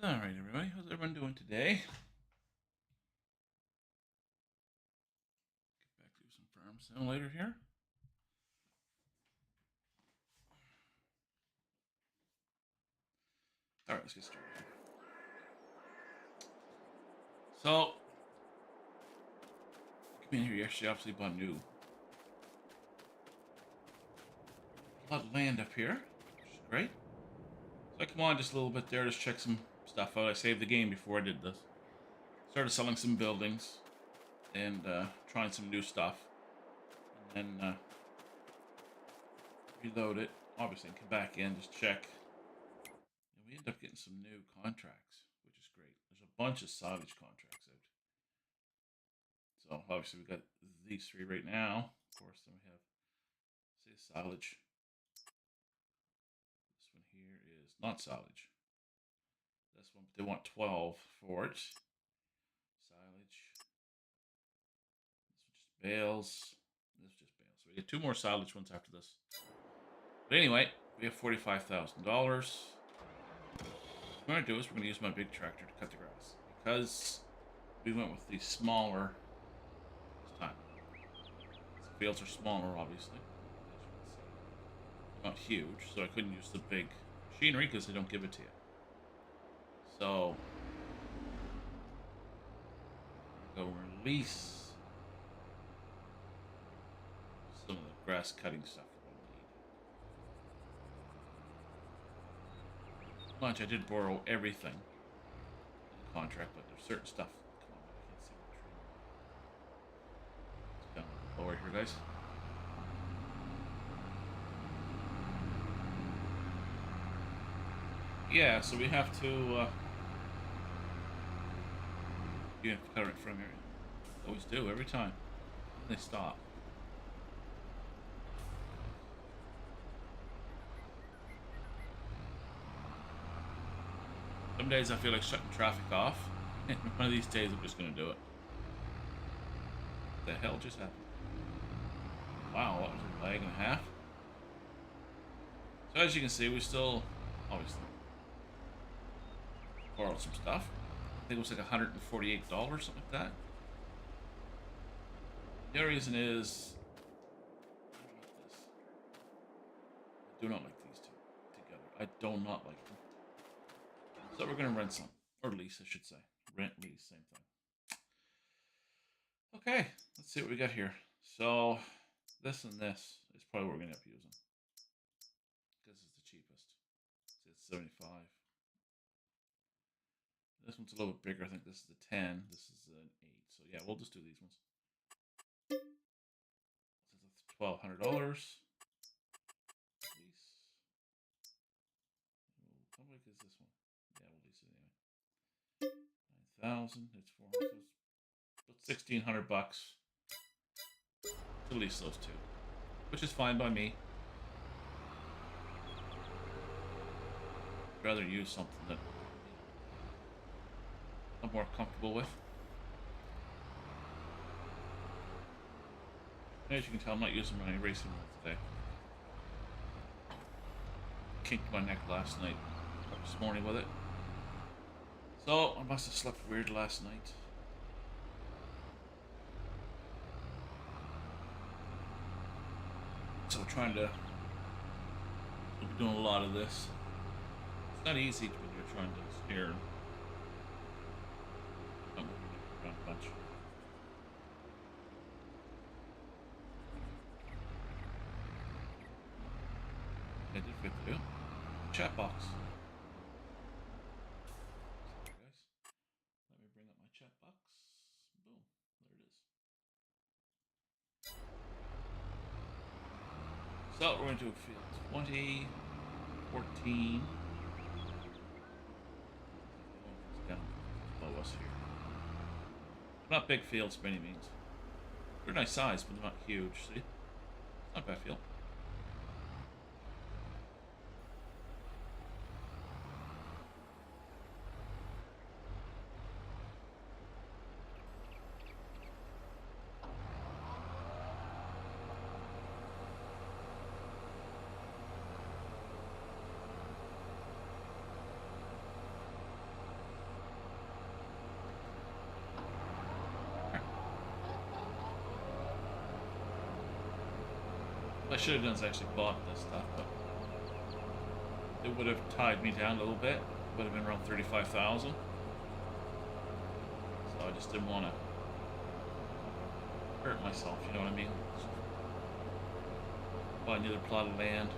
All right, everybody. How's everyone doing today? Get back to some farm simulator here. All right, let's get started. So, come in here. You actually obviously bought new. A lot of land up here, which is great. So I come on just a little bit there, just check some stuff out. I saved the game before I did this. Started selling some buildings and trying some new stuff. And then reload it. Obviously, come back in, just check. And we end up getting some new contracts, which is great. There's a bunch of Salvage contracts out. So obviously we got these three right now. Of course, then we have say Silage. This one here is not Silage. This one, but they want 12 for it. Silage. This one just bales. This just bales. So we get two more Silage ones after this. But anyway, we have $45,000. What we're going to do is we're going to use my big tractor to cut the grass. Because we went with the smaller this time. The fields are smaller, obviously. Not huge, so I couldn't use the big machinery because they don't give it to you. So, go release some of the grass cutting stuff that we need. Much I did borrow everything in the contract, but there's certain stuff. Come on, I can't see the tree. It's down lower here, guys. Yeah, so we have to you have to cut it from here. Always do every time. They stop. Some days I feel like shutting traffic off. And one of these days I'm just gonna do it. What the hell just happened? Wow, that was a lag and a half. So as you can see, we still obviously borrowed some stuff. I think it was like $148, something like that. The other reason is I do not like these two together. I do not like them. So we're gonna rent some. Or lease, I should say. Rent, lease, same thing. Okay, let's see what we got here. So this and this is probably what we're gonna have to use them. Because it's the cheapest. It's 75. This one's a little bit bigger. I think this is a 10. This is an 8. So yeah, we'll just do these ones. This is $1,200. Lease. How big is this one? Yeah, we'll lease it anyway. 9,000. It's 400. So it's about $1,600 to lease those two, which is fine by me. I'd rather use something that I'm more comfortable with. As you can tell, I'm not using my racing wheel today. Kinked my neck last night, or this morning with it. So I must have slept weird last night. So trying to be doing a lot of this. It's not easy when you're trying to steer around a bunch. I did forget to do. Chat box. Sorry guys. Let me bring up my chat box. Boom. There it is. So we're going to do field 20, 14. It's down below us here. Not big fields by any means. They're nice size, but they're not huge. See? It's not a bad field. I should have done is actually bought this stuff, but it would have tied me down a little bit. Would have been around 35,000. So I just didn't want to hurt myself, you know what I mean? Buy another plot of land.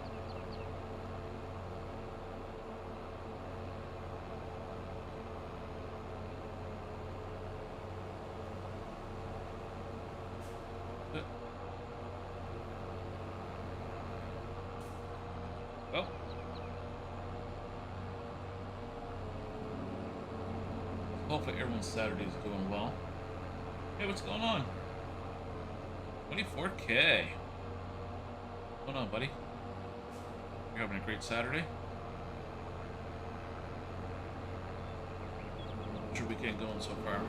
Well, hopefully everyone's Saturday is doing well. Hey, what's going on? 24K. What's going on, buddy? You're having a great Saturday? How's your weekend going so far?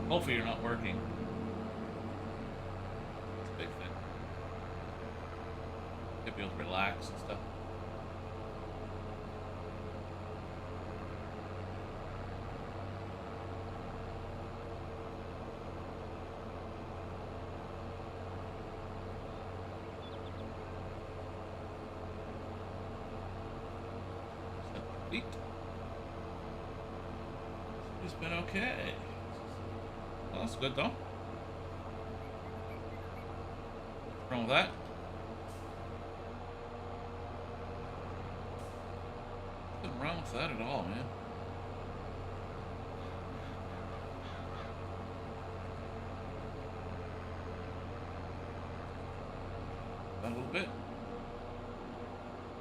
Hopefully you're not working. It's a big thing. You'll be able to relax and stuff. It's been okay. Well, that's good though. What's wrong with that? Nothing wrong with that at all, man. That a little bit.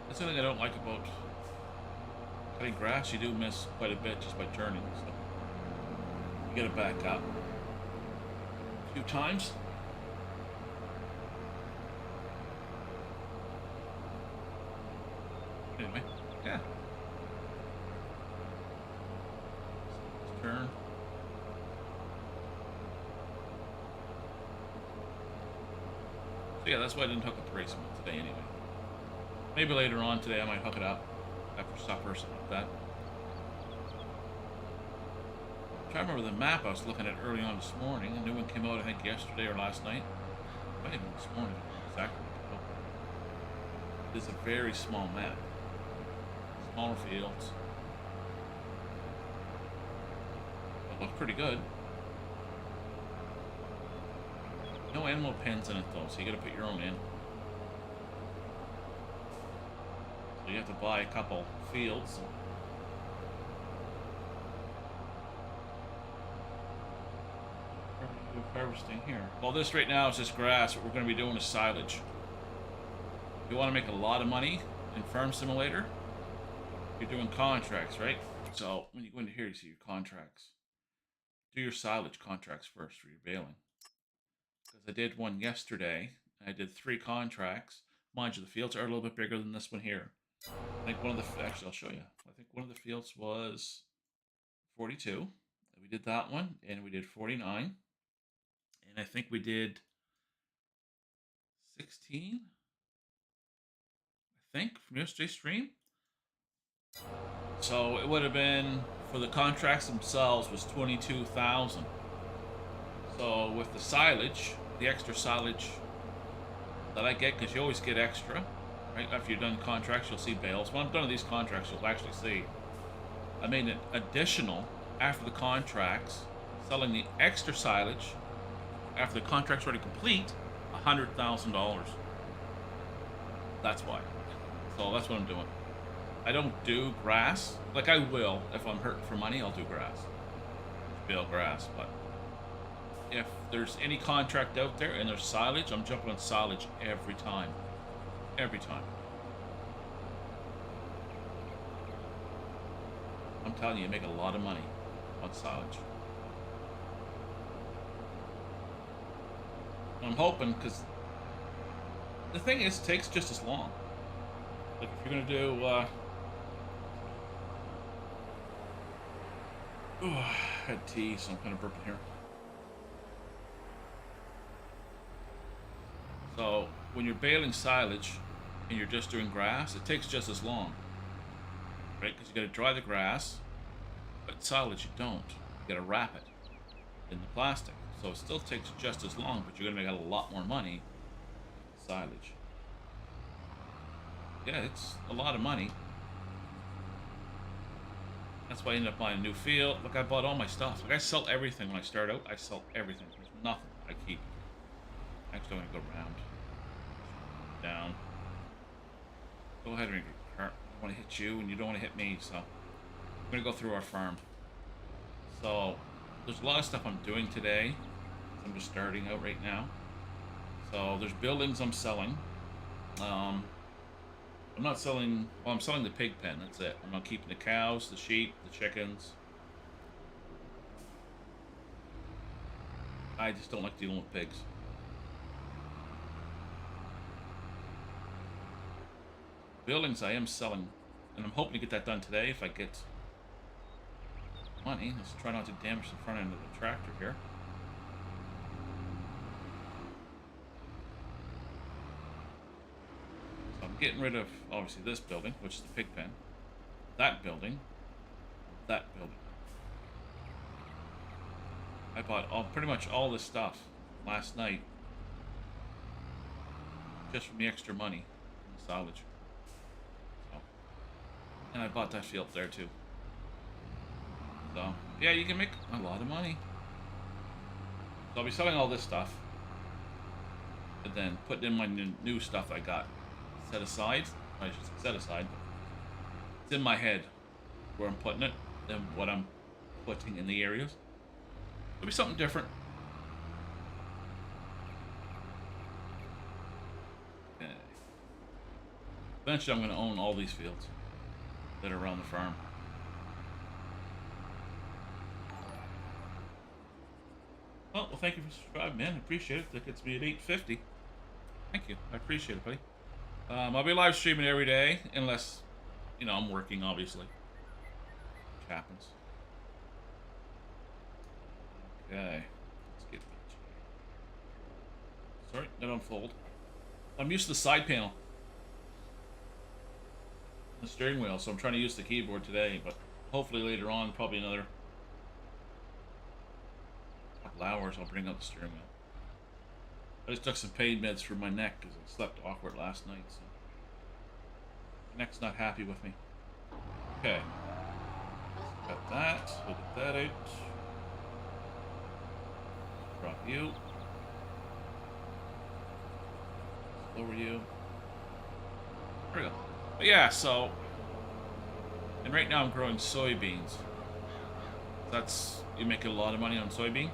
That's something I don't like about cutting grass. You do miss quite a bit just by turning, so you gotta back up a few times. Anyway, yeah. Let's turn. So yeah, that's why I didn't hook up the race one today anyway. Maybe later on today I might hook it up after supper or something like that. I'm trying to remember the map I was looking at early on this morning. A new one came out, I think, yesterday or last night. Might even this morning, exactly. It's a very small map. Smaller fields. It looks pretty good. No animal pens in it though, so you gotta put your own in. So you have to buy a couple fields. Harvesting here. Well, this right now is just grass. What we're going to be doing is silage. If you want to make a lot of money in Farm Simulator, you're doing contracts, right? So when you go into here, you see your contracts. Do your silage contracts first for your baling. Because I did one yesterday. I did 3 contracts. Mind you, the fields are a little bit bigger than this one here. I think one of the, actually I'll show you. I think one of the fields was 42. We did that one, and we did 49. And I think we did 16, I think, from yesterday's stream. So it would have been, for the contracts themselves, was 22,000. So with the silage, the extra silage that I get, because you always get extra, right? After you're done contracts, you'll see bales. When I'm done with these contracts, you'll actually see I made an additional, after the contracts, selling the extra silage, after the contract's already complete, $100,000. That's why. So that's what I'm doing. I don't do grass. Like, I will. If I'm hurting for money, I'll do grass. Bale grass. But if there's any contract out there and there's silage, I'm jumping on silage every time. Every time. I'm telling you, you make a lot of money on silage. I'm hoping, because the thing is, it takes just as long. Like, if you're going to do, I had tea, so I'm kind of burping here. So, when you're baling silage, and you're just doing grass, it takes just as long. Right? Because you got to dry the grass, but silage you don't. You got to wrap it in the plastic. So it still takes just as long, but you're going to make a lot more money with silage. yeah, it's a lot of money. That's why I ended up buying a new field. Look, I bought all my stuff. Like, I sell everything when I start out. I sell everything. There's nothing I keep. Actually, I'm going to go round. Down. Go ahead and I don't want to hit you, and you don't want to hit me, so I'm going to go through our farm. So, there's a lot of stuff I'm doing today. I'm just starting out right now. So, there's buildings I'm selling. I'm not selling... Well, I'm selling the pig pen, that's it. I'm not keeping the cows, the sheep, the chickens. I just don't like dealing with pigs. Buildings I am selling, and I'm hoping to get that done today if I get money. Let's try not to damage the front end of the tractor here. So I'm getting rid of, obviously, this building, which is the pig pen, that building, that building. I bought pretty much all this stuff last night just from the extra money in the salvage. And I bought that field there too. So, yeah, you can make a lot of money. So I'll be selling all this stuff. And then putting in my new stuff I got set aside. I should say set aside. It's in my head where I'm putting it and what I'm putting in the areas. It'll be something different. Okay. Eventually I'm going to own all these fields that are around the farm. Well, thank you for subscribing, man. I appreciate it. That gets me at 850. Thank you. I appreciate it, buddy. I'll be live streaming every day, unless, you know, I'm working, obviously. Which happens. Okay. Let's get... Sorry, that unfold. I'm used to the side panel. The steering wheel, so I'm trying to use the keyboard today, but hopefully later on, probably another couple hours, I'll bring out the steering wheel. I just took some pain meds for my neck because I slept awkward last night, so my neck's not happy with me. Okay, got that. We'll get that out. Drop you. Lower you. There we go. But yeah, so, and right now I'm growing soybeans. You make a lot of money on soybean.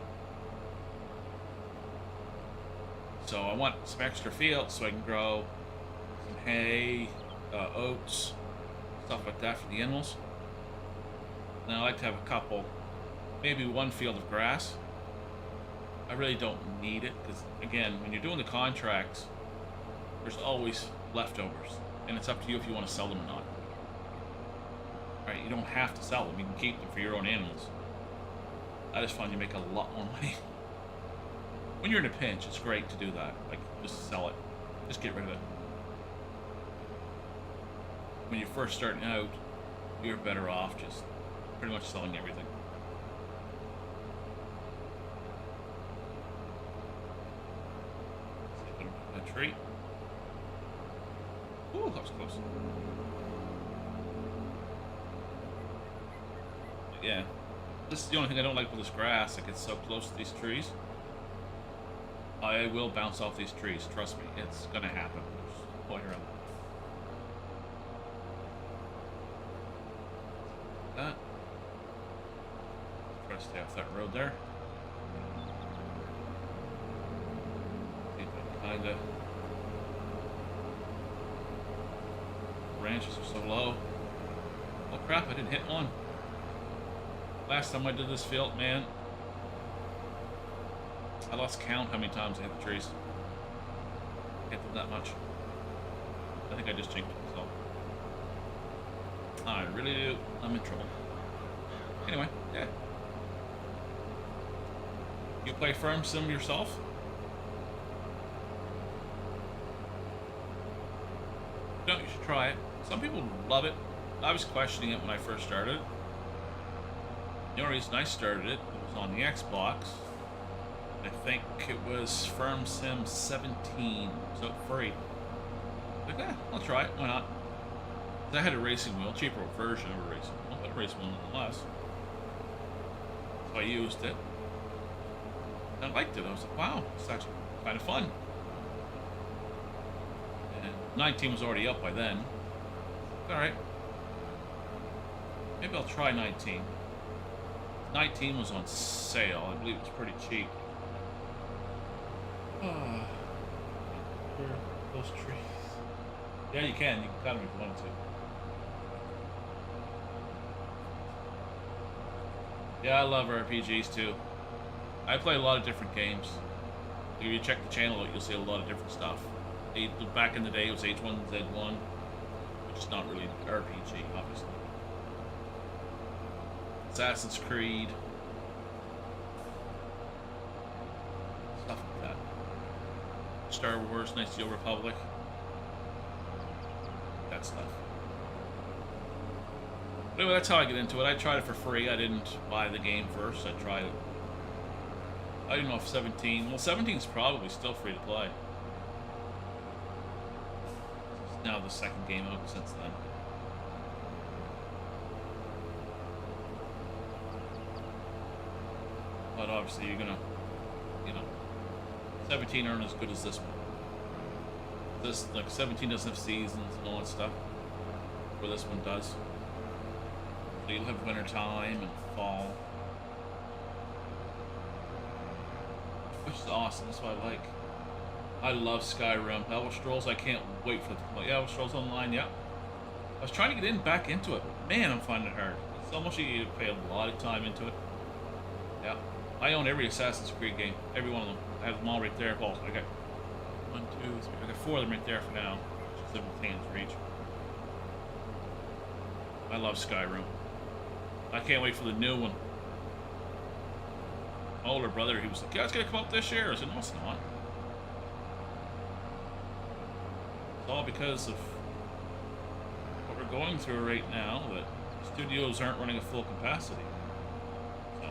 So I want some extra fields so I can grow some hay, oats, stuff like that for the animals. And I like to have a couple, maybe one field of grass. I really don't need it because, again, when you're doing the contracts, there's always leftovers. And it's up to you if you want to sell them or not. Right? You don't have to sell them. You can keep them for your own animals. I just find you make a lot more money. When you're in a pinch, it's great to do that. Like, just sell it. Just get rid of it. When you're first starting out, you're better off just pretty much selling everything. A tree. Ooh, that was close. Yeah. This is the only thing I don't like with this grass. It gets so close to these trees. I will bounce off these trees. Trust me. It's gonna happen. There's no way around that. Try to stay off that road there. Kinda. Branches are so low. Oh crap, I didn't hit one. Last time I did this field, man, I lost count how many times I hit the trees. Hit them that much. I think I just jinxed myself. I really do. I'm in trouble. Anyway, yeah. You play Farm Sim yourself? No, you should try it. Some people love it. I was questioning it when I first started. The only reason I started it was on the Xbox. I think it was Farm Sim 17, so free. Like, yeah, I'll try it. Why not? I had a racing wheel, cheaper version of a racing wheel, but a racing wheel nonetheless. So I used it. And I liked it. I was like, wow, it's actually kind of fun. And 19 was already up by then. Alright. Maybe I'll try 19. 19 was on sale. I believe it was pretty cheap. Those trees. Yeah, you can. You can cut them if you wanted to. Yeah, I love RPGs too. I play a lot of different games. If you check the channel, you'll see a lot of different stuff. Back in the day, it was H1Z1, which is not really an RPG, obviously. Assassin's Creed. Stuff like that. Star Wars, Knights of the Old Republic. That stuff. But anyway, that's how I get into it. I tried it for free. I didn't buy the game first. I tried it. I don't know if 17... Well, 17 is probably still free to play. It's now the second game out since then. But obviously you're gonna... You know... 17 aren't as good as this one. This, like, 17 doesn't have seasons and all that stuff. Where this one does. So you'll have winter time and fall. Which is awesome. That's what I like. I love Skyrim. Elder Scrolls, I can't wait for it to come out. Yeah, Elder Scrolls Online, yeah. I was trying to get back into it, but man, I'm finding it hard. It's almost you need to pay a lot of time into it. Yeah. I own every Assassin's Creed game. Every one of them. I have them all right there. Well, I got 1, 2, 3. I got 4 of them right there for now. Just within hands reach. I love Skyrim. I can't wait for the new one. My older brother, he was like, yeah, it's gonna come out this year. I said, no, it's not. It's all because of what we're going through right now, that studios aren't running at full capacity. So,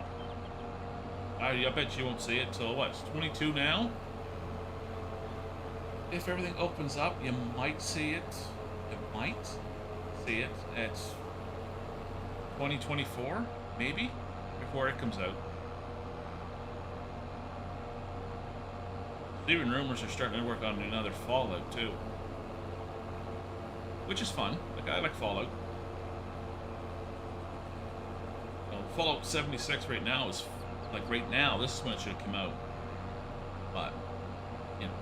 I bet you won't see it till, what, it's 22 now? If everything opens up, you might see it. You might see it at 2024, maybe, before it comes out. Even rumors are starting to work on another Fallout too, which is fun. Like, I like Fallout. Fallout 76 right now is like right now. This is when it should come out, but you know,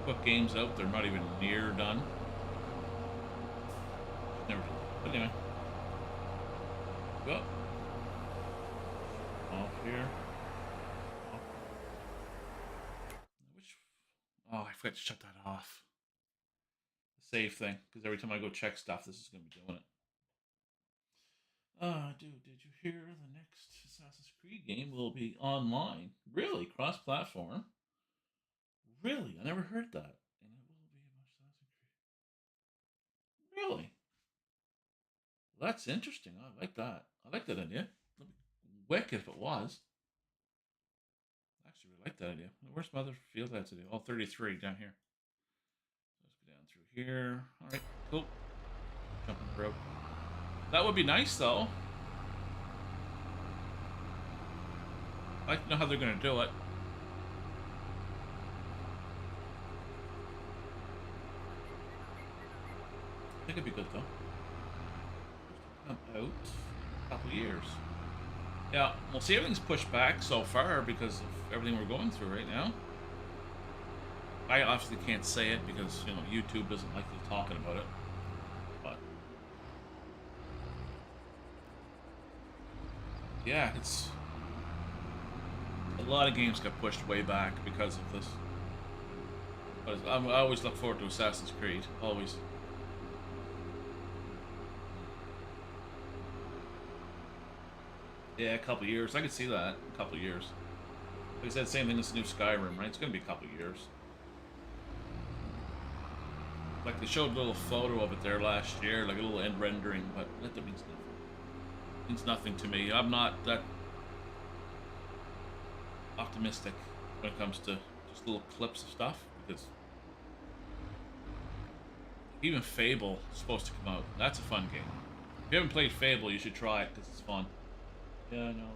put games out, they're not even near done. Never. But anyway, go off here. Oh, I forgot to shut that off. The save thing, because every time I go check stuff, this is going to be doing it. Dude, did you hear the next Assassin's Creed game will be online? Really? Cross-platform? Really? I never heard that. And it will be about Assassin's Creed. Really? Well, that's interesting. I like that. I like that idea. It'd be wicked if it was. I actually really like that idea. Where's my other field ads today? Oh, 33 down here. Let's go down through here. Alright, cool. Jumping through. That would be nice, though. I'd like to know how they're going to do it. I think it'd be good, though. Come out a couple years. Yeah, well, see, everything's pushed back so far because of everything we're going through right now. I obviously can't say it because, you know, YouTube doesn't like you talking about it. But yeah, it's a lot of games got pushed way back because of this. But I always look forward to Assassin's Creed, always. Yeah, a couple years. I could see that. A couple years. Like I said, same thing as the new Skyrim, right? It's going to be a couple years. Like, they showed a little photo of it there last year, like a little end rendering, but that means nothing. It means nothing to me. I'm not that optimistic when it comes to just little clips of stuff, because Even Fable is supposed to come out. That's a fun game. If you haven't played Fable, you should try it because it's fun. Yeah, I know.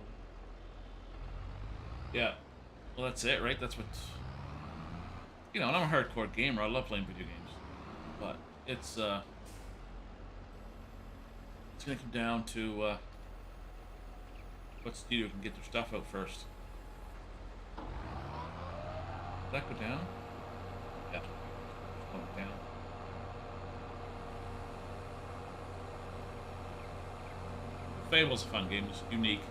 Yeah. Well, that's it, right? That's what... You know, and I'm a hardcore gamer. I love playing video games. But it's going to come down to what studio can get their stuff out first. Did that go down? Yeah. It's going down. Fable's a fun game. It's unique.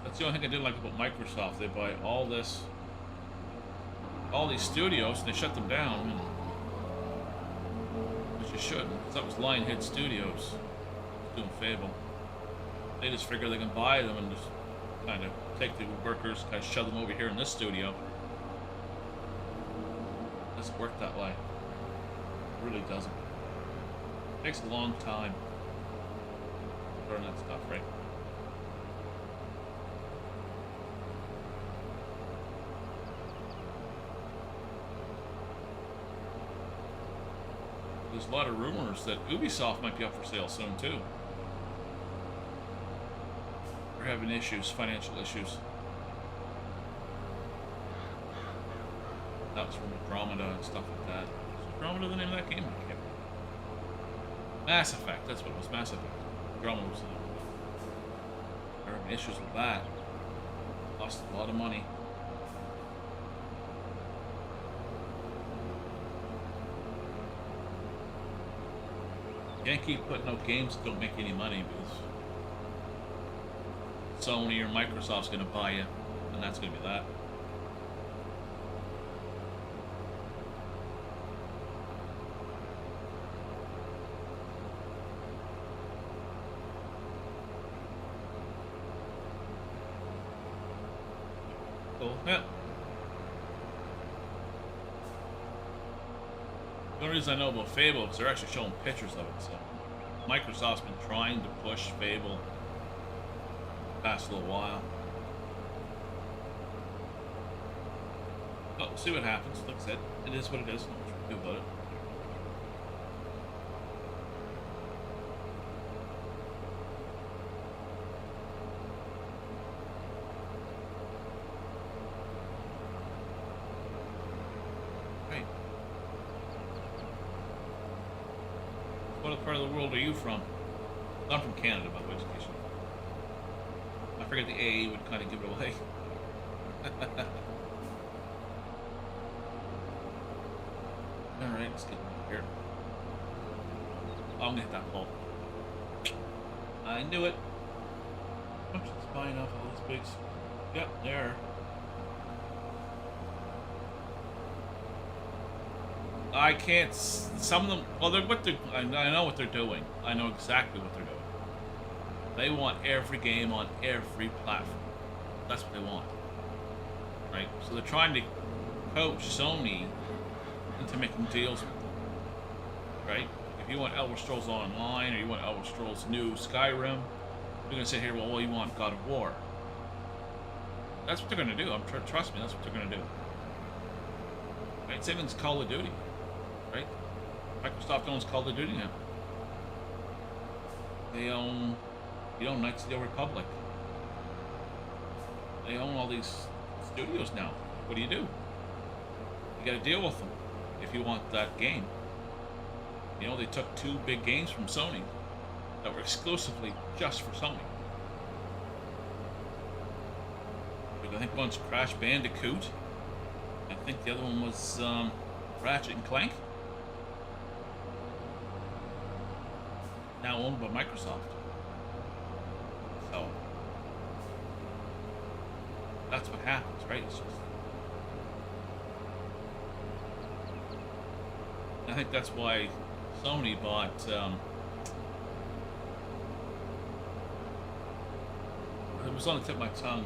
That's the only thing I didn't like about Microsoft. They buy all these studios and they shut them down, which you shouldn't, because that was Lionhead Studios doing Fable. They just figure they can buy them and just kind of take the workers, kind of shove them over here in this studio. It doesn't work that way. It really doesn't. It takes a long time to learn that stuff, right? There's a lot of rumors that Ubisoft might be up for sale soon, too. We're having issues, financial issues. That was from Andromeda and stuff like that. Is Andromeda the name of that game? I can't remember. Mass Effect, that's what it was, Mass Effect. Andromeda was the name. They're having issues with that. Lost a lot of money. You can't keep putting out games that don't make any money because Sony or Microsoft's going to buy you, and that's going to be that. Cool. Yeah. The only reason I know about Fable is they're actually showing pictures of it, so Microsoft's been trying to push Fable the past little while. But we'll see what happens. Like I said, it is what it is. Not much we can do about it. What part of the world are you from? I'm from Canada, by the way, education. I figured the A would kind of give it away. Alright, let's get over here. Oh, I'm gonna hit that pole. I knew it. I'm just buying off all these bigs. Yep, there. I can't. Some of them. Well, I know what they're doing. I know exactly what they're doing. They want every game on every platform. That's what they want, right? So they're trying to coach Sony into making deals with them, right? If you want Elder Scrolls Online or you want Elder Scrolls New Skyrim, you're gonna sit here. Well, you want God of War. That's what they're gonna do. Trust me. That's what they're gonna do. Right? Same thing's Call of Duty. Right? Microsoft owns Call of Duty now. They own Knights of the Old Republic. They own all these studios now. What do? You gotta deal with them if you want that game. You know, they took 2 big games from Sony that were exclusively just for Sony. I think one's Crash Bandicoot. I think the other one was Ratchet and Clank. Now owned by Microsoft. So that's what happens, right? It's just, I think that's why Sony bought it was on the tip of my tongue.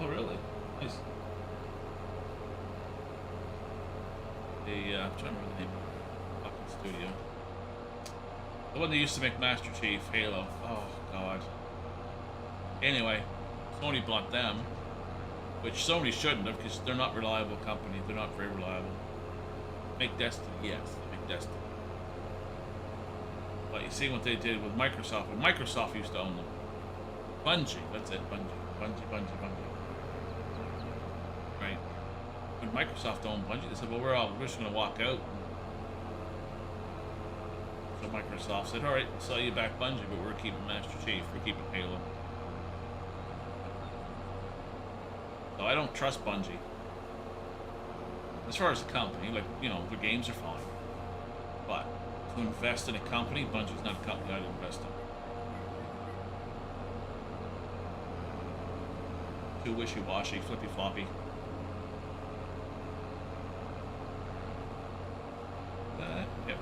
Oh really? Nice. I'm trying to remember the name of the fucking studio. The one that used to make Master Chief, Halo. Oh, God. Anyway, Sony bought them, Which Sony shouldn't have, because they're not a reliable company. They're not very reliable. Make Destiny, yes, they make Destiny. But you see what they did with Microsoft. When Microsoft used to own them. Bungie, that's it, Bungie. Right. When Microsoft owned Bungie, they said, well, we're just going to walk out. So Microsoft said, alright, we'll sell you back Bungie, but we're keeping Master Chief, we're keeping Halo. So I don't trust Bungie. As far as the company, like, you know, their games are fine. But to invest in a company, Bungie's not a company I'd invest in. Too wishy-washy, flippy-floppy. Yep.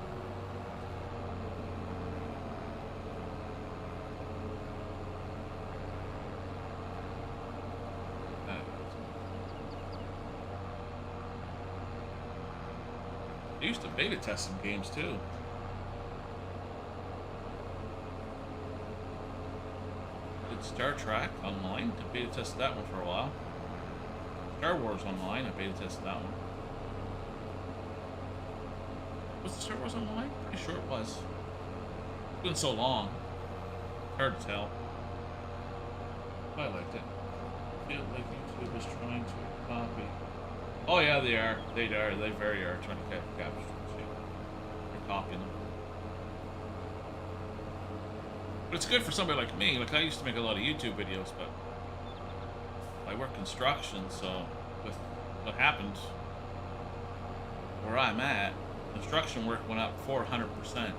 I used to beta test some games too. Did Star Trek Online. I beta tested that one for a while. Star Wars Online. I beta tested that one. Was the Star Wars Online? Pretty sure it was. It's been so long. Hard to tell. I liked it. I feel like YouTube is trying to copy. Oh yeah, they are. They are. They very are trying to capture shit. They're copying them. But it's good for somebody like me. Like I used to make a lot of YouTube videos, but I work construction, so with what happened where I'm at, construction work went up 400%,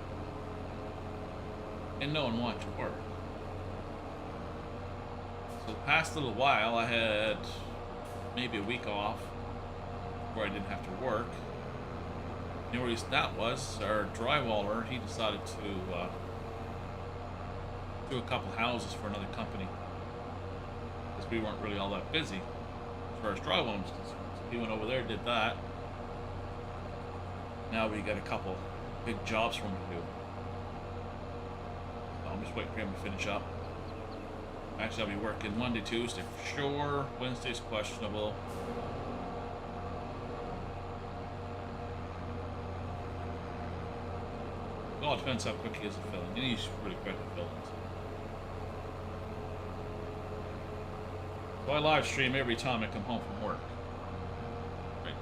and no one wanted to work. So the past little while, I had maybe a week off where I didn't have to work. The only reason that was our drywaller, he decided to do a couple houses for another company because we weren't really all that busy as far as drywalling was concerned. So he went over there, did that. Now we got a couple big jobs for him to do. So I'm just waiting for him to finish up. Actually, I'll be working Monday, Tuesday for sure. Wednesday's questionable. It all depends how quick he is at filling. And he's really quick at filling. So I live stream every time I come home from work. Right?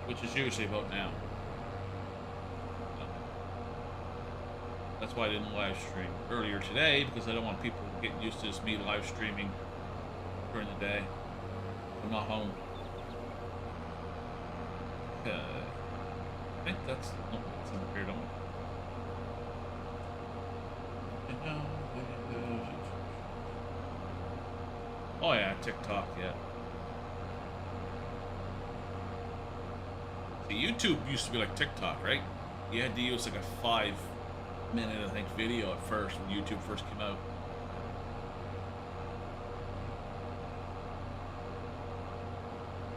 Which is usually about now. That's why I didn't live stream earlier today, because I don't want people getting used to just me live streaming during the day. I'm not home. Okay. I think that's... Oh, it's in here, don't we? Oh yeah, TikTok, yeah. See, YouTube used to be like TikTok, right? You had to use like a 5-minute, I think, video at first when YouTube first came out.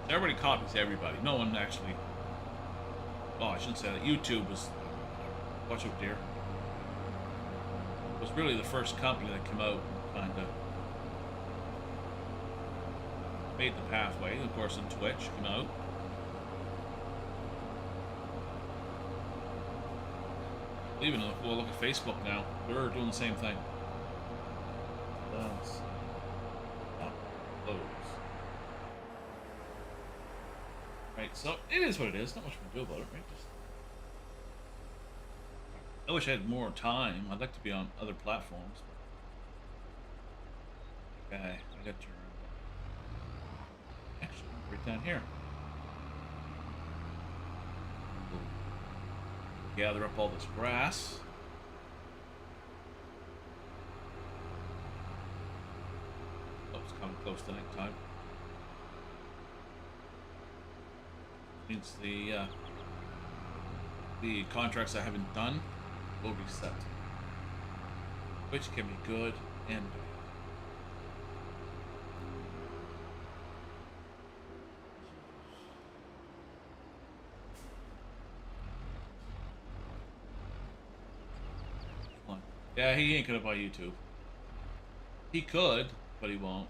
Everybody copies everybody. No one actually... Oh, I shouldn't say that. YouTube was... Watch out, dear. Was really the first company that came out and kind of made the pathway. Of course, in Twitch came out. Even well, look at Facebook now. They're doing the same thing. That's not close. Right, so it is what it is. Not much we can do about it, right? Just I wish I had more time. I'd like to be on other platforms. But... Okay, I got your... Actually, right down here. We'll gather up all this grass. Oh, it's coming close to night time. Means the contracts I haven't done will be set, which can be good and bad. Yeah, he ain't gonna buy YouTube. He could, but he won't.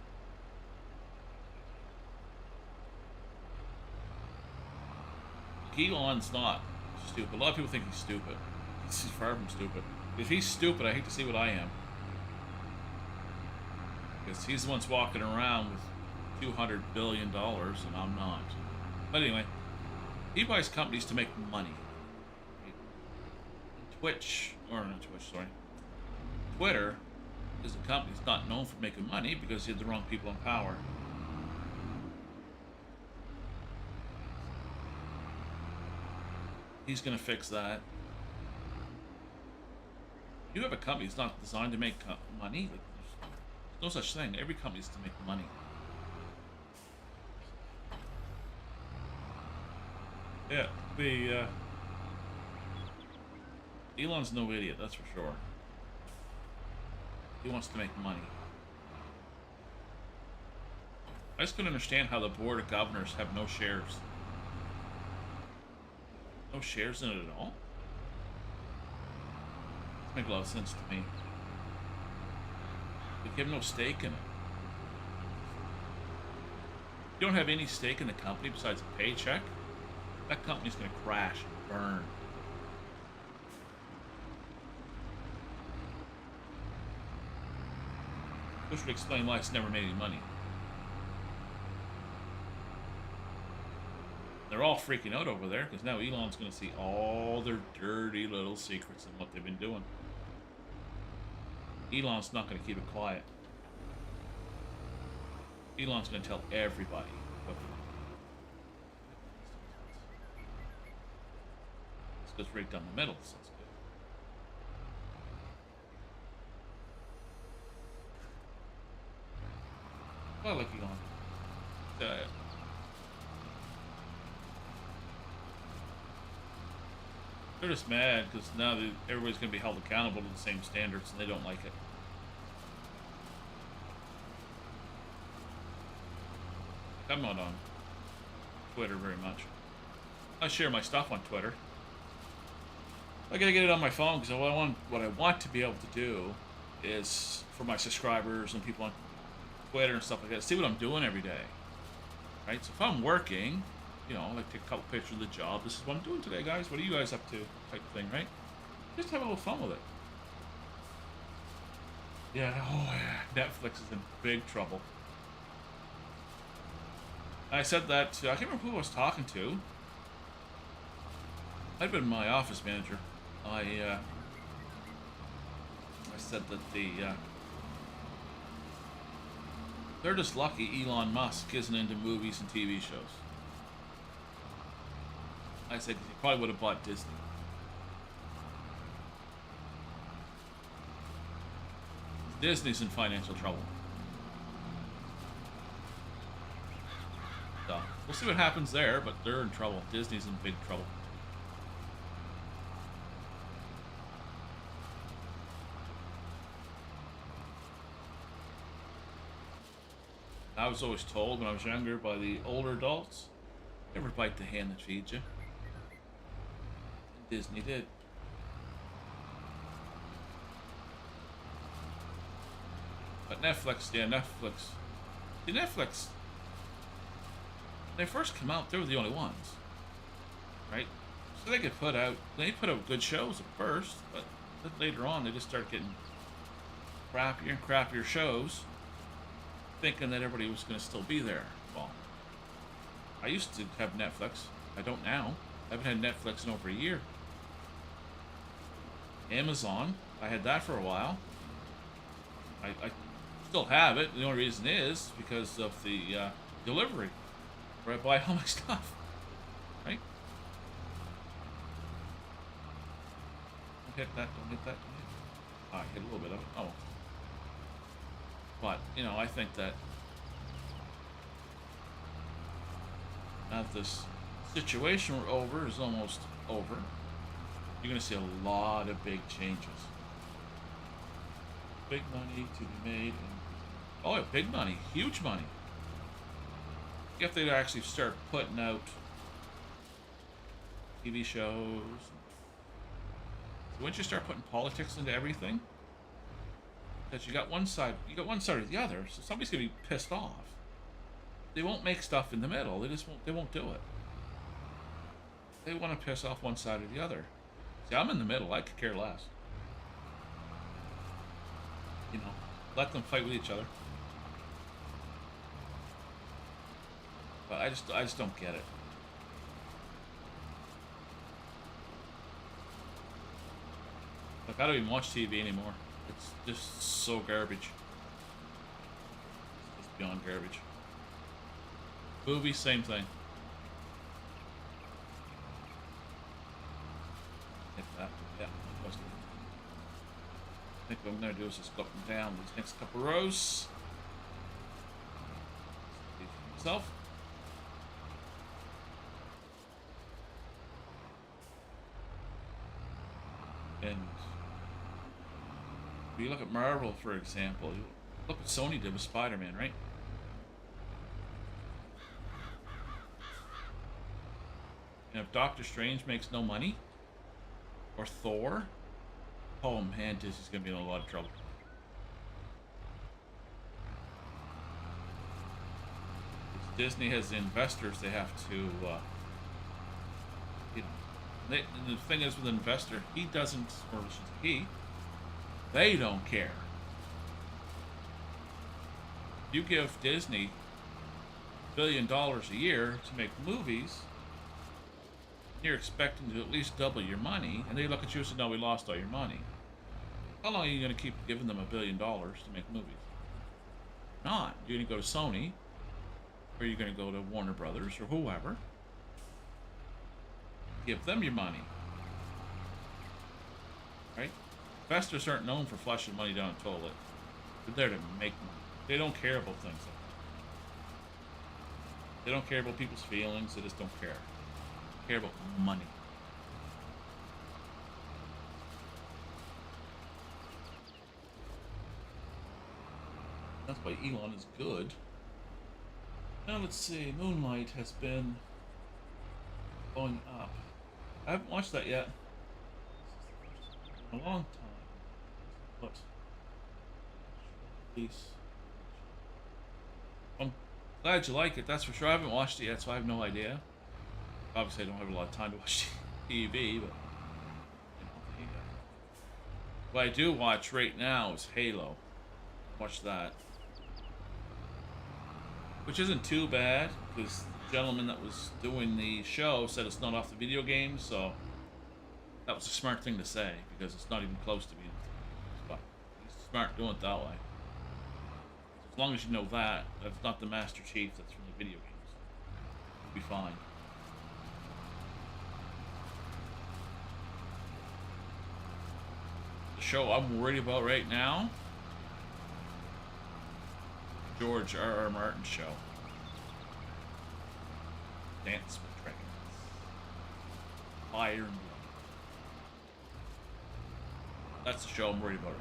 Elon's not stupid. A lot of people think he's stupid. He's far from stupid. If he's stupid, I hate to see what I am. Because he's the one's walking around with $200 billion, and I'm not. But anyway, he buys companies to make money. Twitter is a company that's not known for making money because he had the wrong people in power. He's going to fix that. You have a company that's not designed to make money. Like, there's no such thing. Every company is to make money. Yeah, Elon's no idiot, that's for sure. He wants to make money. I just couldn't understand how the board of governors have no shares. No shares in it at all? Doesn't make a lot of sense to me. They give no stake in it. You don't have any stake in the company besides a paycheck? That company's going to crash and burn. Which would explain why it's never made any money. They're all freaking out over there because now Elon's going to see all their dirty little secrets and what they've been doing. Elon's not going to keep it quiet. Elon's going to tell everybody what they're doing. This goes right down the middle, so that's good. I like Elon. They're just mad because now everybody's going to be held accountable to the same standards and they don't like it. I'm not on Twitter very much. I share my stuff on Twitter. I gotta get it on my phone because what I want to be able to do is for my subscribers and people on Twitter and stuff like that, see what I'm doing every day. Right? So if I'm working, you know, like take a couple pictures of the job. This is what I'm doing today, guys. What are you guys up to? Type of thing, right? Just have a little fun with it. Yeah, oh yeah. Netflix is in big trouble. I said that to, I can't remember who I was talking to. I'd been my office manager. I said that they're just lucky Elon Musk isn't into movies and TV shows. I said he probably would have bought Disney. Disney's in financial trouble. So, we'll see what happens there, but they're in trouble. Disney's in big trouble. I was always told when I was younger by the older adults, never bite the hand that feeds you. And Disney did. But Netflix, yeah, Netflix. See, Netflix, when they first came out, they were the only ones. Right? So they put out good shows at first, but then later on they just started getting crappier and crappier shows, thinking that everybody was going to still be there. Well, I used to have Netflix. I don't now. I haven't had Netflix in over a year. Amazon, I had that for a while. I still have it. The only reason is because of the delivery, where I buy all my stuff. Right? Don't hit that. Don't hit that. Don't hit that. I hit a little bit of it. Oh. But, you know, I think that now that this situation we're over is almost over, you're going to see a lot of big changes. Big money to be made. Oh, yeah, big money. Huge money. If they'd actually start putting out TV shows. So once you start putting politics into everything, because you got one side or the other, so somebody's gonna be pissed off. They won't make stuff in the middle. They won't do it. they want to piss off one side or the other. See, I'm in the middle. I could care less. You know, let them fight with each other. But I just don't get it. Like, I don't even watch TV anymore. It's just so garbage. It's beyond garbage. Movies, same thing. Hit that. Yeah. I think what I'm going to do is just go up and down these next couple rows. Myself. And if you look at Marvel, for example, look what Sony did with Spider-Man, right? And if Doctor Strange makes no money, or Thor, oh man, Disney's gonna be in a lot of trouble. Disney has investors they have to, you know. The thing is with an investor, he doesn't, or they don't care. You give Disney $1 billion a year to make movies, you're expecting to at least double your money, and they look at you and say, no, we lost all your money. How long are you going to keep giving them $1 billion to make movies? Not. You're going to go to Sony, or you're going to go to Warner Brothers, or whoever. Give them your money. Right? Investors aren't known for flushing money down the toilet. They're there to make money. They don't care about things like that. They don't care about people's feelings. They just don't care. They care about money. That's why Elon is good. Now let's see. Moonlight has been going up. I haven't watched that yet. In a long time. What? Peace. I'm glad you like it, that's for sure. I haven't watched it yet, so I have no idea. Obviously, I don't have a lot of time to watch TV, but you know, what I do watch right now is Halo. Watch that. Which isn't too bad, because the gentleman that was doing the show said it's not off the video game, so that was a smart thing to say, because it's not even close to being. But he's smart doing it that way. As long as you know that, that's not the Master Chief that's from the video games. You'll be fine. The show I'm worried about right now, George R.R. Martin show. Dance with Dragons. Fire and Blood. That's the show I'm worried about.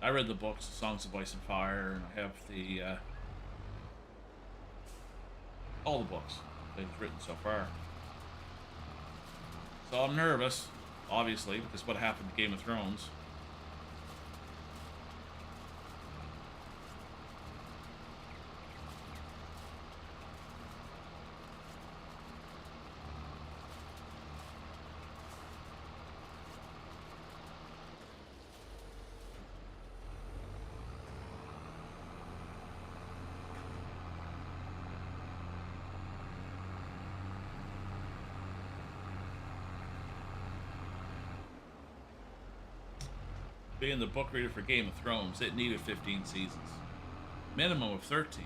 I read the books, Songs of Ice and Fire, and I have the all the books that he's written so far. So I'm nervous, obviously, because what happened to Game of Thrones. Being the book reader for Game of Thrones, it needed 15 seasons. Minimum of 13.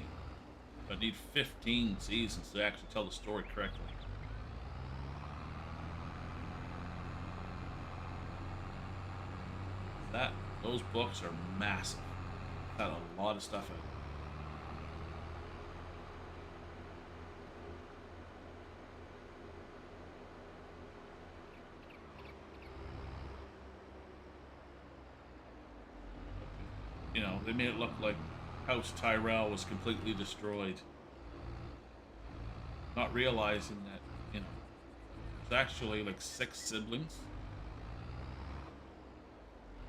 But need 15 seasons to actually tell the story correctly. Those books are massive. Got a lot of stuff in it. You know, they made it look like House Tyrell was completely destroyed. Not realizing that, you know, there's actually like 6 siblings.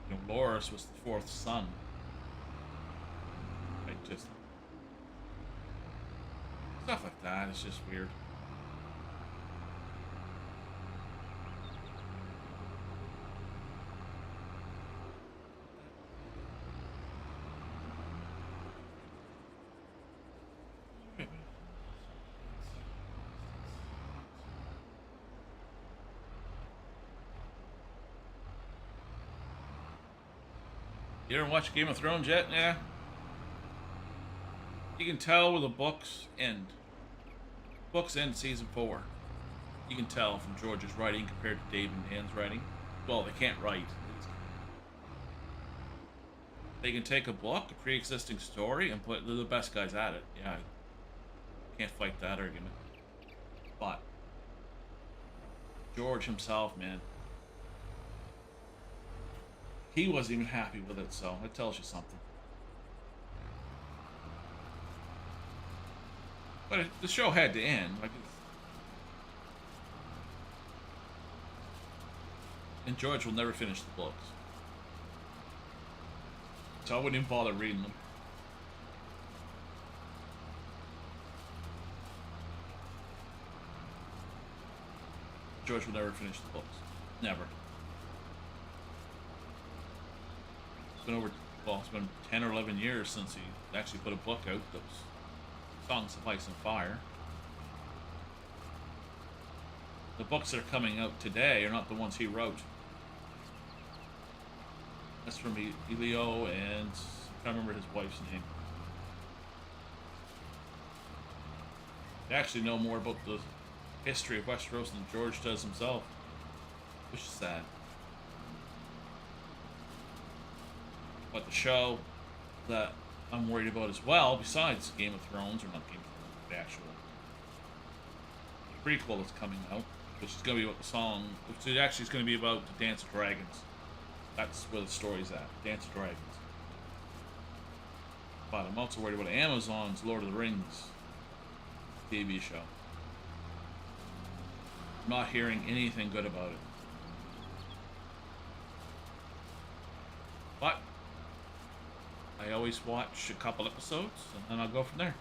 You know, Loras was the 4th son. Stuff like that. It's just weird. You ever watch Game of Thrones yet? Yeah. You can tell where the books end. Books end season 4. You can tell from George's writing compared to Dave and Dan's writing. Well, they can't write. They can take a book, a pre-existing story, and they're the best guys at it. Yeah, I can't fight that argument. But George himself, man, he wasn't even happy with it, so that tells you something. But the show had to end. And George will never finish the books. So I wouldn't even bother reading them. George will never finish the books. Never. It's been 10 or 11 years since he actually put a book out that was Songs of Ice and Fire. The books that are coming out today are not the ones he wrote. That's from Elio and I can't remember his wife's name. They actually know more about the history of Westeros than George does himself, which is sad. But the show that I'm worried about as well, besides Game of Thrones, or not Game of Thrones, the actual prequel that's coming out, which is going to be about the song, which actually is going to be about the Dance of Dragons. That's where the story's at, Dance of Dragons. But I'm also worried about Amazon's Lord of the Rings TV show. I'm not hearing anything good about it. But I always watch a couple episodes, and then I'll go from there.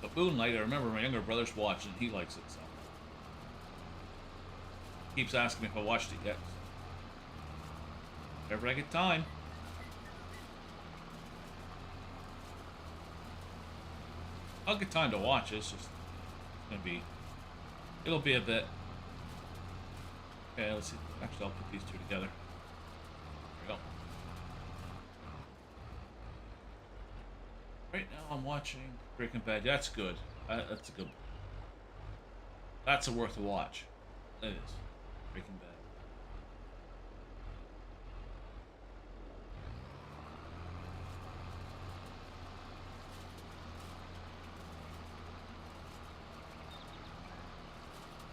But Moonlight, I remember my younger brother's watching, he likes it, so. Keeps asking me if I watched it yet. Whenever I get time. I'll get time to watch it, it's just it'll be a bit. Okay, let's see. Actually, I'll put these two together. There we go. Right now I'm watching Breaking Bad. That's good. That's a good one. That's a worth a watch. It is. Breaking Bad.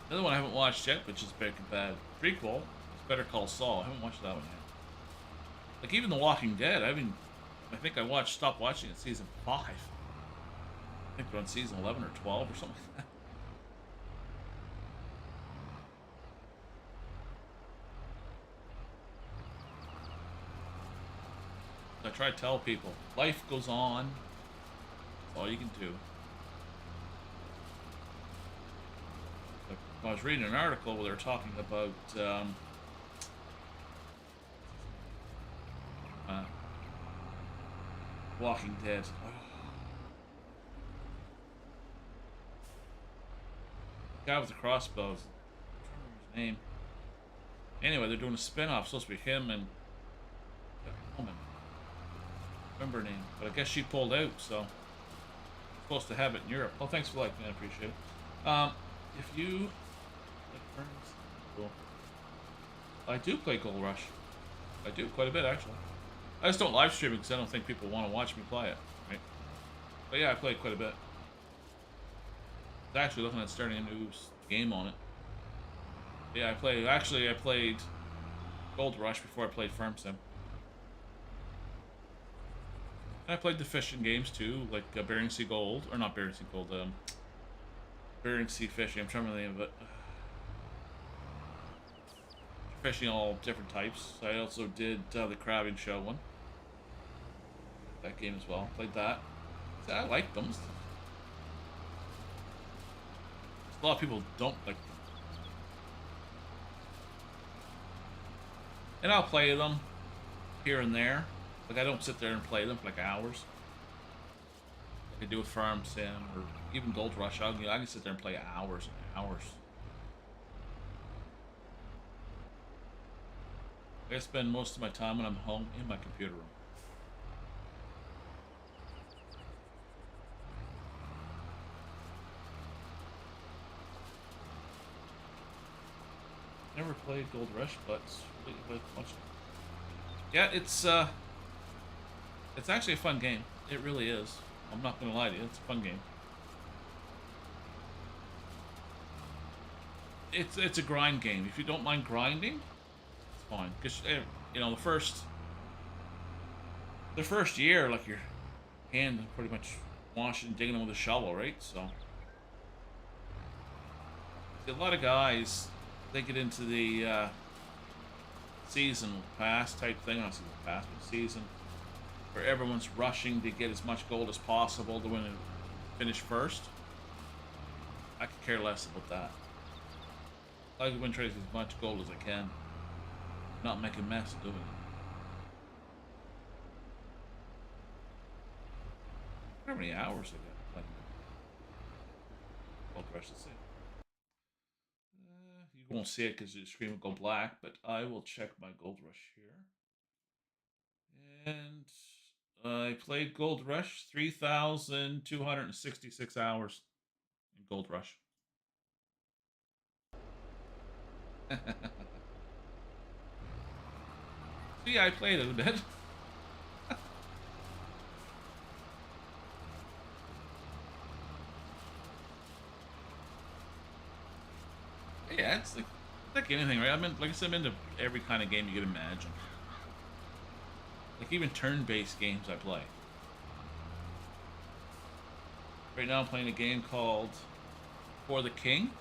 Another one I haven't watched yet, which is Breaking Bad prequel, is Better Call Saul. I haven't watched that one yet. Like even The Walking Dead, I think I stopped watching it season 5. I think we're on season 11 or 12 or something like that. I try to tell people, life goes on. That's all you can do. I was reading an article where they were talking about Walking Dead. The guy with the crossbows. I'm trying to remember his name. Anyway, they're doing a spin-off. Supposed to be him and a woman. Remember her name, but I guess she pulled out, so supposed to have it in Europe. Oh, thanks for liking, man. I appreciate it. If you like cool. I do play Gold Rush. I do quite a bit actually. I just don't live stream it because I don't think people want to watch me play it, right? But yeah, I play quite a bit. I was actually looking at starting a new game on it. Yeah, I played Gold Rush before I played Farm Sim. And I played the fishing games too, like Bering Sea Gold, or not Bering Sea Gold, Bering Sea Fishing. I'm trying to remember the name of it. Fishing all different types. I also did the Crabbing Show one. That game as well. Played that. I like them. A lot of people don't like them. And I'll play them here and there. Like, I don't sit there and play them for like hours. Like I do with Farm Sim or even Gold Rush. I can sit there and play hours and hours. I spend most of my time when I'm home in my computer room. Never played Gold Rush, but really much. Yeah, it's actually a fun game. It really is. I'm not gonna lie to you, it's a fun game. It's a grind game. If you don't mind grinding, it's fine. Because you know the first year, like your hand pretty much washing and digging them with a shovel, right? So a lot of guys, they get into the season pass type thing, not season pass, but season, where everyone's rushing to get as much gold as possible to win and finish first. I could care less about that. I like to win trades as much gold as I can, not make a mess doing it. How many hours I got playing? Gold Rush, let's see. You won't see it because your screen will go black, but I will check my Gold Rush here. And I played Gold Rush 3,266 hours in Gold Rush. So yeah, I played it a bit. Yeah, it's like anything, right? Like I said, I'm into every kind of game you can imagine. Like even turn-based games I play. Right now I'm playing a game called For the King.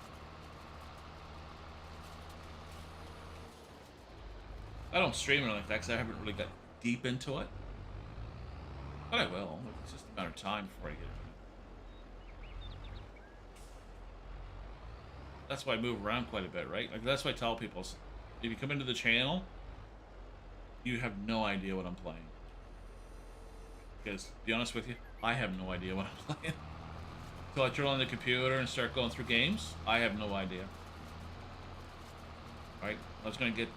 I don't stream it like that because I haven't really got deep into it. But I will. It's just a matter of time before I get it. That's why I move around quite a bit, right? Like that's why I tell people, if you come into the channel, you have no idea what I'm playing. Because, to be honest with you, I have no idea what I'm playing. Until I turn on the computer and start going through games, I have no idea. Right? I was going to get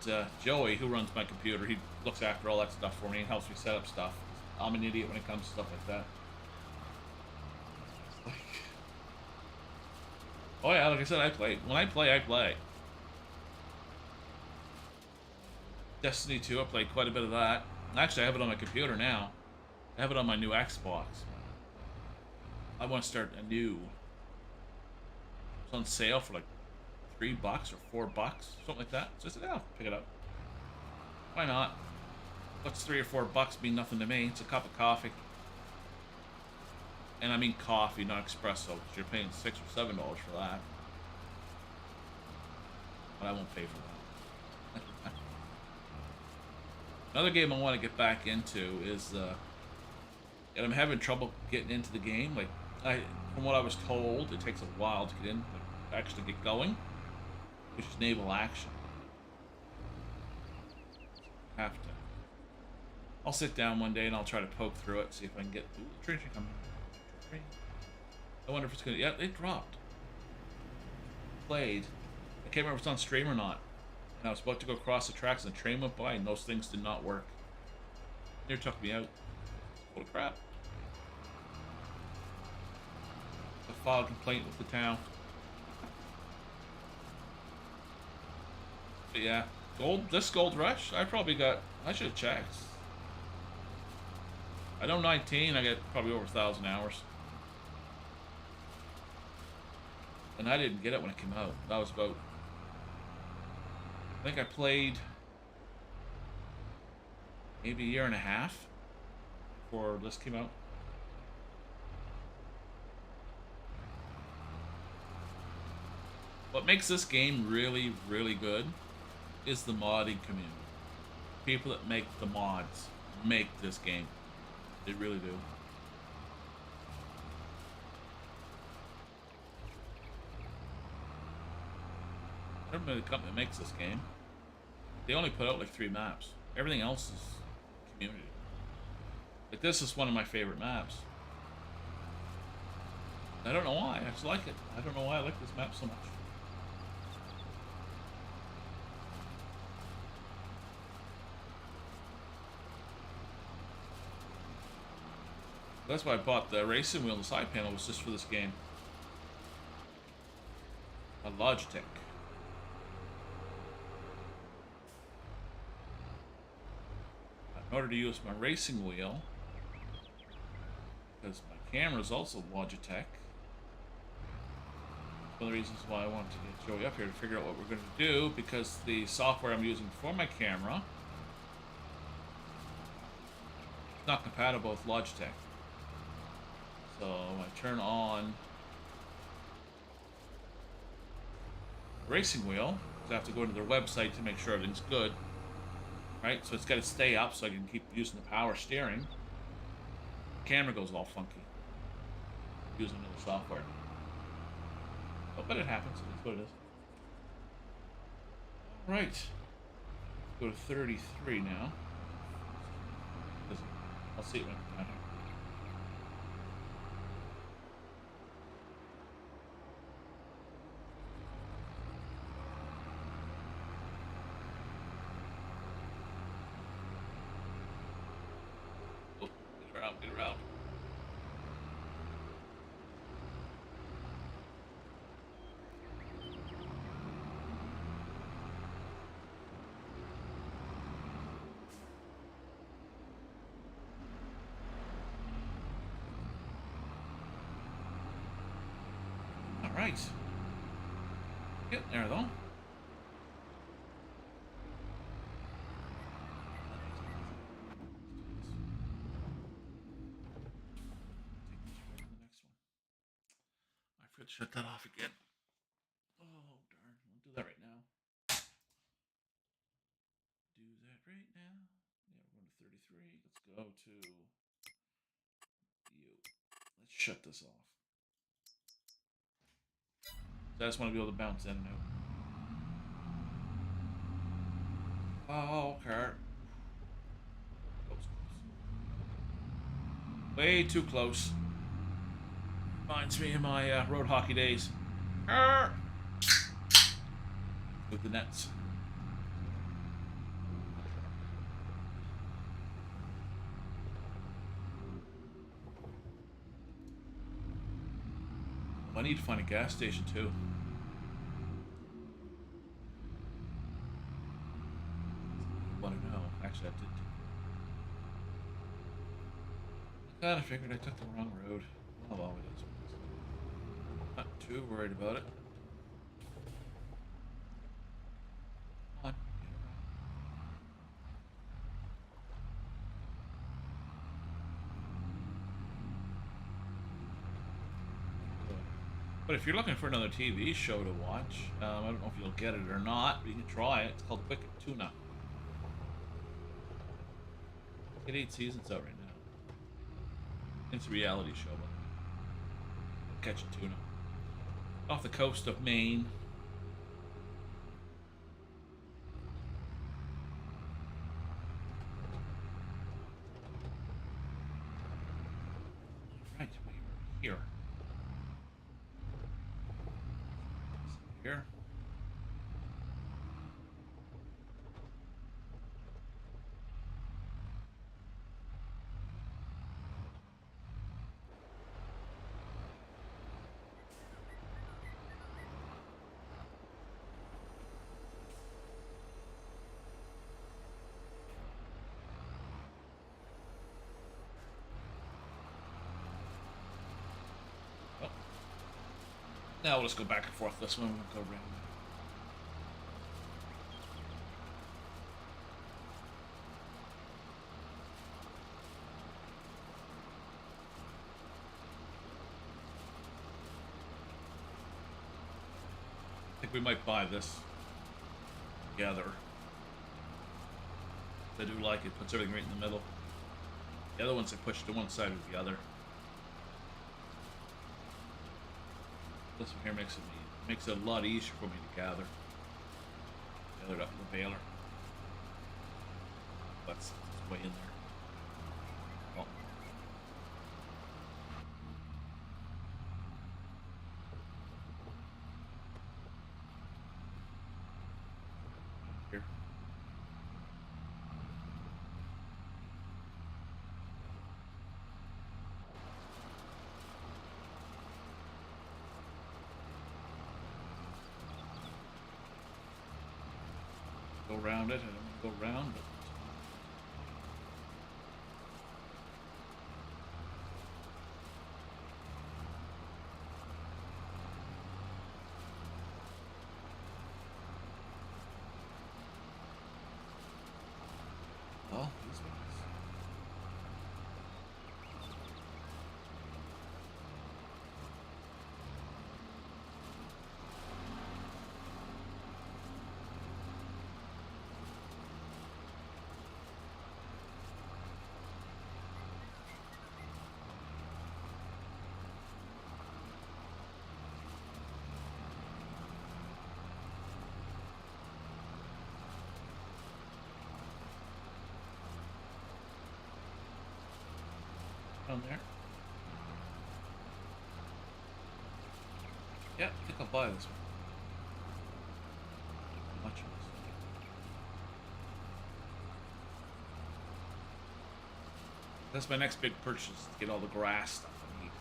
Joey, who runs my computer. He looks after all that stuff for me and helps me set up stuff. I'm an idiot when it comes to stuff like that. Oh yeah, like I said, I play. When I play, I play. Destiny 2, I played quite a bit of that. Actually, I have it on my computer now. I have it on my new Xbox. I want to start a new. It's on sale for like $3 or $4, something like that. So I said, yeah, I'll pick it up. Why not? What's $3 or $4 mean nothing to me? It's a cup of coffee. And I mean coffee, not espresso, because you're paying $6 or $7 for that. But I won't pay for that. Another game I want to get back into is, and I'm having trouble getting into the game. Like, from what I was told, it takes a while to get in, like, to actually get going, which is naval action. Have to. I'll sit down one day and I'll try to poke through it, see if I can get. Ooh, the train coming. I wonder if it's gonna. Yeah, it dropped. Played. I can't remember if it's on stream or not. And I was about to go across the tracks and the train went by and those things did not work. Near took me out. Holy crap. I filed a complaint with the town. But yeah, this Gold Rush, I should have checked. I know 19, I get probably over 1,000 hours. And I didn't get it when it came out. That was about, I think I played maybe a year and a half before this came out. What makes this game really, really good is the modding community. People that make the mods make this game. They really do. I remember the company that makes this game. They only put out like 3 maps. Everything else is community. Like this is one of my favorite maps. I don't know why. I just like it. I don't know why I like this map so much. That's why I bought the racing wheel and the side panel, was just for this game. A Logitech. In order to use my racing wheel, because my camera is also Logitech, one of the reasons why I wanted to get Joey up here to figure out what we're going to do, because the software I'm using for my camera is not compatible with Logitech. So I turn on the racing wheel, because I have to go into their website to make sure everything's good. Right, so it's got to stay up so I can keep using the power steering. The camera goes all funky using another software. Oh, but it happens. That's what it is. All right, go to 33 now. I'll see it when I'm down here. Get around. All right. Getting there though. Shut that off again. Oh, darn. We'll do that right now. Do that right now. Yeah, we're going to 33. Let's go to you. Let's shut this off. So I just want to be able to bounce in and out. Oh, okay. Close. Way too close. Reminds me of my road hockey days. With the nets. I need to find a gas station too. What I know. Actually, I did. I kind of figured I took the wrong road. Well, always. Not too worried about it. Come on. But if you're looking for another TV show to watch, I don't know if you'll get it or not, but you can try it. It's called Wicked Tuna. It's got 8 seasons out right now. It's a reality show, but catching tuna. Off the coast of Maine. Right, we were here. Here. Now we'll just go back and forth this one. We'll go around. I think we might buy this together. I do like it. Puts everything right in the middle. The other ones I push to one side or the other. This one here makes it a lot easier for me to gather. Baler it up in the baler. That's way in there. Oh. Here. Go around it. I don't want to go around, but oh, these ones. Down there. Yeah, I think I'll buy this one. Much of this. That's my next big purchase, to get all the grass stuff I need.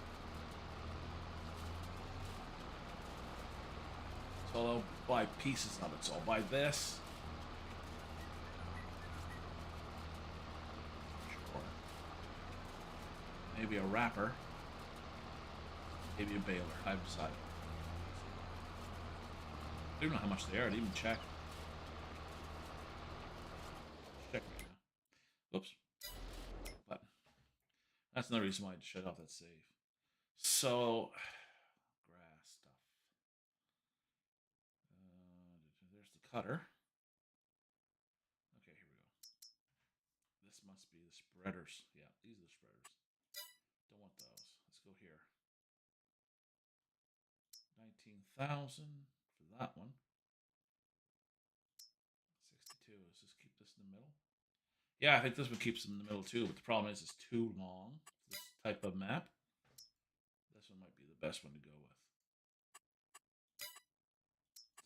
So I'll buy pieces of it. So I'll buy this. Sure. Maybe a wrapper. Maybe a baler. I've decided. I don't know how much they are. I didn't even check. Check right now. Oops. But that's another reason why I shut off that save. So, grass stuff. There's the cutter. Okay, here we go. This must be the spreaders. Yeah, these are the spreaders. Don't want those. Let's go here. 19,000 for that one. 62. Let's just keep this in the middle. Yeah, I think this one keeps them in the middle too, but the problem is it's too long for this type of map. This one might be the best one to go with.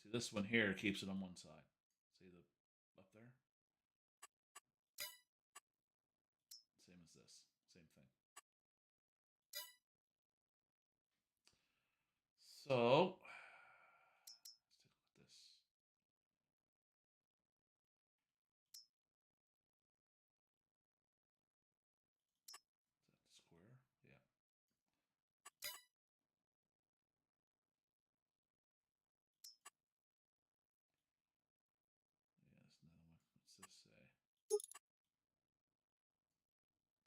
See, this one here keeps it on one side. See the up there? Same as this. Same thing. So, let's take a look at this. Is that square? Yeah. Yeah, that's another one. What's this say?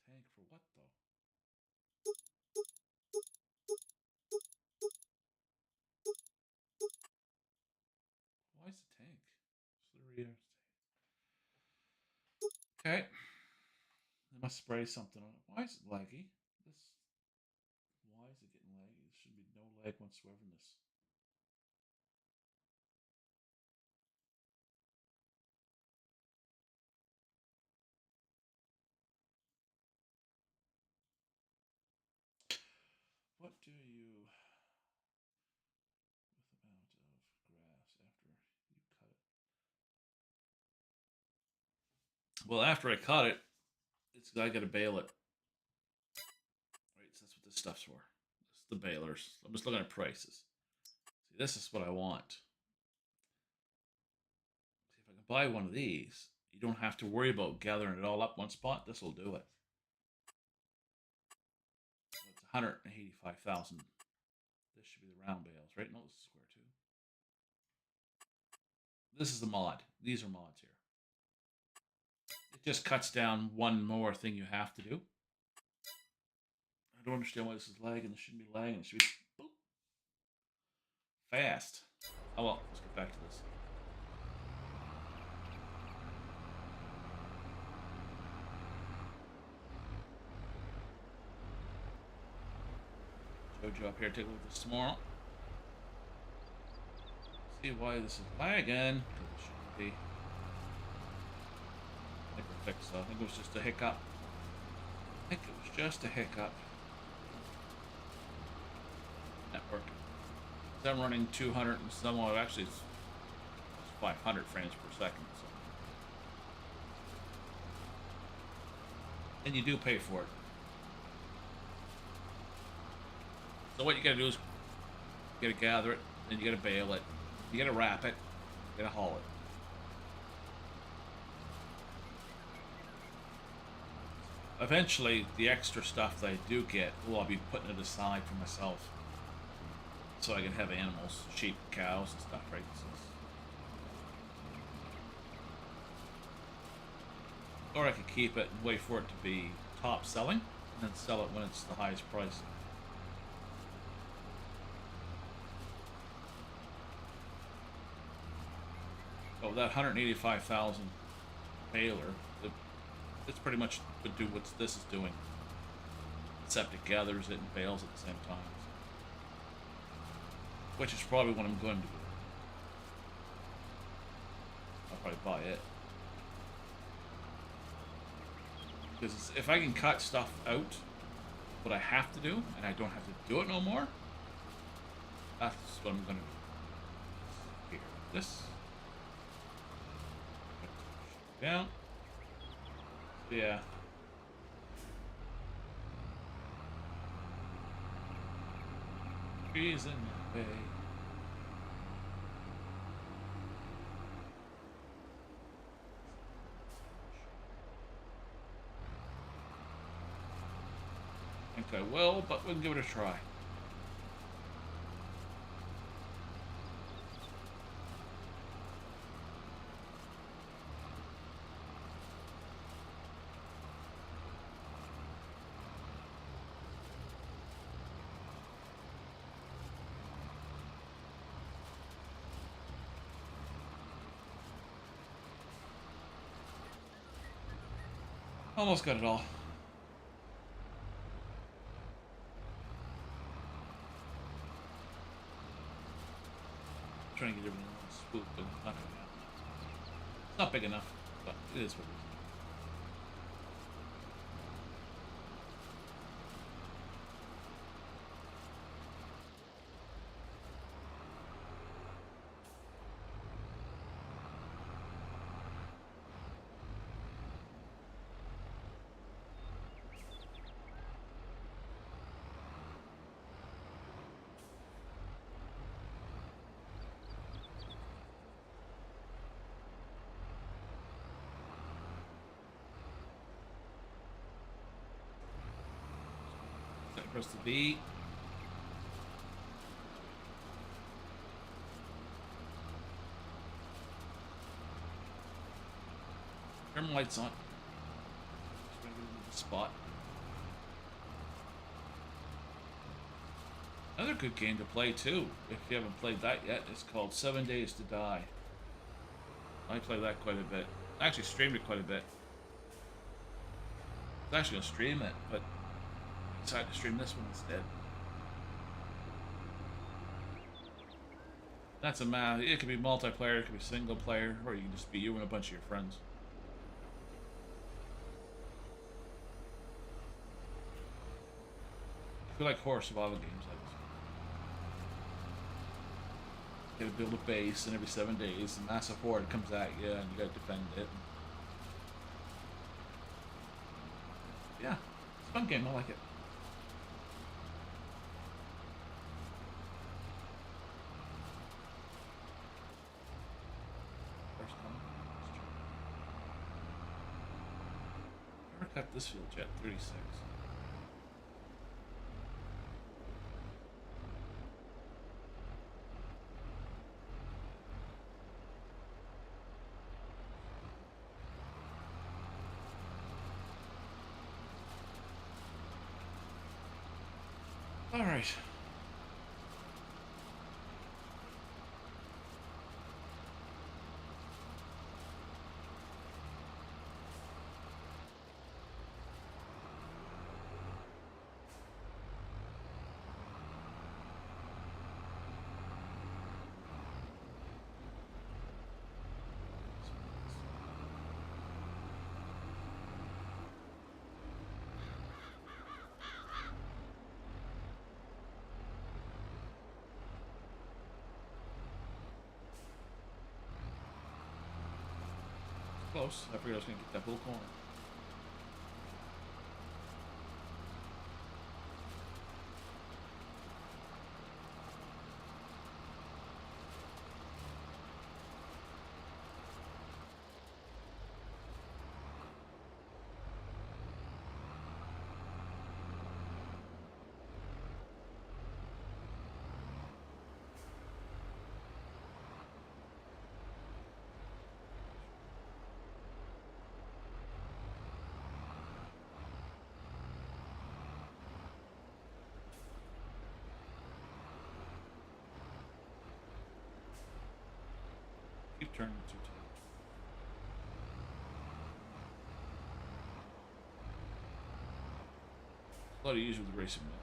Tank for what, though? Why is the tank? Okay. They must spray something on it. Why is it laggy? Why is it getting laggy? There should be no lag whatsoever in this. What do you with amount of grass after you cut it? Well, after I cut it, I got to bale it. Right, so that's what this stuff's for. This is the balers. I'm just looking at prices. See, this is what I want. See, if I can buy one of these, you don't have to worry about gathering it all up one spot. This will do it. So it's 185,000. This should be the round bales, right? No, this is square too. This is the mod. These are mods here. It just cuts down one more thing you have to do. I don't understand why this is lagging. This shouldn't be lagging. It should be boop, fast. Oh well, let's get back to this. Jojo up here, take a look at this tomorrow. See why this is lagging. It shouldn't see. I think we're fixed though. I think it was just a hiccup. I think it was just a hiccup. Network. I'm running 200 and some, well, actually it's 500 frames per second. So. And you do pay for it. So what you gotta do is you gotta gather it, then you gotta bale it, you gotta wrap it, you gotta haul it. Eventually, the extra stuff that I do get, I'll be putting it aside for myself. So I can have animals, sheep, cows, and stuff, right? Or I could keep it and wait for it to be top selling, and then sell it when it's the highest price. Oh, that 185,000 baler, it's pretty much would do what this is doing, except it gathers it and bales at the same time. Which is probably what I'm going to do. I'll probably buy it. Because if I can cut stuff out, what I have to do, and I don't have to do it no more, that's what I'm going to do. Here, this. Down. Yeah. Trees in the way. I think I will, but we'll give it a try. Almost got it all. Trying to get everything swooped, but it's not gonna happen. It's not big enough, but it is what it is. Press the B. Turn the lights on. Just gonna get into the spot. Another good game to play too, if you haven't played that yet, is called 7 Days to Die. I play that quite a bit. I actually streamed it quite a bit. I was actually gonna stream it, but decided to stream this one instead. That's a map. It could be multiplayer, it could be single player, or you can just be you and a bunch of your friends. I feel like horror survival games like this. You gotta build a base, and every 7 days, a massive horde comes at you, and you gotta defend it. Yeah, it's a fun game. I like it. Cut this field jet 36. All right. close. I figured I was going to get that whole corner. Keep turning too tight. A lot easier with the racing mill.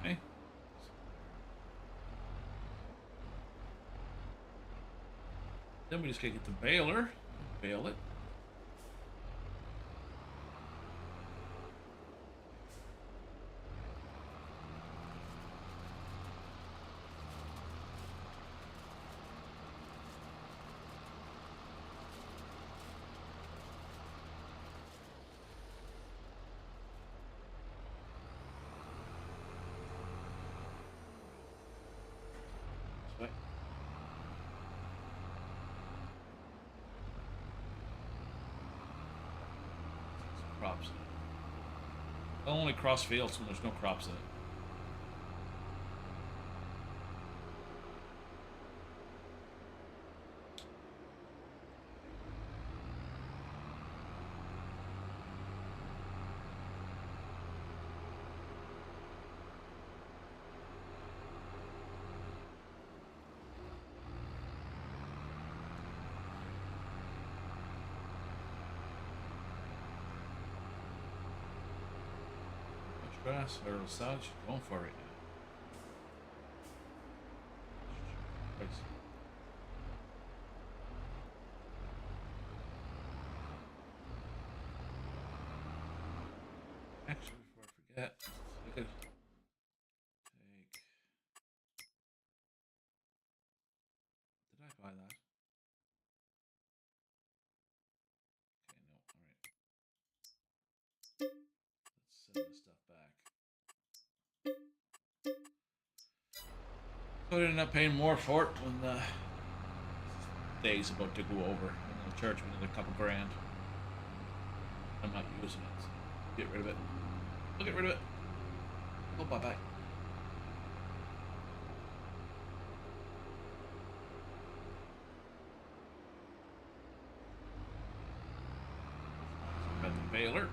Okay. Then we just gotta get the baler, bale it. This way. Some crops in it. I'll only cross fields when there's no crops in it. Grass or Salvage, going for it right now. Price. Actually, before I forget, I could take. Did I buy that? Okay, no. All right. Let's send this stuff back. So I ended up paying more for it when the day's about to go over, and they'll charge me another couple grand. I'm not using it. So get rid of it. I'll get rid of it. Oh, bye bye. Got the baler.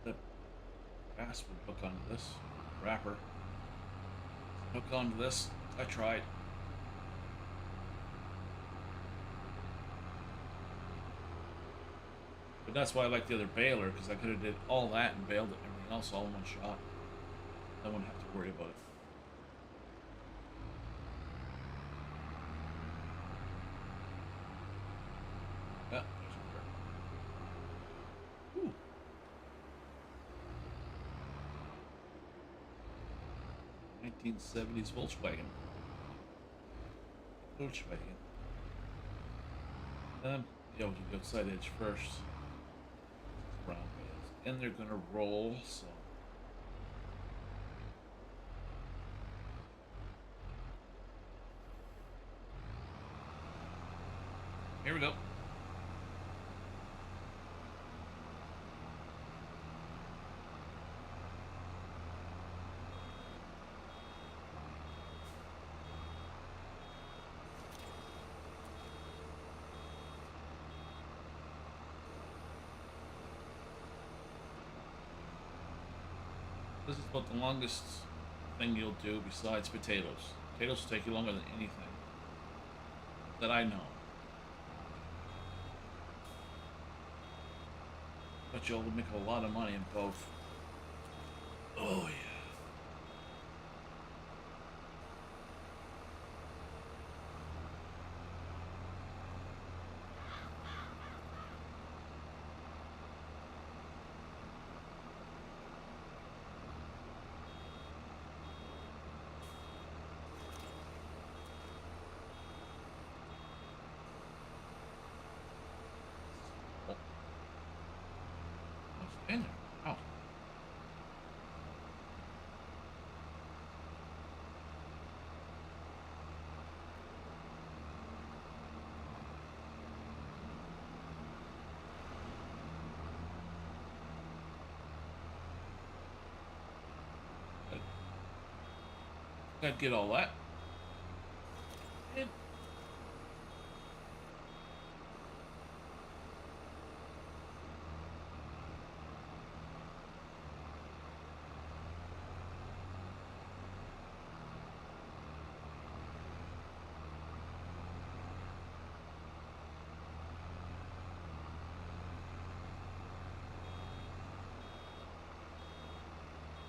The grass would hook onto this wrapper. Hook onto this. I tried. But that's why I like the other baler, because I could have did all that and baled it, everything else all in one shot. I wouldn't have to worry about it. Yeah, there's a Ooh. 1970s Volkswagen. Yeah, we'll do the outside edge first. Brown bales. And they're gonna roll, so. Here we go. This is about the longest thing you'll do besides potatoes. Potatoes will take you longer than anything that I know. But you'll make a lot of money in both. Oh, yeah. In there. Wow. I'd get all that. And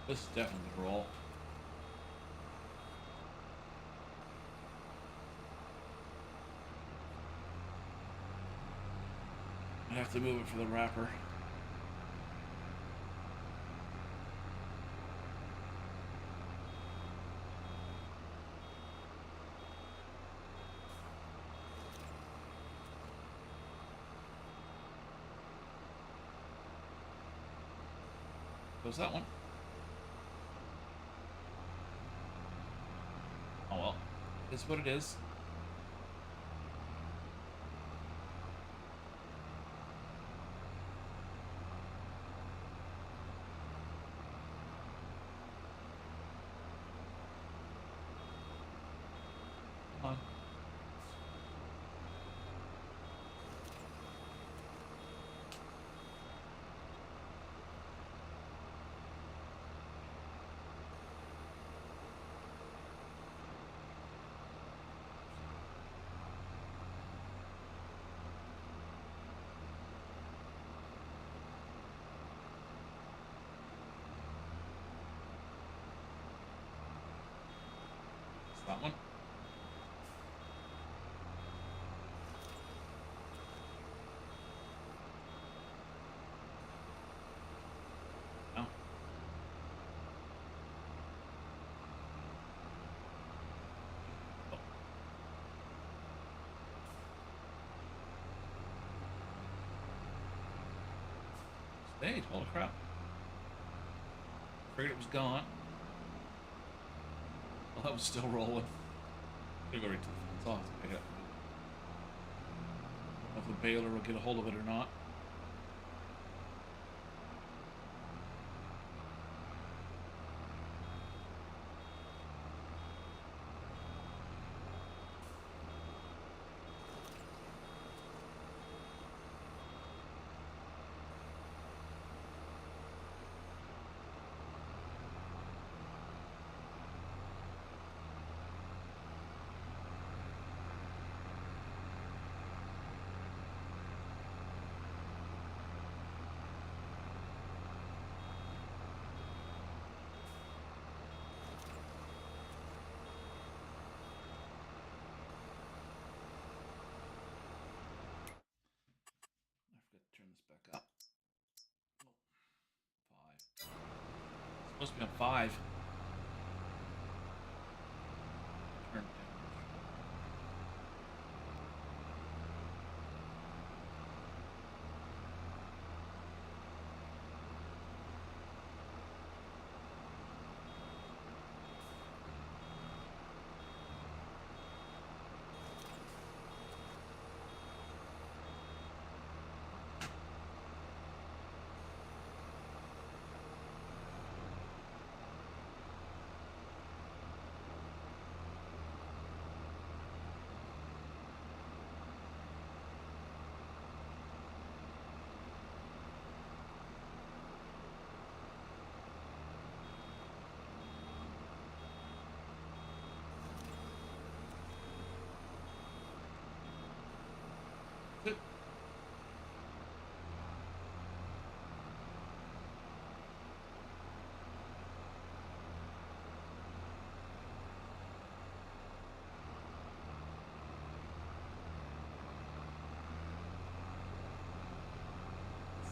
this is definitely the roll. I have to move it for the wrapper. Goes that one. Oh well, it's what it is. Come on. It's that one. No. Oh. Stayed. Holy crap. Figured it was gone. Well, that was still rolling. Gonna go right to the fence. I'll have to pick it up. I don't know if the baler will get a hold of it or not. Back up. Oh, 5. It's supposed to be on 5. Turn down.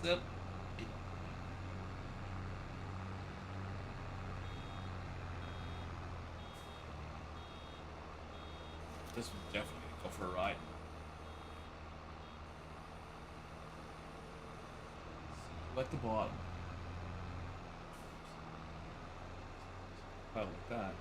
Yep. This was definitely gonna go for a ride. Like the bottom. Pile like that.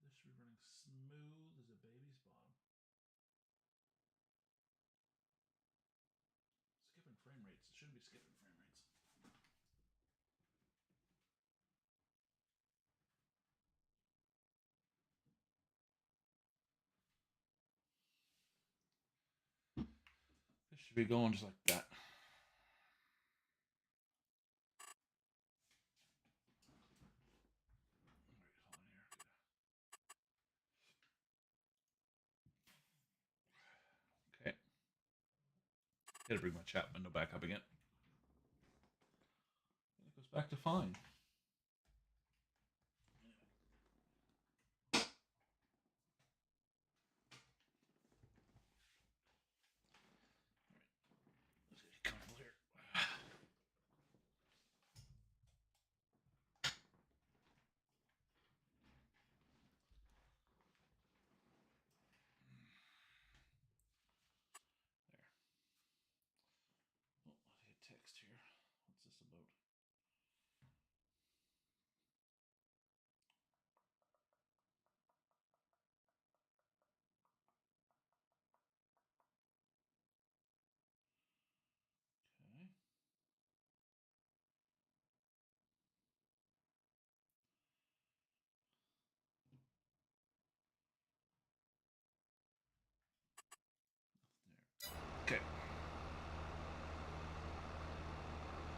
This should be running smooth as a baby's bottom. Skipping frame rates. It shouldn't be skipping frame rates. This should be going just like that. Okay. Gotta bring my chat window back up again. And it goes back to fine. Text here. What's this about? Okay. There. Okay.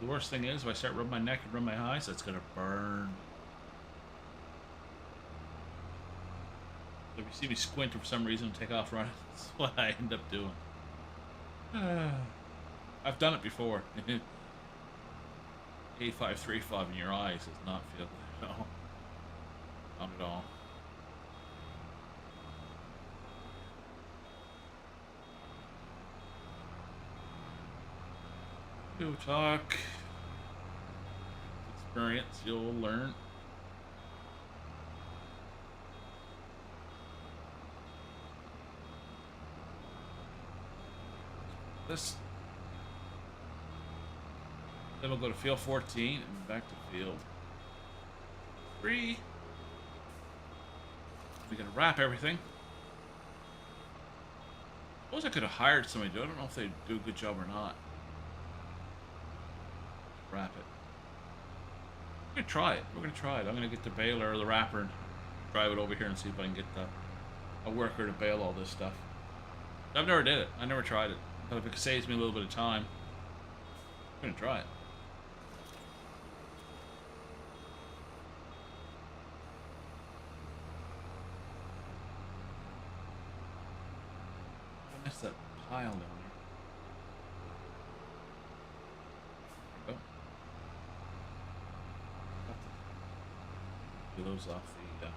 The worst thing is if I start rubbing my neck and rub my eyes, that's gonna burn. If you see me squint for some reason and take off running, that's what I end up doing. I've done it before. 8535 in your eyes does not feel good at all. Not at all. Go talk. Experience, you'll learn. This. Then we'll go to field 14 and back to field 3. We're gonna wrap everything. Suppose I could have hired somebody to do it. I don't know if they'd do a good job or not. Wrap it. We're gonna try it. We're gonna try it. I'm gonna get the baler or the wrapper and drive it over here and see if I can get a worker to bale all this stuff. I've never did it. I never tried it. But if it saves me a little bit of time, I'm gonna try it. I missed that pile down there. Those off the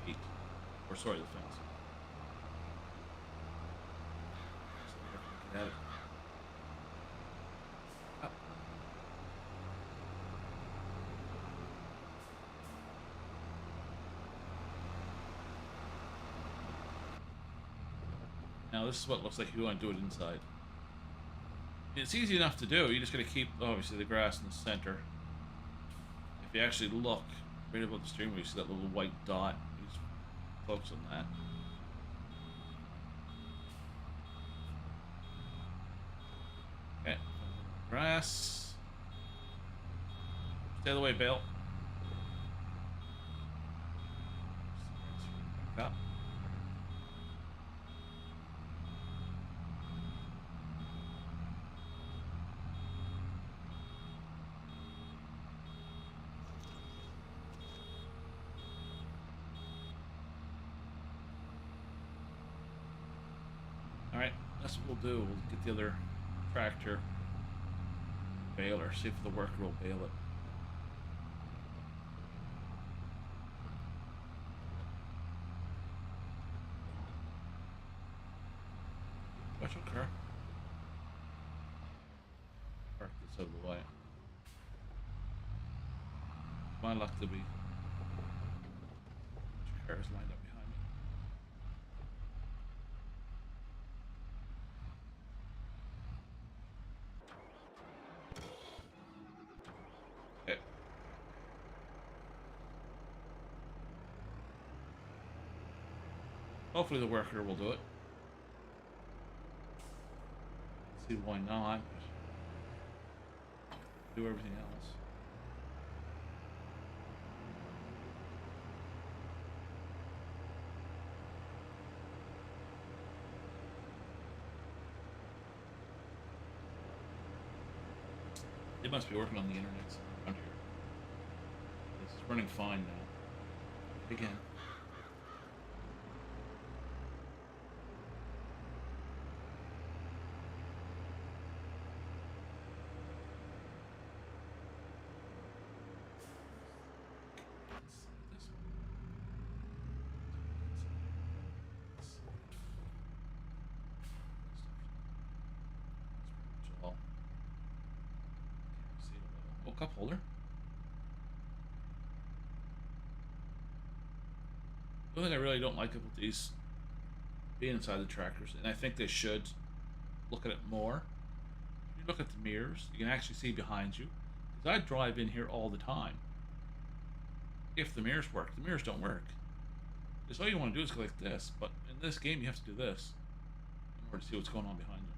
gate, or sorry, the fence. So get at it. Oh. Now this is what it looks like if you want to do it inside. It's easy enough to do. You just got to keep obviously the grass in the center. you actually look right above the steering wheel, you see that little white dot. You just focus on that. Okay. Grass. Stay the way, Bale. Back up. Alright, that's what we'll do. We'll get the other tractor baler, see if the worker will bale it. Watch your car. Park this out of the way. My luck to be. Cars lined up behind me. Okay. Hopefully the worker will do it. See why not, but do everything else. They must be working on the internet around here. It's running fine now. Again. Cup holder. The only thing I really don't like about these being inside the tractors, and I think they should look at it more. If you look at the mirrors, you can actually see behind you. Because I drive in here all the time. If the mirrors work, the mirrors don't work. Because all you want to do is go like this, but in this game you have to do this in order to see what's going on behind you.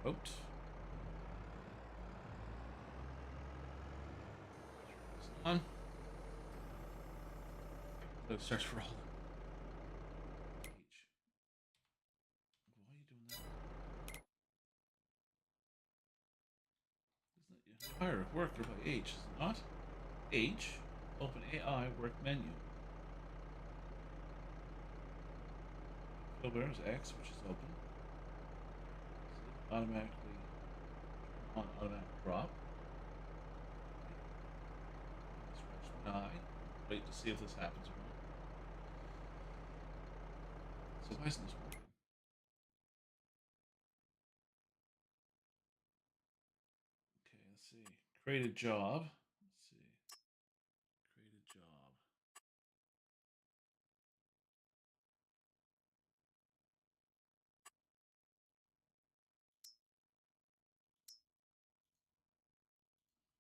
Out. On. Let's search for all of them. H. Why are you doing that? Isn't it hire a worker by H, is it not? H. Open AI work menu. Filter is X, which is open. Automatically on automatic drop. Scratch my eye. Wait to see if this happens or not. So why isn't this working? Okay, let's see. Create a job. Let's see. Create a job.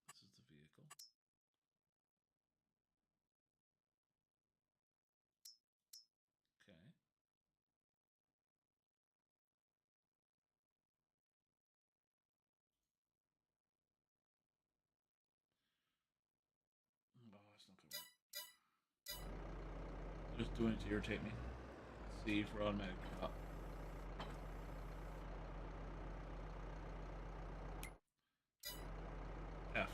This is the vehicle. Okay. Oh, it's not gonna work. Just doing it to irritate me. C for automatic drop. F.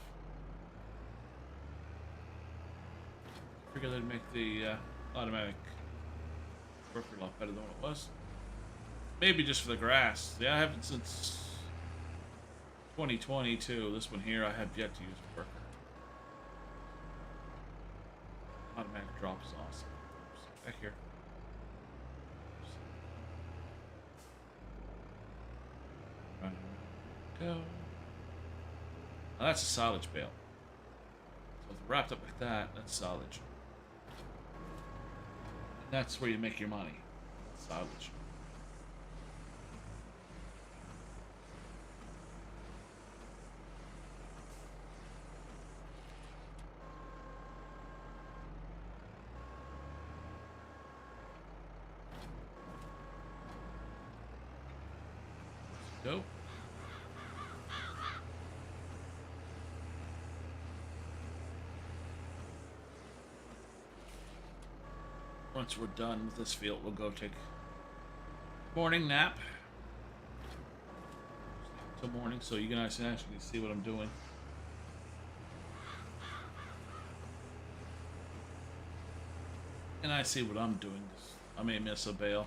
I figured they'd make the automatic work a lot better than what it was. Maybe just for the grass. Yeah, I haven't since 2022. This one here, I have yet to use a worker. Automatic drop is awesome. Oops. Back here. Go. Now that's a silage bale. So if it's wrapped up like that, that's silage. And that's where you make your money. Silage. once we're done with this field, we'll go take a morning nap. Till morning, so you guys can actually see what I'm doing. And I see what I'm doing. I may miss a bale.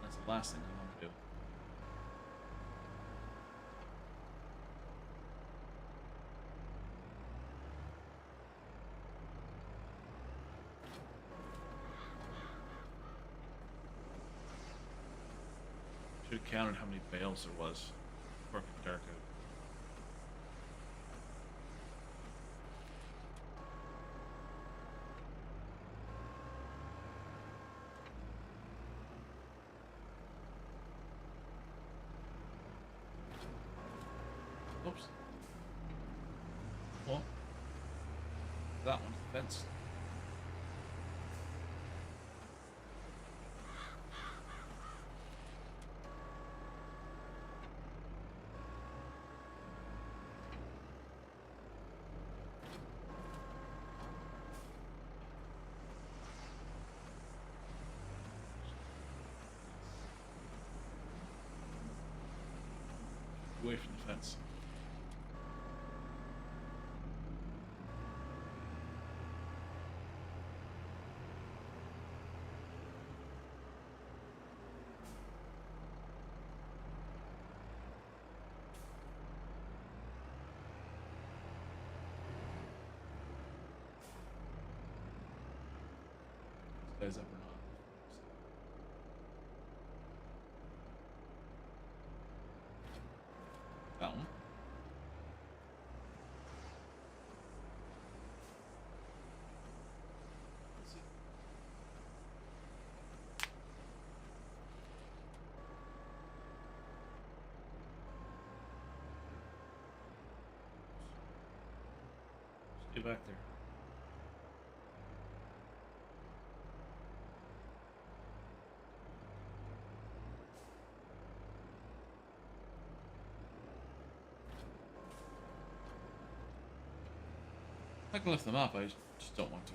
That's the last thing I want to do. Should have counted how many bales there was. Before it got dark out. Oops. Well, that one's the fence. Away from the fence. This guy's up or not? That one. Let's see. Stay back there. I can lift them up, I just don't want to.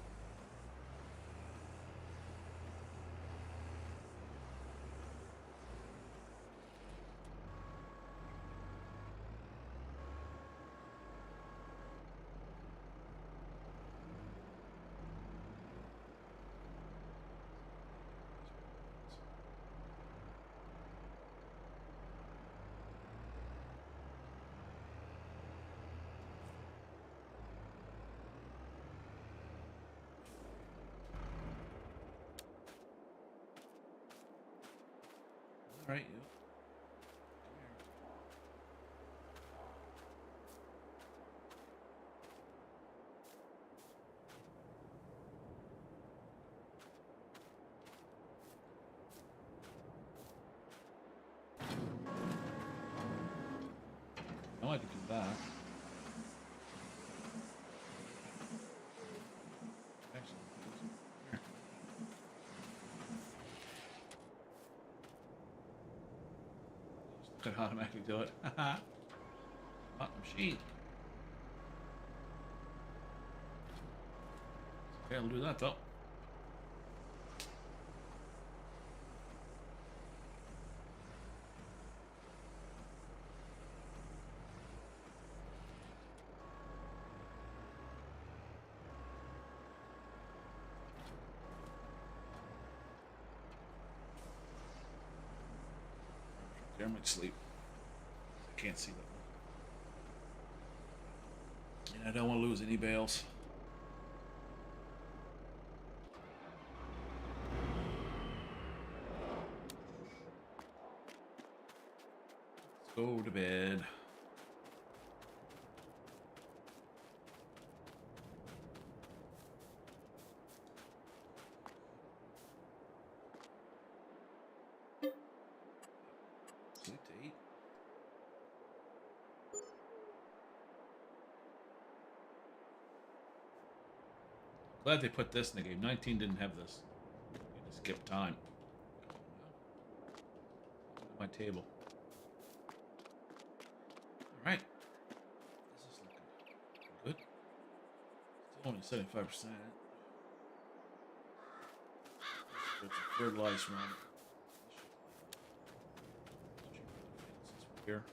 All right, you. I like to do that. Excellent. Here. Could automatically do it. Haha. Hot machine. Okay, I'll do that though. There might sleep. I can't see that. And I don't want to lose any bales. Let's go to bed. Sleep to eat. Glad they put this in the game. 19 didn't have this. You can skip time. Look at my table. Alright. This is looking good. Still only 75%. fertilizer on it. Since we're here.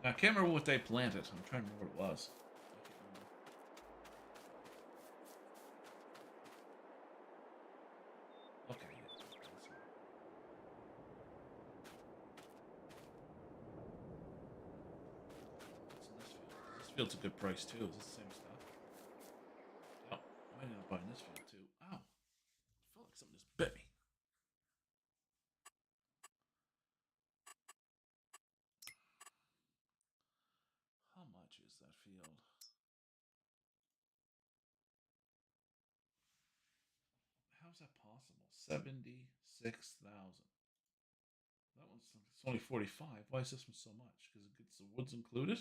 Now, I can't remember what they planted. I'm trying to remember what it was. I can't remember. Okay. What's in this field? This field's a good price too. Is this the same stuff? Oh, I might end up buying this field too. Ow. I feel like something just bit me. How much is that field? How's that possible? 76,000. That one's it's only 45. Why is this one so much? Because it gets the woods included?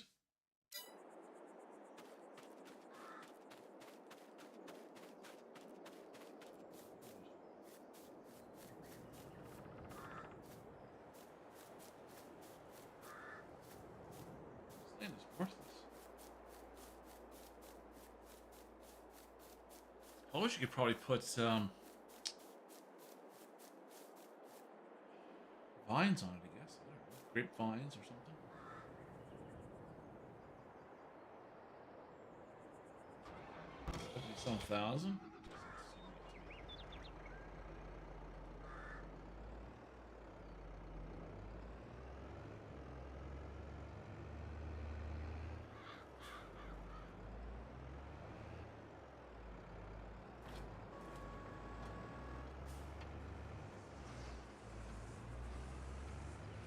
This land is worthless. I wish you could probably put vines on it, I guess. I don't know. Grapevines or something. Some thousand.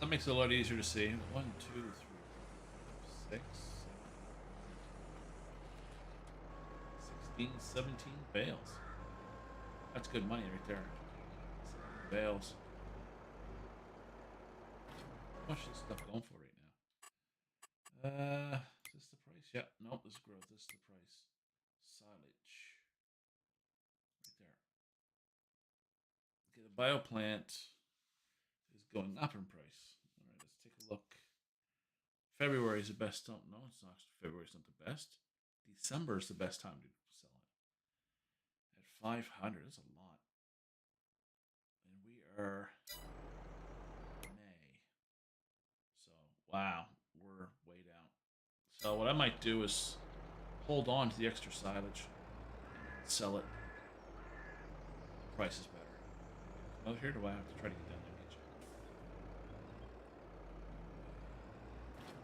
That makes it a lot easier to see. 1, 2, 3, 4, 5, 6, 7, 16, 17 bales. That's good money right there. 17 bales. How much is this stuff going for right now? Is this the price? Yeah, nope, this is growth. This is the price. Silage. Right there. Okay, the bioplant is going up in price. All right, let's take a look. February is the best time. No, it's not. February's not the best. December is the best time to sell it. At 500, that's a lot. And we are May. So, wow, we're way down. So what I might do is hold on to the extra silage and sell it. The price is better. Come out here, do I have to try to get down there?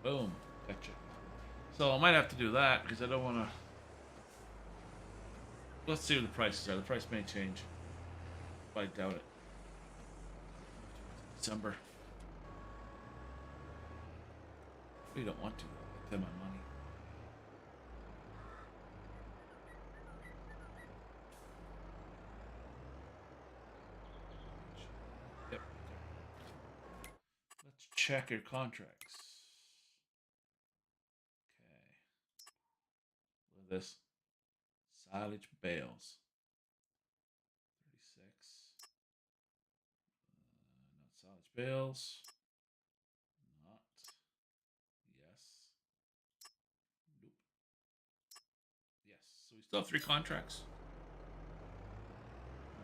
Boom. Gotcha. So I might have to do that because I don't want to. Let's see what the prices are. The price may change. But I doubt it. December. We don't want to. I pay my money. Yep. Let's check your contracts. This silage bales 36 not silage bales, not yes, nope, yes. So we still have 3 contracts.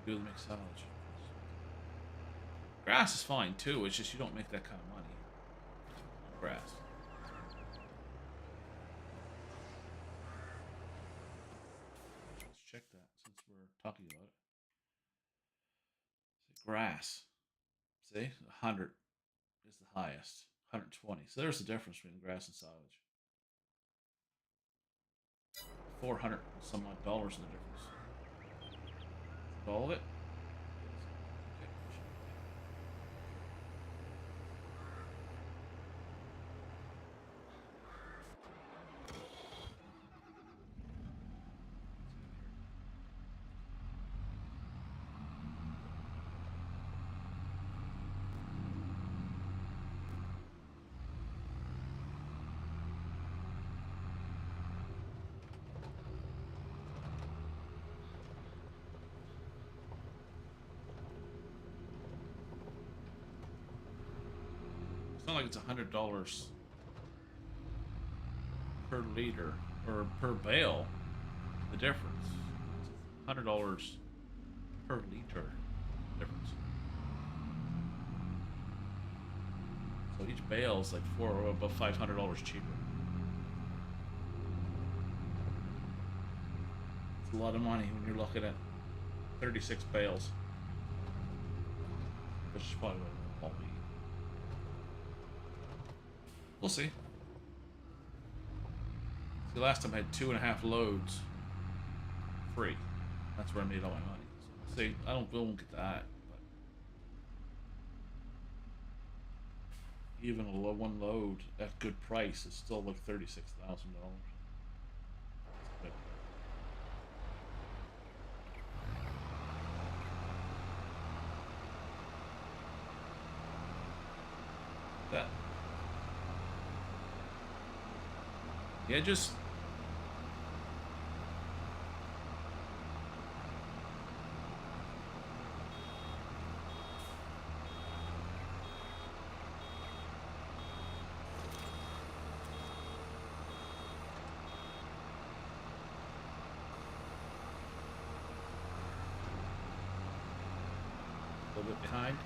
We do make silage. Grass is fine too, it's just you don't make that kind of money on grass. Check that since we're talking about it. See, grass. See, 100 is the highest. 120. So there's the difference between grass and silage. 400 some odd dollars in the difference. All of it. It's not like it's $100 per liter or per bale. The difference. $100 per liter difference. So each bale is like about $500 cheaper. It's a lot of money when you're looking at 36 bales, which is probably what we'll be. We'll see. See, last time I had 2.5 loads free. That's where I made all my money. So see, we won't get that, but even one load at good price is still like $36,000. That. Yeah, just a little bit behind.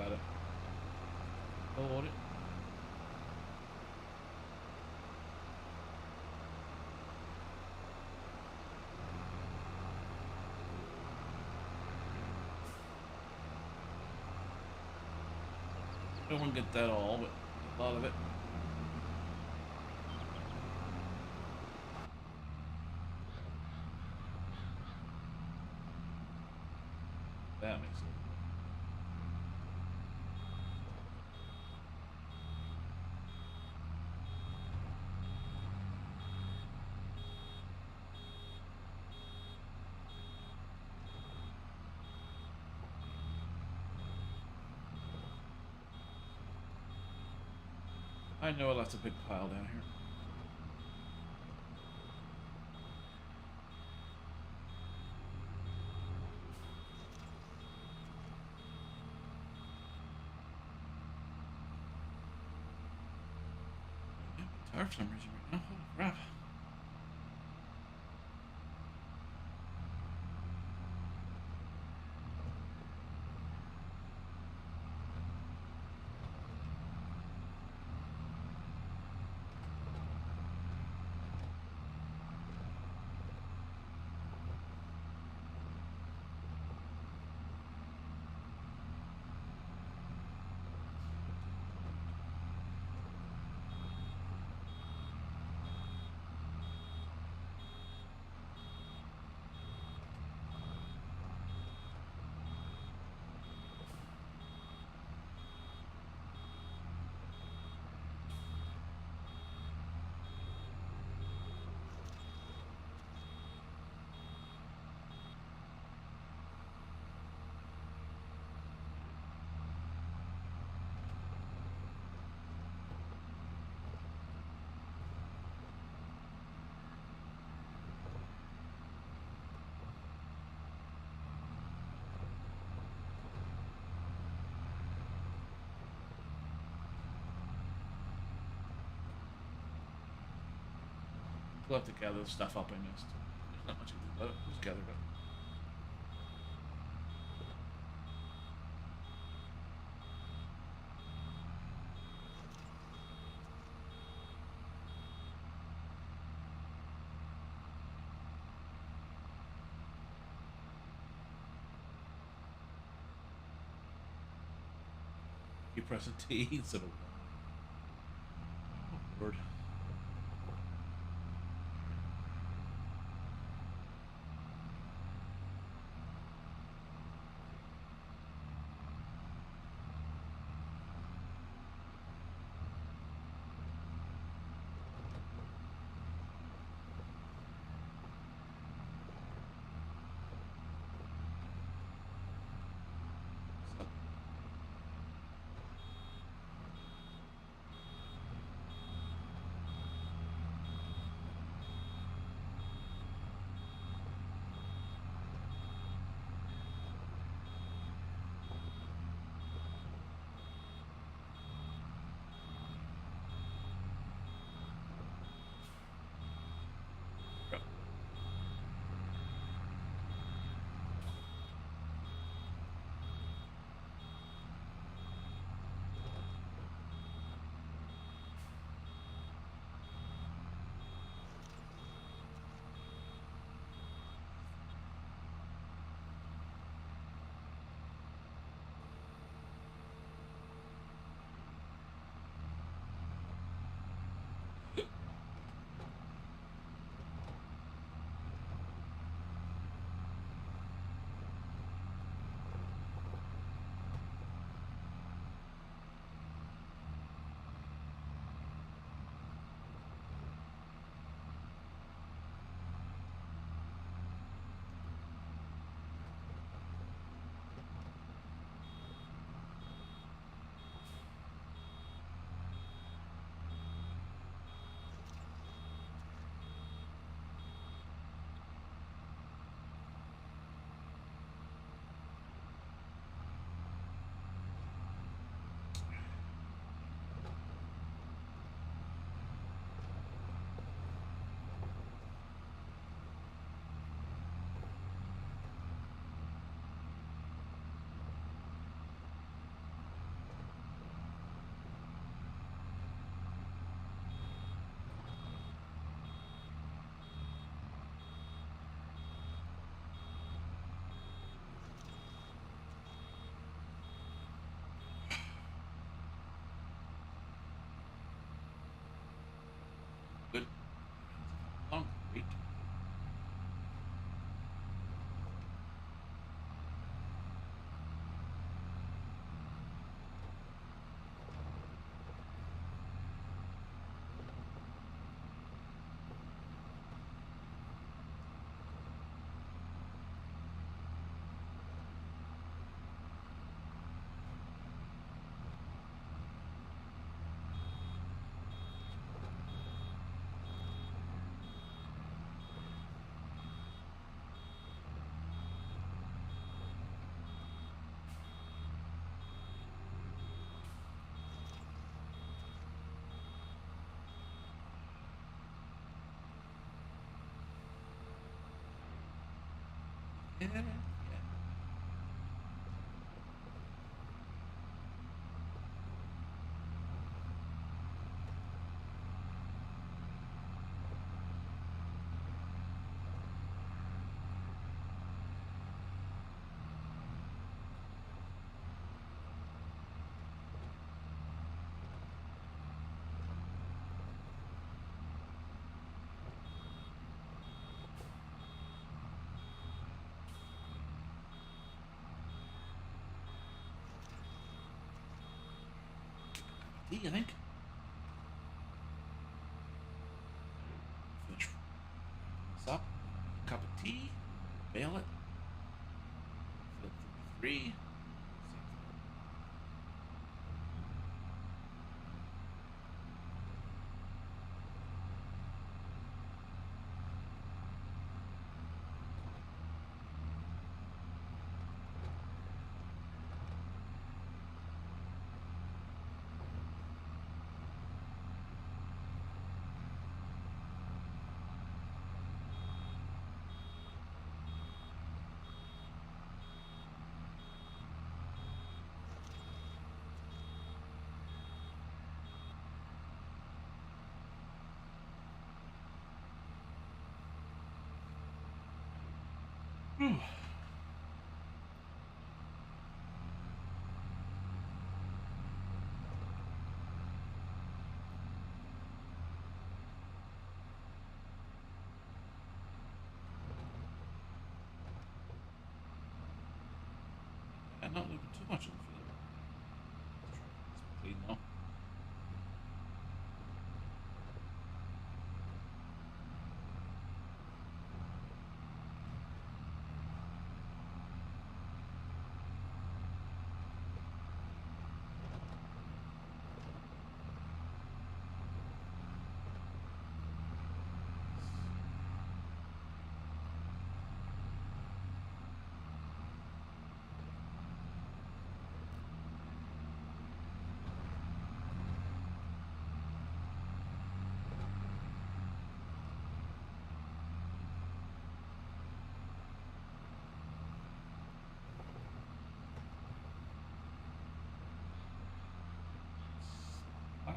got it. Hold it. I don't want to get that all, but a lot of it. That makes it. I know that's a big pile down here. I'm tired for some reason right now. Holy crap. We'll have to gather the stuff up I missed. There's not much you can do about it. Just gather it up. You press a T instead of one. Oh, Lord. Yeah. Tea, I think. Finish this up. Cup of tea. Bail it. Field 33. Whew. I'm not leaving too much in the field. Let's clean though. Well,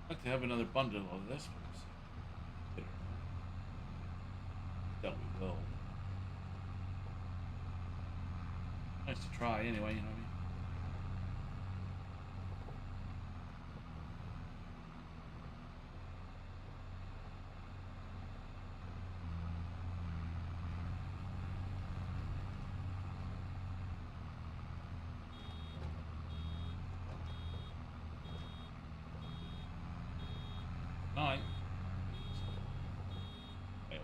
I'd like to have another bundle of this. That we will. Nice to try anyway, you know what I mean? Night. Well.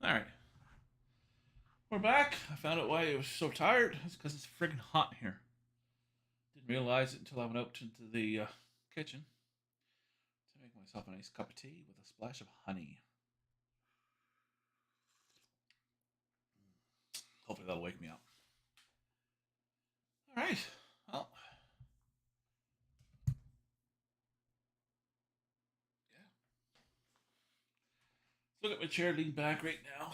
Alright. We're back. I found out why I was so tired. It's because it's friggin' hot in here. Didn't realize it until I went out into the kitchen to make myself a nice cup of tea with a splash of honey. Hopefully that'll wake me up. Alright. Well. Yeah. Look at my chair, lean back right now.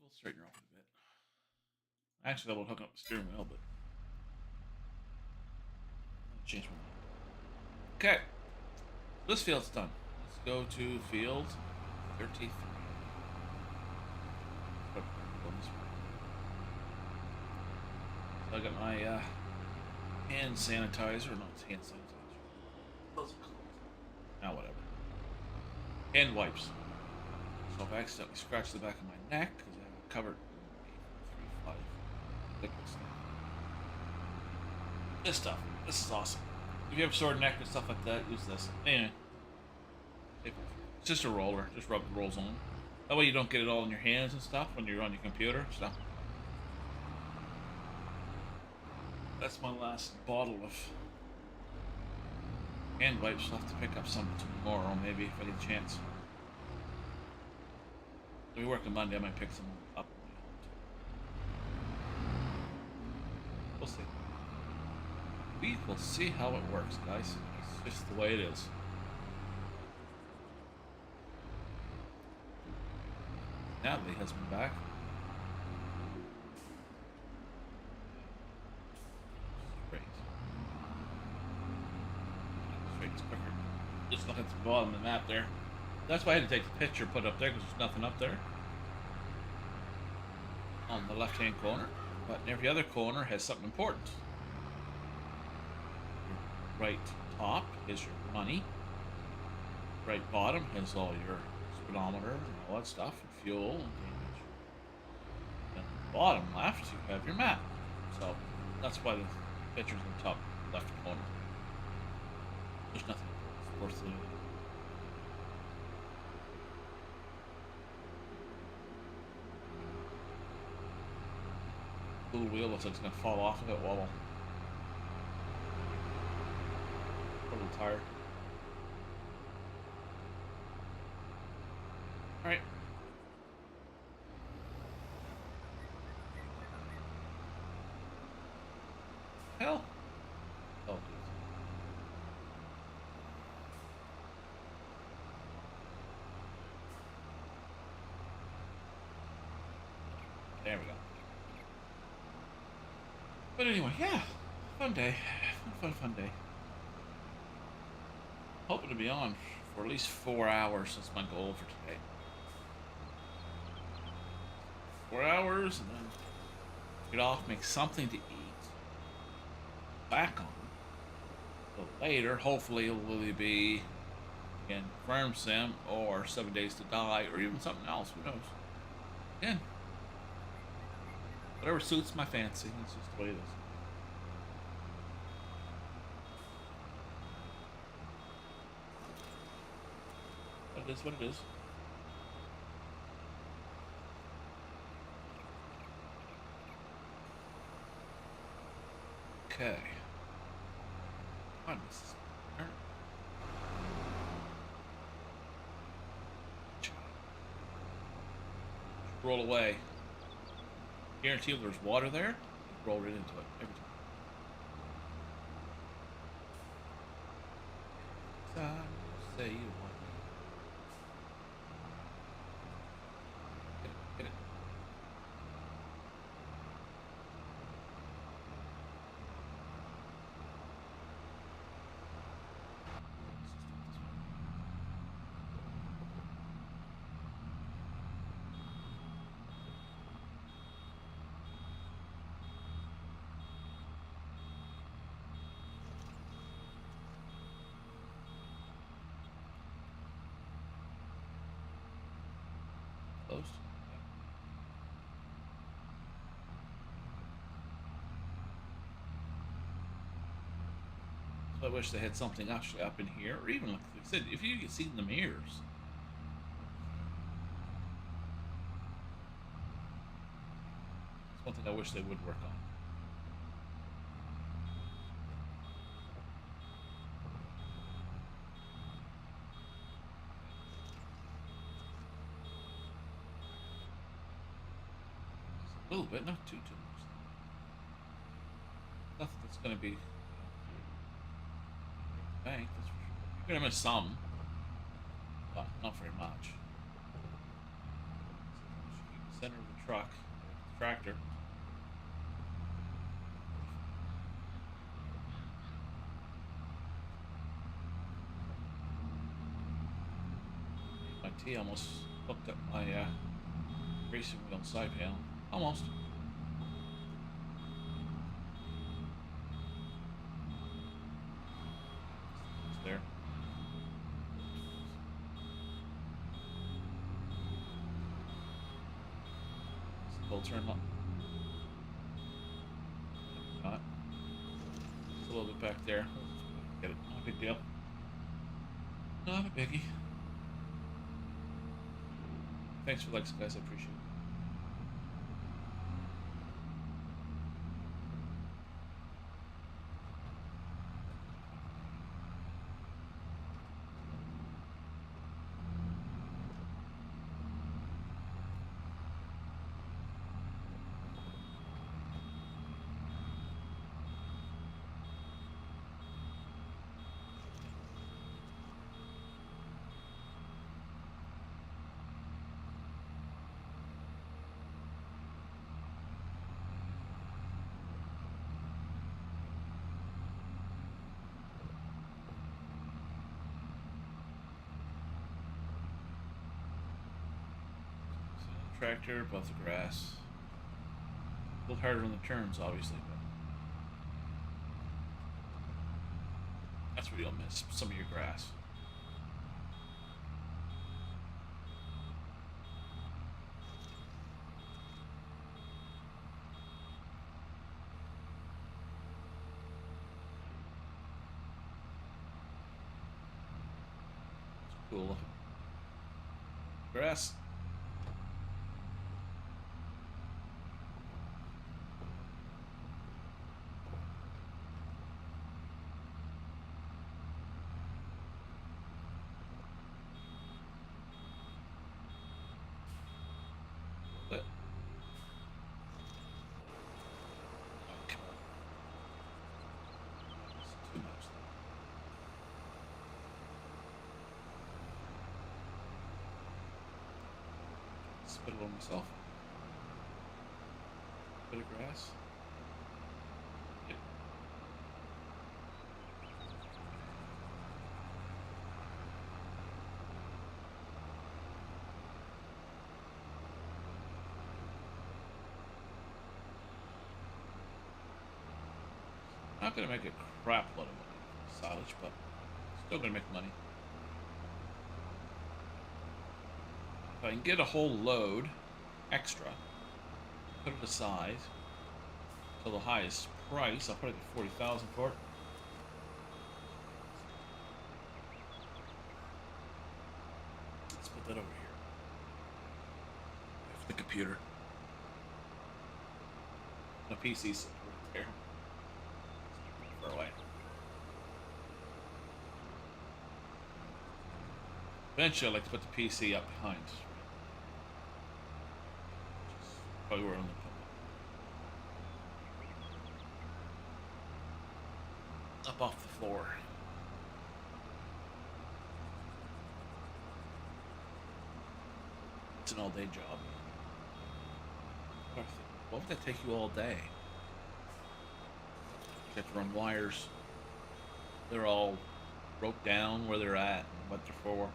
We'll straighten her up a bit. Actually, I will hook up the steering wheel, but I'll change my mind. Okay. This field's done. Let's go to field 33. So I got my hand sanitizer. No, it's hand sanitizer. Those are closed. Now, whatever. Hand wipes. So I've accidentally scratched the back of my neck because I have it covered in 3-5 liquid stuff. This stuff. This is awesome. If you have sore neck and stuff like that, use this. Anyway. It's just a roller. Just rub the rolls on. That way you don't get it all in your hands and stuff when you're on your computer. So that's my last bottle of hand wipes. I'll have to pick up some tomorrow, maybe, if I get a chance. If we work on Monday, I might pick some up. We'll see. We will see how it works, guys. It's just the way it is. Natalie has been back. Straight. Straight's quicker. Just look at the bottom of the map there. That's why I had to take the picture, put it up there, because there's nothing up there. On the left-hand corner. But every other corner has something important. Your right top is your money. Right bottom has all your speedometer and all that stuff, and fuel and damage. And bottom left, you have your map. So that's why the picture's in the top left corner. There's nothing worth looking at. Little wheel looks like it's going to fall off of it while I'm a little tired. Alright. Hell. Oh, geez. There we go. But anyway, yeah. Fun day. Fun day. Hoping to be on for at least 4 hours. That's my goal for today. 4 hours, and then get off, make something to eat. Back on. A little later, hopefully it'll really be again Firm Sim or 7 Days to Die or even something else. Who knows? Again, whatever suits my fancy. That's just the way it is. But it is what it is. Okay. Come on, Mrs. Turner. Roll away. Guarantee if there's water there, roll right into it every time. Say you want. Hit it. Close. So I wish they had something actually up in here, or even like I said, if you can see in the mirrors. One thing I wish they would work on. A little bit, not too much. Nothing that's going to be bank. That's for sure. You're going to miss some, but not very much. So center of the truck, the tractor. My T almost hooked up my racing wheel side panel. Almost. It's there. Full turn up. Not. It's a little bit back there. Get it. Not a big deal. Not a biggie. Thanks for likes, guys. I appreciate it. Tractor above the grass. A little harder on the turns, obviously, but that's where you'll miss some of your grass. It's cool looking. Grass. But come on. It's too much. Spit it on myself. Bit of grass. Yep. Not gonna make a crap load of money from silage, but still gonna make money. If I can get a whole load extra, put it aside till the highest price, I'll probably get 40,000 for it. Let's put that over here. The computer. The PC's right there. Far away. Eventually, I'd like to put the PC up behind. Which is probably where I'm going to put it. Up off the floor. It's an all-day job. What would that take you all day? You have to run wires. They're all broke down where they're at and what they're for.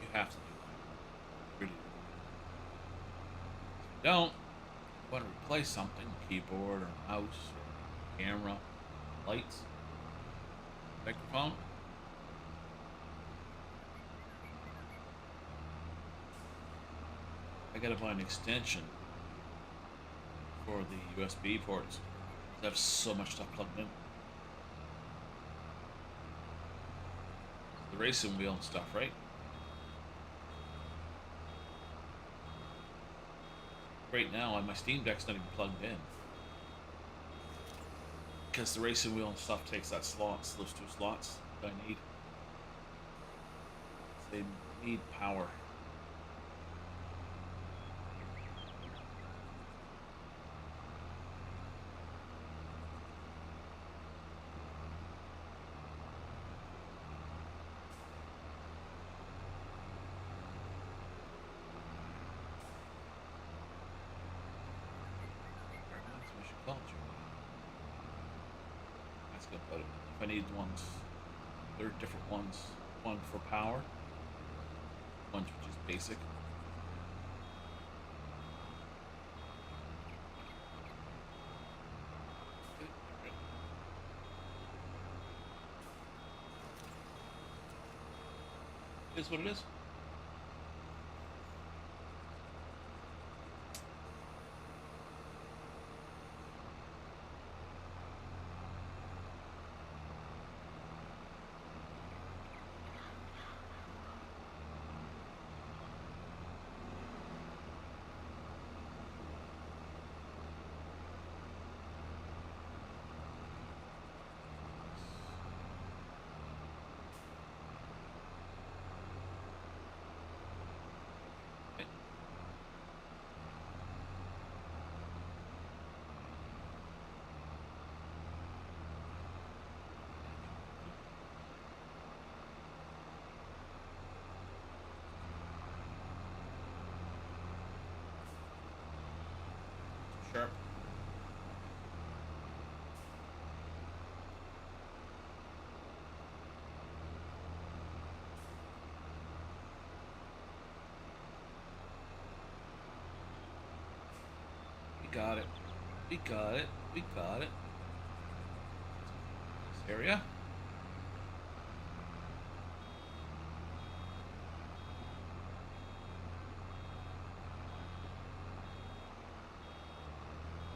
You have to do that. Really. If you don't, you want to replace something, keyboard or mouse or camera, lights, microphone. I gotta buy an extension for the USB ports. I have so much stuff plugged in. The racing wheel and stuff, right? right now, and my Steam Deck's not even plugged in. Because the racing wheel and stuff takes that slots, those 2 slots that I need. They need power. That's good, but if I need ones, there are different ones. One for power, one which is basic. It is what it is. Sharp. We got it. We got it. We got it. This area.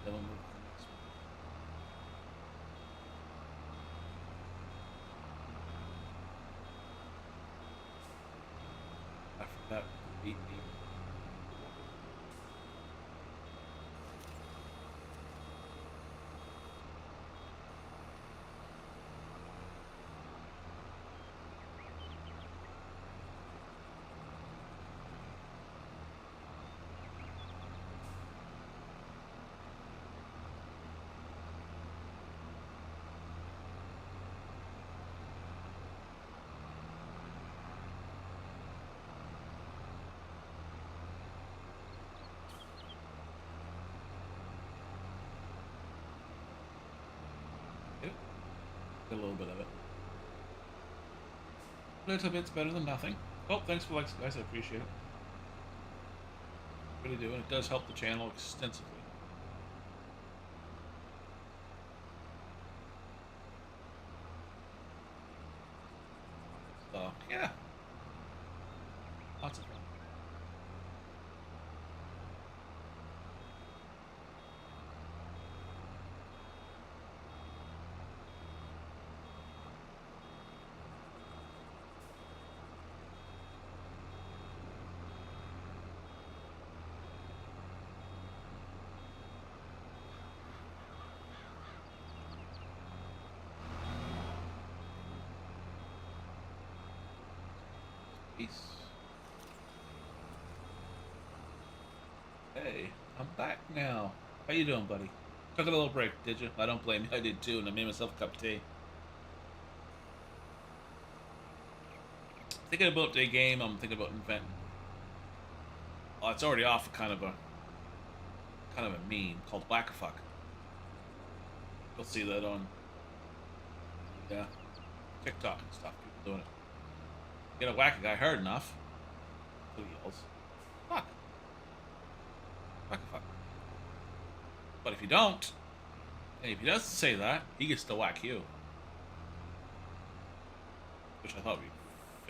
Then we'll move to the next one. I forgot to beat me. Yep. Got a little bit of it. A little bit's better than nothing. Oh, thanks for likes, guys. I appreciate it. Really do, and it does help the channel extensively. So, yeah. Lots of fun. Peace. Hey, I'm back now. How you doing, buddy? Took a little break, did you? I don't blame you. I did too, and I made myself a cup of tea. Thinking about the game, I'm thinking about inventing. Oh, it's already off kind of a meme called Whack-a-Fuck. You'll see that on, yeah, TikTok and stuff. People doing it. Get a whack a guy hard enough, so he yells, "Fuck, Whack-a-fuck." But if you don't, and if he doesn't say that, he gets to whack you, which I thought would be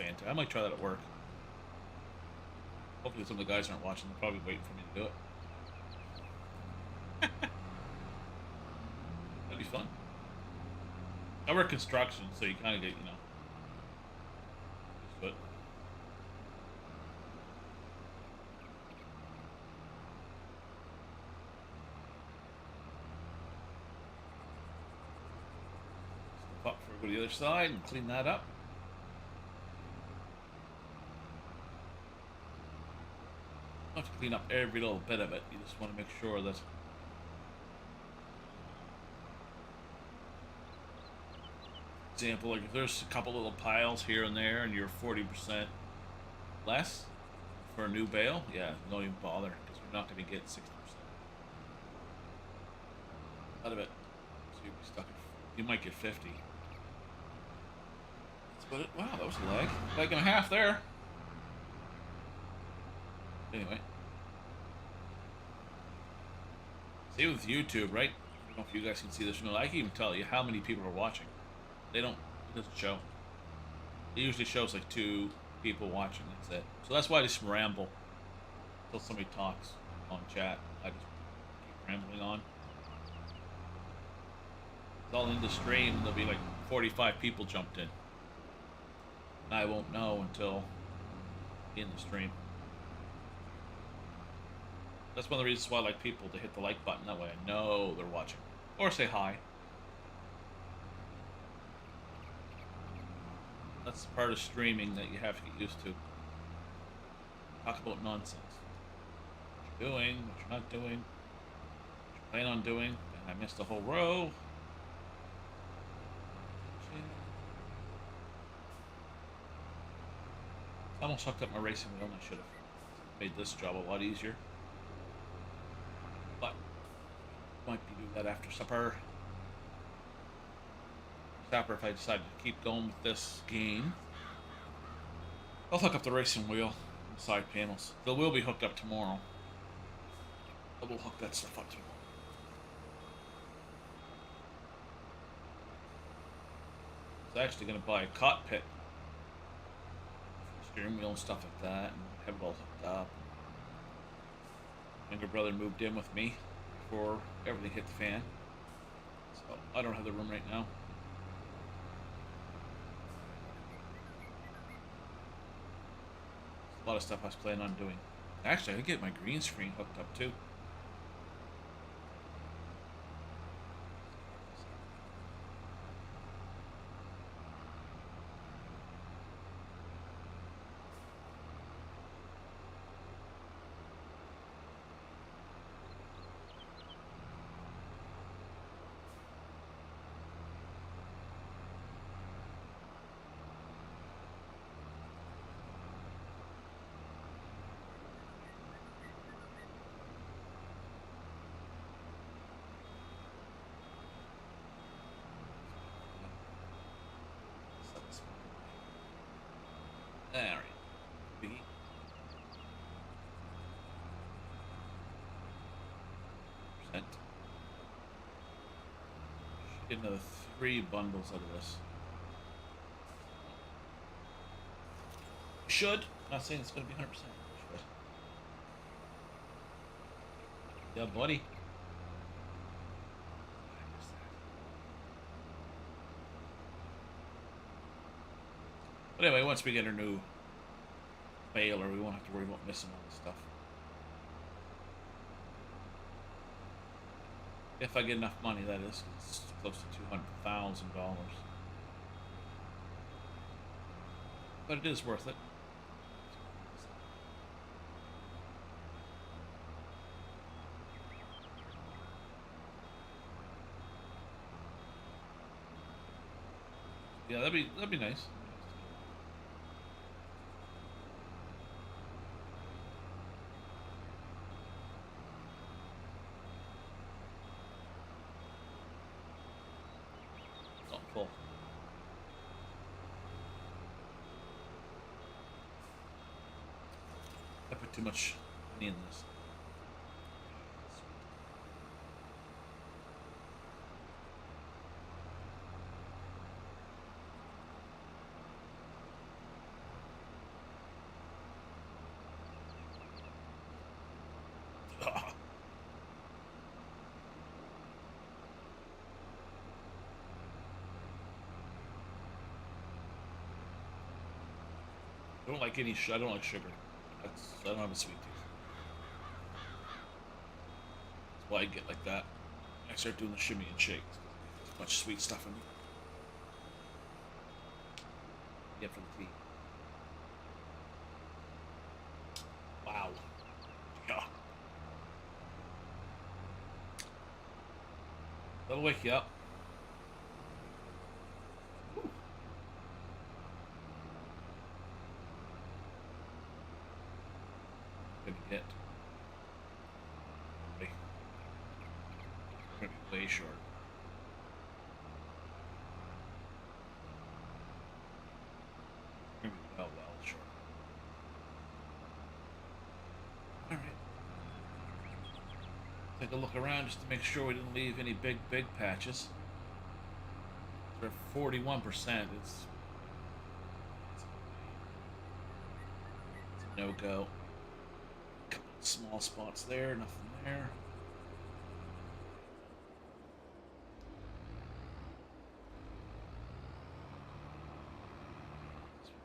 fantastic. I might try that at work. Hopefully, some of the guys aren't watching. They're probably waiting for me to do it. That'd be fun. I work construction, so you kind of get, but Go to the other side and clean that up. You don't have to clean up every little bit of it. You just want to make sure that example, like if there's a couple little piles here and there and you're 40% less for a new bale, yeah, don't even bother because you're not going to get 60% out of it. So you'll be stuck at, you might get 50. But wow, that was a leg and a half there. Anyway, see with YouTube, right? I don't know if you guys can see this or not. I can even tell you how many people are watching. They don't. It doesn't show. It usually shows like 2 people watching. That's it. So that's why I just ramble until somebody talks on chat. I just keep rambling on. It's all in the stream. There'll be like 45 people jumped in. And I won't know until in the stream. That's one of the reasons why I like people to hit the like button. That way I know they're watching. Or say hi. That's the part of streaming that you have to get used to. Talk about nonsense. What you're doing, what you're not doing, what you plan on doing. And I missed a whole row. I almost hooked up my racing wheel and I should have made this job a lot easier. But might be doing that after supper. If I decide to keep going with this game, I'll hook up the racing wheel and the side panels. They will be hooked up tomorrow. I will hook that stuff up tomorrow. I was actually going to buy a cockpit, steering wheel and stuff like that, and have it all hooked up. My younger brother moved in with me before everything hit the fan, so I don't have the room right now. A lot of stuff I was planning on doing. Actually, I could get my green screen hooked up too. Alright. Biggie. Percent. Should get another 3 bundles out of this. Should. I'm not saying it's going to be 100%. Should. Yeah, buddy. But anyway, once we get our new baler, we won't have to worry about missing all this stuff. If I get enough money, that is. It's close to $200,000. But it is worth it. Yeah, that'd be nice. Full. I put too much money in this. I don't like I don't like sugar. I don't have a sweet tooth. That's why I get like that. I start doing the shimmy and shake. Too much sweet stuff in me. Yeah, for the tea. Wow. Yeah. That'll wake you up. Whew. Gonna get way short. Gonna be well short. All right. Take a look around just to make sure we didn't leave any big patches. We're at 41%. It's a no-go. A couple of small spots there, nothing there.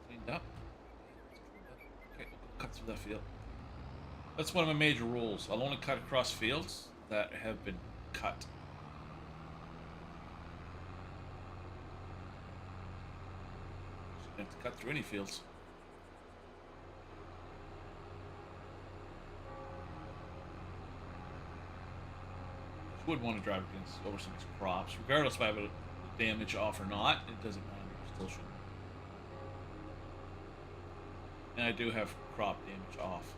Cleaned up. Okay, we'll cut through that field. That's one of my major rules. I'll only cut across fields that have been cut. You don't have to cut through any fields. You would want to drive against over some crops, regardless if I have a damage off or not. It doesn't matter. Still should. And I do have crop damage off.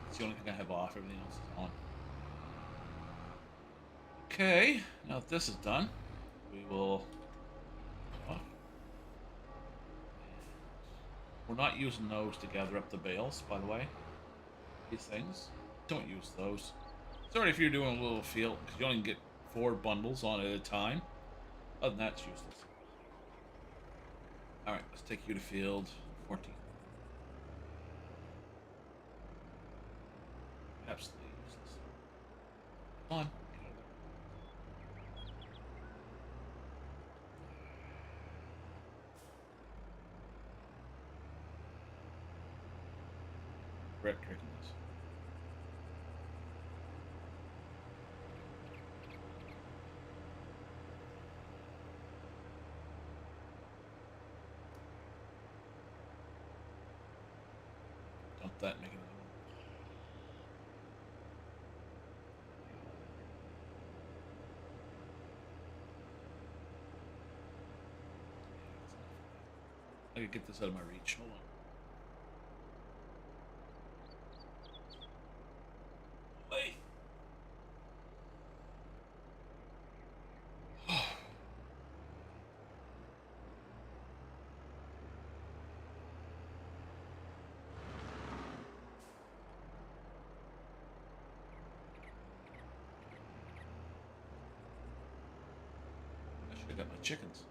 It's the only thing I have off. Everything else is on. Okay, now that this is done, we will. We're not using those to gather up the bales, by the way. These things, don't use those. Sorry if you're doing a little field, because you only get 4 bundles on at a time. Other than that, it's useless. Alright, let's take you to field 14. Absolutely useless. Come on. Red crickets. Dump that and make another one. I could get this out of my reach. Hold on. Wait. I should have got my chickens.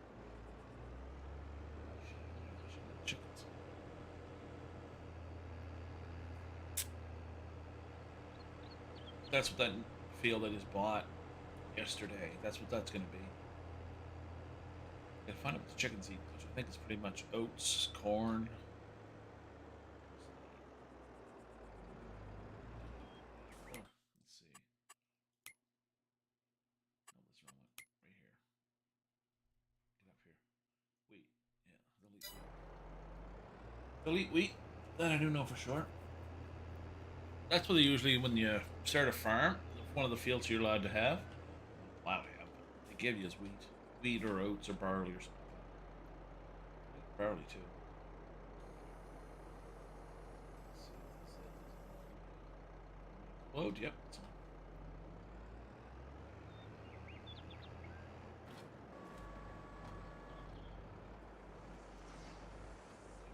That's what that field I just bought yesterday. That's what that's going to be. Gotta find out what the chickens eat, which I think is pretty much oats, corn. Let's see. No, that's the wrong one. Right here. Get up here. Wheat. Yeah, they'll eat wheat. They'll eat wheat. That I do know for sure. That's what they usually, when you start a farm, one of the fields you're allowed to have. Allowed to have. They give you is wheat. Wheat or oats or barley or something. Barley too. Load, yep.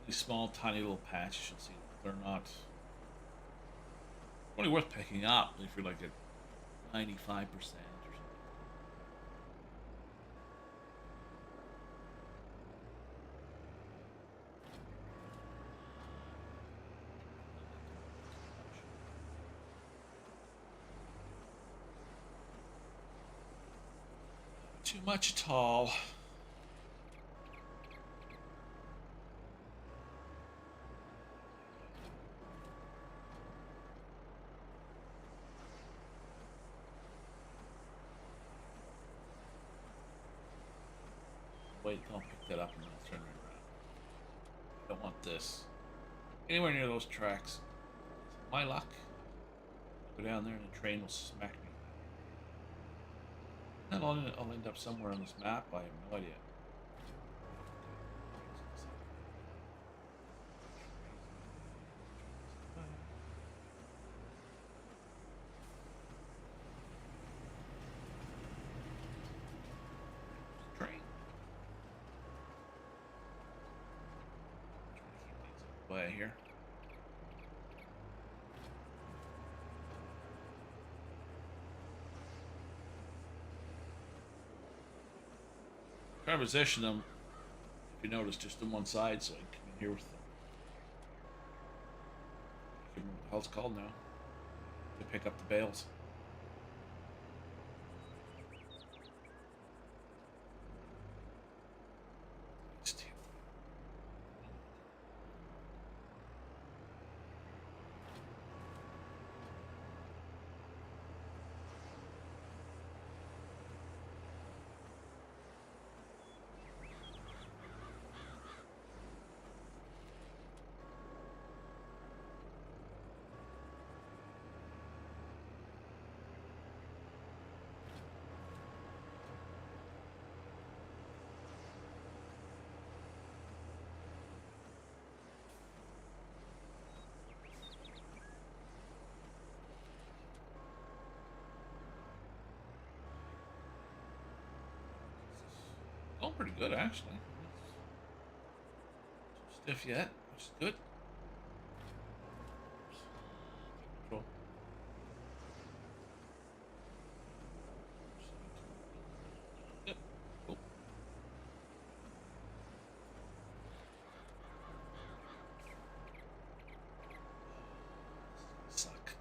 These small, tiny little patches, you should see. They're not only worth picking up if you're like at 95% or something. Too much at all. wait until I'll pick that up and then I'll turn right around. I don't want this anywhere near those tracks. My luck. Go down there and the train will smack me. Then I'll end up somewhere on this map. I have no idea. Train. Trying to keep these away here. Try to position them, if you notice, just on one side so I can come in here with them. I can't remember what the hell it's called now. To pick up the bales. Going pretty good, actually. Stiff yet, which is good. Control. Yep. Cool. This is gonna suck.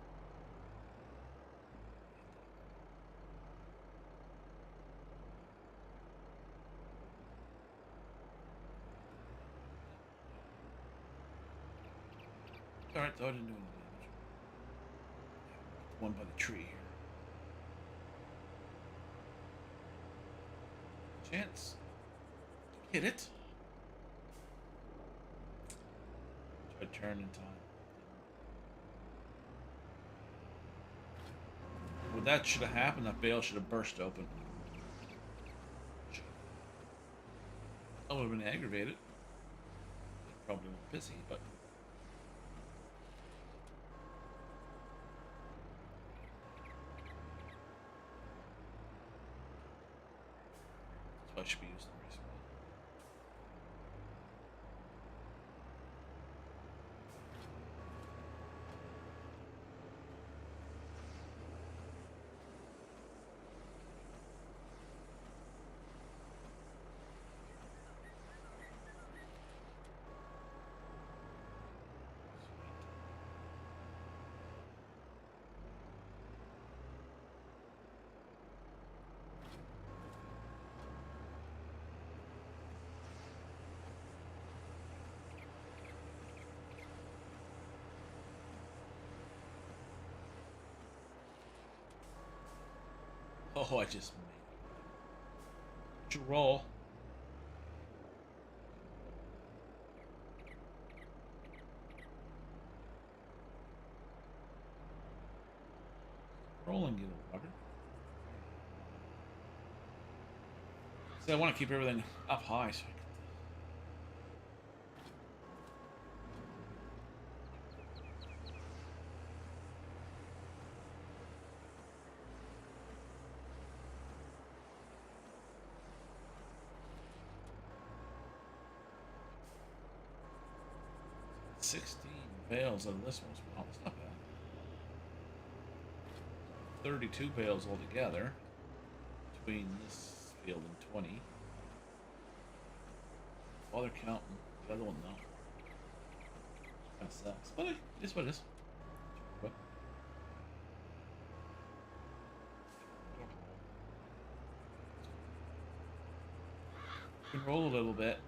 Alright, though I didn't do any damage. One by the tree here. Chance. Hit it. Try to turn in time. Well, that should have happened. That bale should have burst open. I would have been aggravated. Probably more pissy, but. I should be using the race wheel. Oh, I just made a roll. Rolling, you little fucker. See, I want to keep everything up high so I can. 16 bales out of this one. Well, it's not bad. 32 bales altogether between this field and 20. While they're counting the other one, though. Kind of sucks. But it is what it is. We can roll a little bit.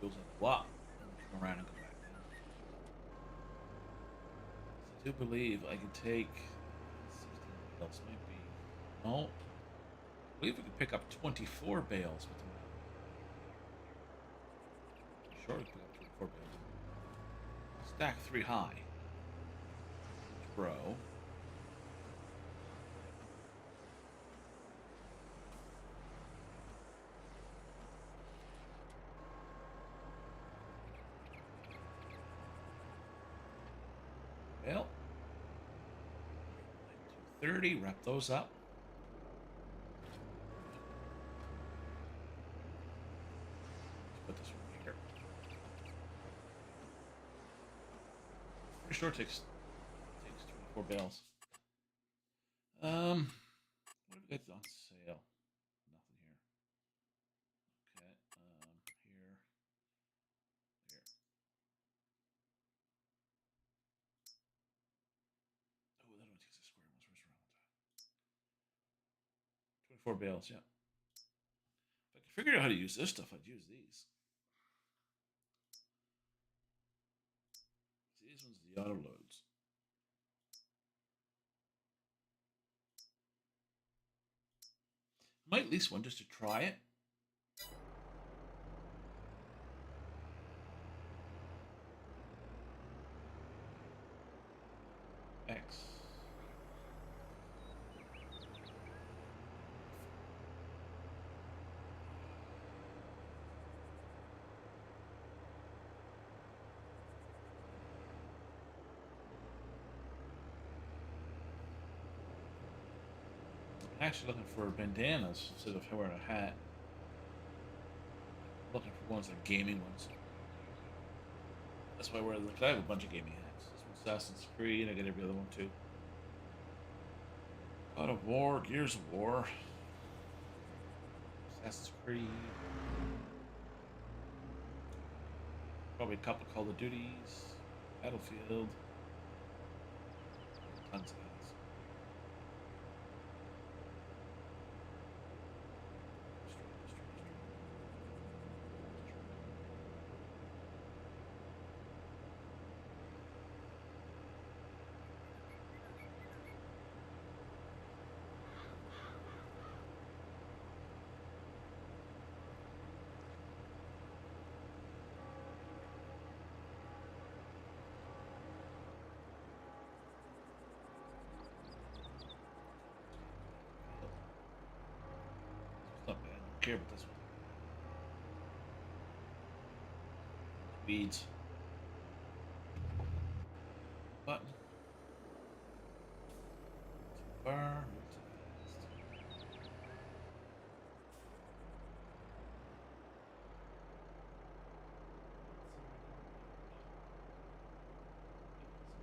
Goes up a lot, and then come around and go back down. I do believe I can take 16 bales. Might be. No. I believe we can pick up 24 bales with the map. Sure, we can pick up 24 bales. Stack 3 high. Bro. Well, 230. Wrap those up. Let's put this one here. Pretty sure it takes 24 bales. What have we got on sale? Nothing here. Okay. Here. Here. Oh, that only takes the square ones. Where's around that? 24 bales, yeah. If I could figure out how to use this stuff, I'd use these. These ones are the auto loads. I might lease one just to try it. X. I'm actually looking for bandanas instead of wearing a hat. I'm looking for ones like gaming ones. That's why I wear I have a bunch of gaming hats. This one's Assassin's Creed. I get every other one too. God of War, Gears of War, Assassin's Creed. Probably a couple Call of Duties, Battlefield. Tons of hats. Not bad. I don't care about this one. Beads. Button. Bar.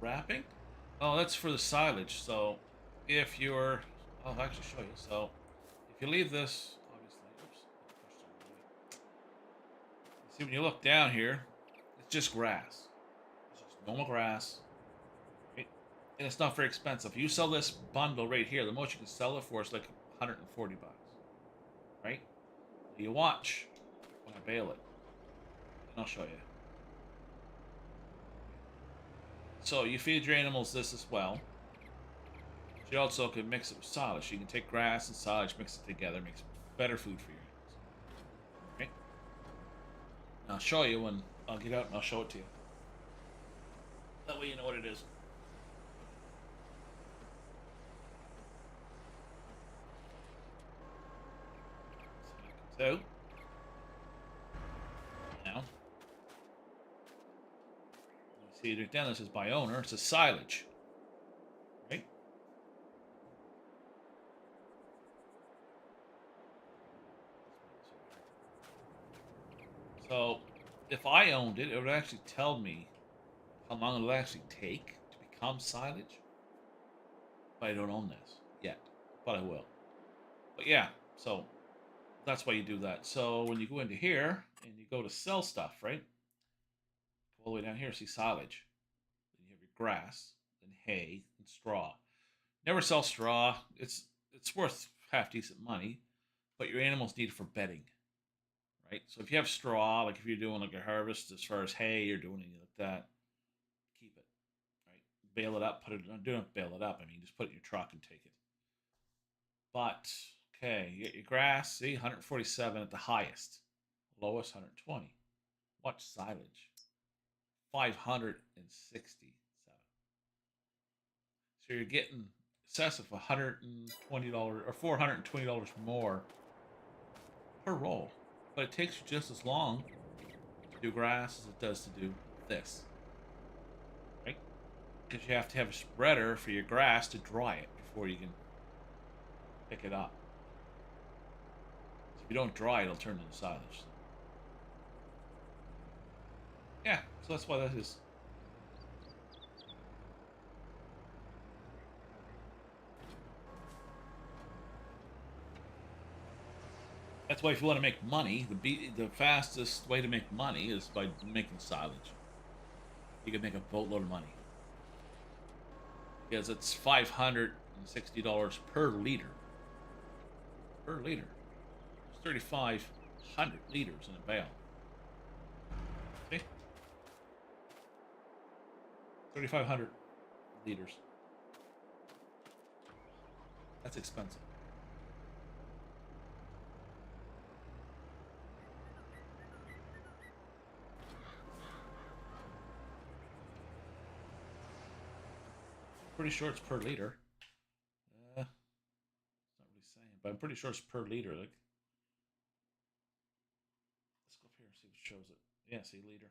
Wrapping? Oh, that's for the silage. So, if you're, I'll actually show you. So, if you leave this, obviously, oops, see when you look down here, it's just grass. It's just normal grass, right? And it's not very expensive. You sell this bundle right here, the most you can sell it for is like 140 bucks, right? You watch when I bale it, and I'll show you. So you feed your animals this as well. You also can mix it with silage. You can take grass and silage, mix it together, makes better food for your animals. Okay? And I'll show you when I'll get out and I'll show it to you. That way you know what it is. So that comes out. Now. You see right down, this is by owner. It's a silage. Right? So, if I owned it, it would actually tell me how long it'll actually take to become silage. But I don't own this yet. But I will. But yeah, so that's why you do that. So when you go into here and you go to sell stuff, right? Go all the way down here, see silage. Then you have your grass, then hay, and straw. Never sell straw. It's worth half decent money, but your animals need it for bedding. Right? So if you have straw, like if you're doing like a harvest as far as hay, you're doing anything like that, keep it. Right? Bale it up, put it. Do not bail it up. I mean, just put it in your truck and take it. But okay, you get your grass. See, 147 at the highest, lowest 120. Watch silage, 567. So you're getting excessive $120 or $420 more per roll, but it takes you just as long to do grass as it does to do this, right? Because you have to have a spreader for your grass to dry it before you can pick it up. So if you don't dry it, it'll turn into silage. Yeah, so that's why that is. That's why if you want to make money, the fastest way to make money is by making silage. You can make a boatload of money. Because it's $560 per liter. Per liter. It's 3,500 liters in a bale. See? 3,500 liters. That's expensive. Pretty sure it's per liter. It's not really saying, but I'm pretty sure it's per liter. Like, let's go up here and see what shows it. Yeah, see, liter.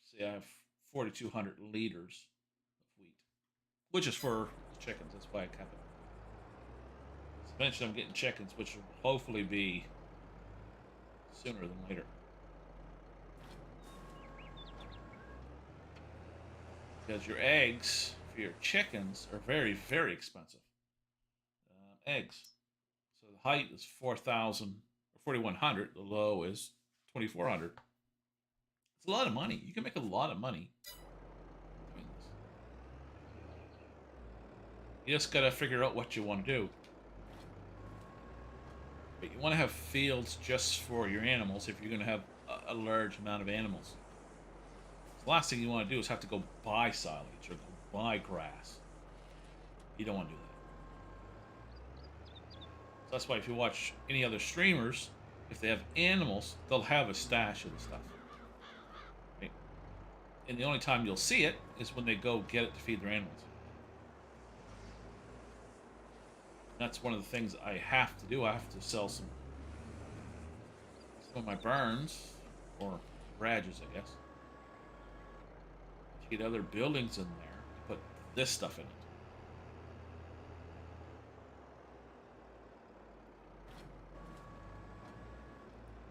See, I have 4,200 liters of wheat, which is for chickens. That's why I kept it. So eventually, I'm getting chickens, which will hopefully be sooner than later. Because your eggs for your chickens are very, very expensive. Eggs. So the height is 4,000 or 4,100. The low is 2,400. It's a lot of money. You can make a lot of money doing this. You just gotta figure out what you want to do. But you want to have fields just for your animals if you're going to have a large amount of animals. The last thing you want to do is have to go buy silage or go buy grass. You don't want to do that. So that's why if you watch any other streamers, if they have animals, they'll have a stash of the stuff. Right? And the only time you'll see it is when they go get it to feed their animals. That's one of the things I have to do. I have to sell some of my burns, or garages, I guess, to get other buildings in there to put this stuff in it.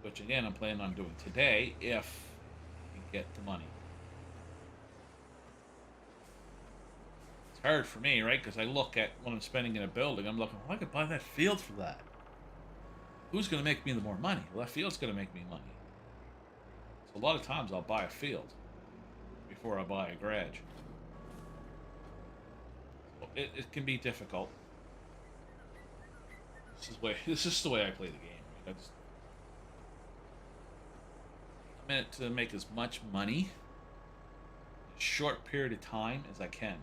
Which again, I'm planning on doing today if we get the money. It's hard for me, right? Because I look at when I'm spending in a building, I'm looking, well, I could buy that field for that. Who's going to make me the more money? Well, that field's going to make me money. So a lot of times I'll buy a field before I buy a garage. It can be difficult. This is the way I play the game. I'm in it to make as much money in a short period of time as I can.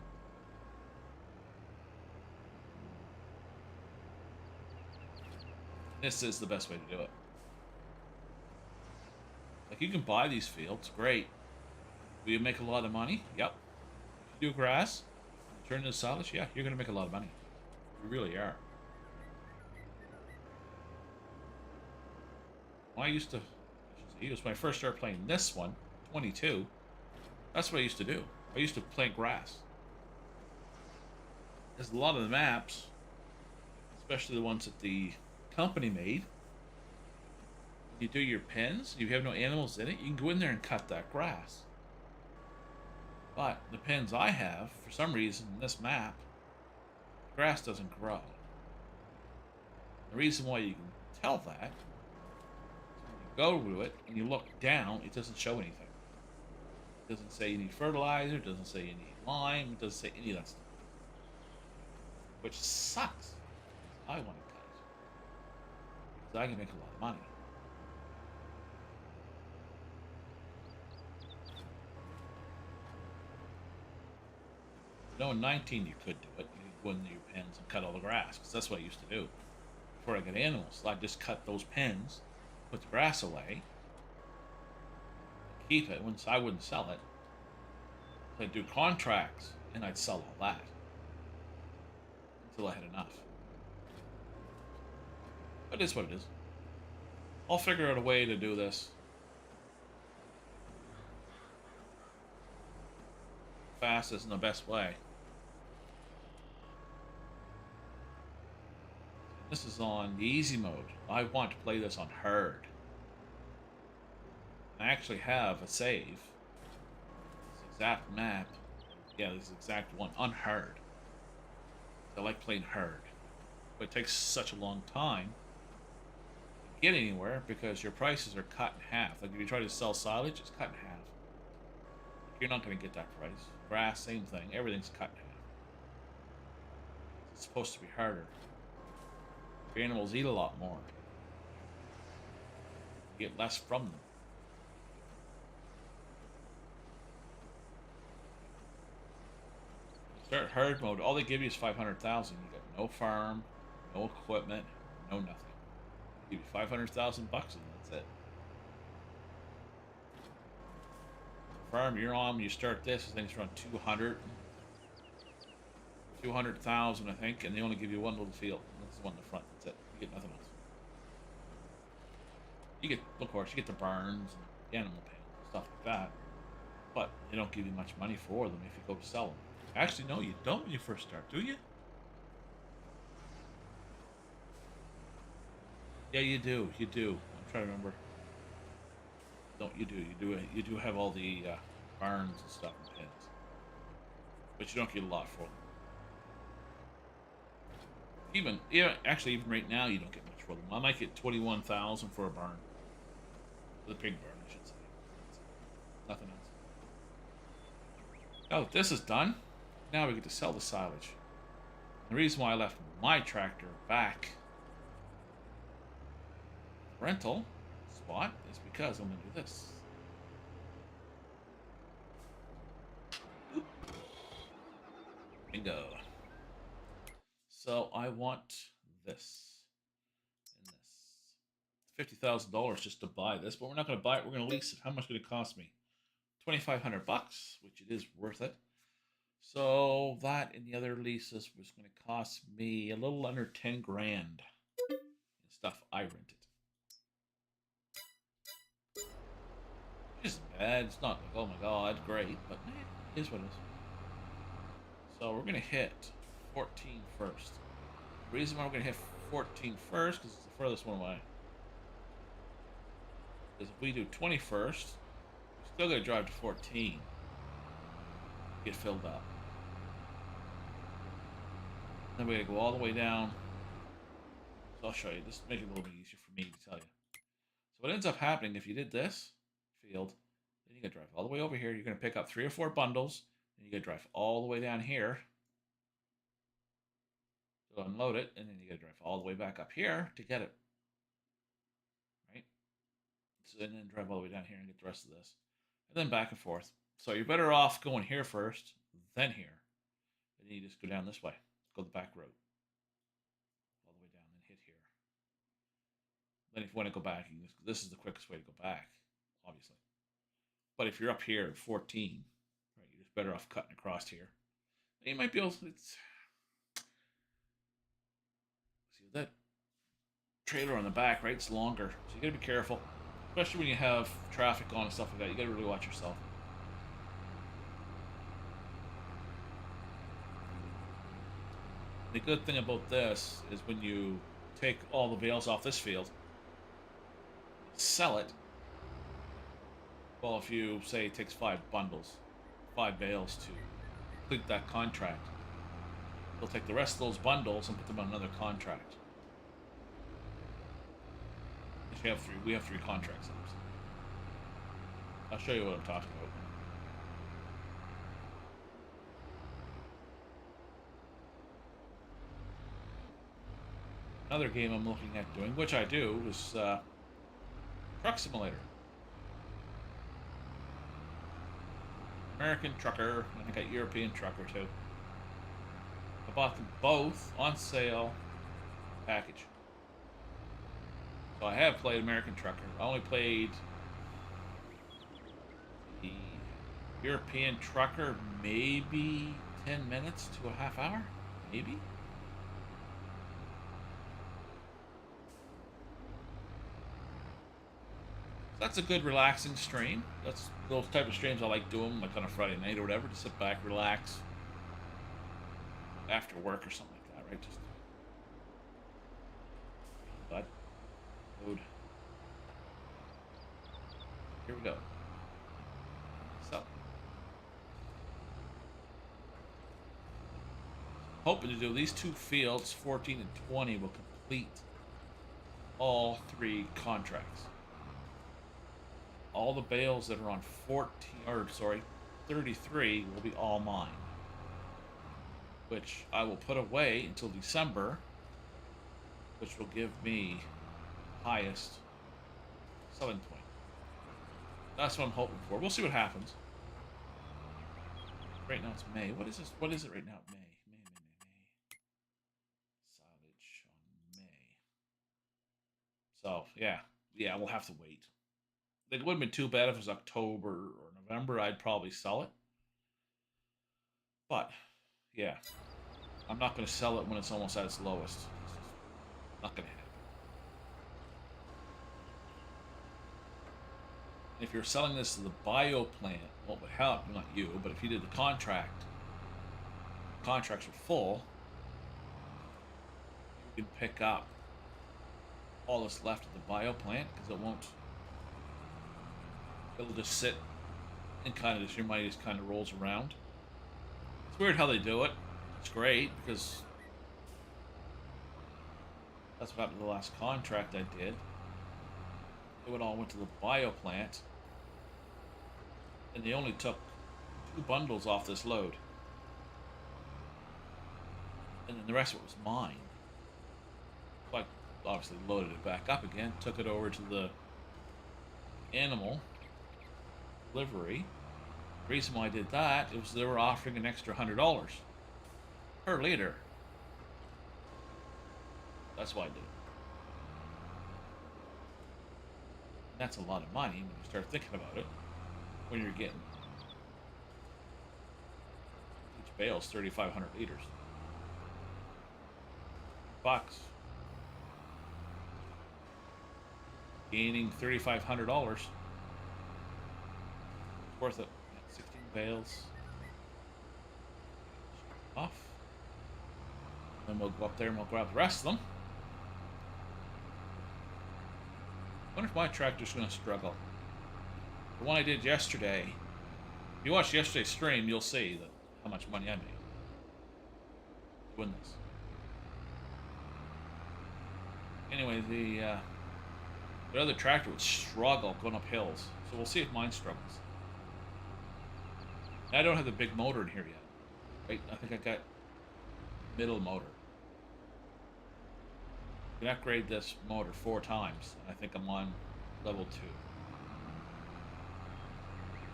This is the best way to do it. Like, you can buy these fields, great. Will you make a lot of money? Yep. If you do grass, turn into silage, yeah, you're going to make a lot of money. You really are. When I used to, when I first started playing this one, 22, that's what I used to do. I used to plant grass. Because a lot of the maps, especially the ones that the company made, you do your pens, you have no animals in it, you can go in there and cut that grass. But the pens I have, for some reason, in this map, the grass doesn't grow. The reason why you can tell that is when you go to it and you look down, it doesn't show anything. It doesn't say you need fertilizer, it doesn't say you need lime, it doesn't say any of that stuff. Which sucks. I want to cut it. Because I can make a lot of money. No, in 19 you could do it. You could go in your pens and cut all the grass, because that's what I used to do. Before I got animals, I'd just cut those pens, put the grass away, keep it. Once I wouldn't sell it, I'd do contracts, and I'd sell all that until I had enough. But it is what it is. I'll figure out a way to do this. Fastest and the best way. This is on the easy mode. I want to play this on hard. I actually have a save. This exact map. Yeah, this exact one on hard. I like playing hard. But it takes such a long time to get anywhere because your prices are cut in half. Like if you try to sell silage, it's cut in half. You're not going to get that price. Grass, same thing. Everything's cut in half. It's supposed to be harder. Your animals eat a lot more. You get less from them. Start hard mode. All they give you is 500,000. You got no farm, no equipment, no nothing. They give you 500,000 bucks and that's it. Farm you're on when you start this, I think it's around 200,000 I think, and they only give you one little field. That's the one in the front. That's it. You get nothing else. You get, of course, you get the barns and the animal pens and stuff like that, but they don't give you much money for them if you go to sell them. Actually, no, you don't when you first start, do you? Yeah, you do. You do. I'm trying to remember. Don't you do? You do have all the barns and stuff and pens, but you don't get a lot for them. Even actually, even right now, you don't get much for them. I might get 21,000 for a barn, the pig barn, I should say. Nothing else. Now that this is done, now we get to sell the silage. The reason why I left my tractor back rental spot is because I'm going to do this. Oop. Bingo. So I want this and this. $50,000 just to buy this, but we're not going to buy it. We're going to lease it. How much is it going to cost me? 2,500 bucks, which it is worth it. So that and the other leases was going to cost me a little under 10 grand in stuff I rented. It isn't bad. It's not like, oh my god, great, but it is what it is. So we're going to hit 14 first. The reason why we're going to hit 14 first, because it's the furthest one away, is if we do 20 first, we're still going to drive to 14. Get filled up. Then we're going to go all the way down. So I'll show you. This make it a little bit easier for me to tell you. So what ends up happening if you did this field, then you got to drive all the way over here. You're going to pick up 3 or 4 bundles. Then you got to drive all the way down here to unload it, and then you got to drive all the way back up here to get it. Right? So and then drive all the way down here and get the rest of this, and then back and forth. So you're better off going here first, then here, and then you just go down this way. Go the back road, all the way down, and hit here. Then if you want to go back, you can just, this is the quickest way to go back, obviously. But if you're up here at 14, right, you're just better off cutting across here. And you might be able to, see that trailer on the back, right? It's longer, so you gotta be careful, especially when you have traffic on and stuff like that. You gotta really watch yourself. The good thing about this is when you take all the bales off this field, sell it. Well, if you say it takes 5 bundles, 5 bales to complete that contract, they'll take the rest of those bundles and put them on another contract. We have 3. We have 3 contracts. I'll show you what I'm talking about. Another game I'm looking at doing, which I do, is Truck Simulator. American trucker, and I got European trucker too. I bought them both on sale package. So I have played American Trucker. I only played the European Trucker maybe 10 minutes to a half hour, maybe. That's a good relaxing stream. That's those type of streams I like doing, like on a Friday night or whatever, to sit back, relax after work or something like that, right? Just but load. Here we go. So hoping to do these two fields, 14 and 20, will complete all three contracts. All the bales that are on 33 will be all mine, which I will put away until December, which will give me highest selling point. That's what I'm hoping for. We'll see what happens. Right now it's May. What is this? What is it right now? May. Silage on May. So, yeah, we'll have to wait. It wouldn't have been too bad if it was October or November. I'd probably sell it. But, yeah. I'm not going to sell it when it's almost at its lowest. It's not going to happen. If you're selling this to the bio plant, what would help, not you, but if you did the contract, contracts are full, you can pick up all that's left of the bio plant because it'll just sit and kind of your money just kind of rolls around. It's weird how they do it. It's great because that's what happened to the last contract I did. It all went to the bio plant, and they only took 2 bundles off this load, and then the rest of it was mine. So I obviously loaded it back up again, took it over to the animal delivery. The reason why I did that was they were offering an extra $100 per liter. That's why I did it. That's a lot of money when you start thinking about it. When you're getting each bale's 3,500 liters. Bucks. Gaining $3,500. Worth it. 16 bales. Off. Then we'll go up there and we'll grab the rest of them. I wonder if my tractor's going to struggle. The one I did yesterday, if you watch yesterday's stream, you'll see that how much money I made doing this. Anyway, the other tractor would struggle going up hills, so we'll see if mine struggles. I don't have the big motor in here yet. Right? I think I got middle motor. You can upgrade this motor 4 times. I think I'm on level 2.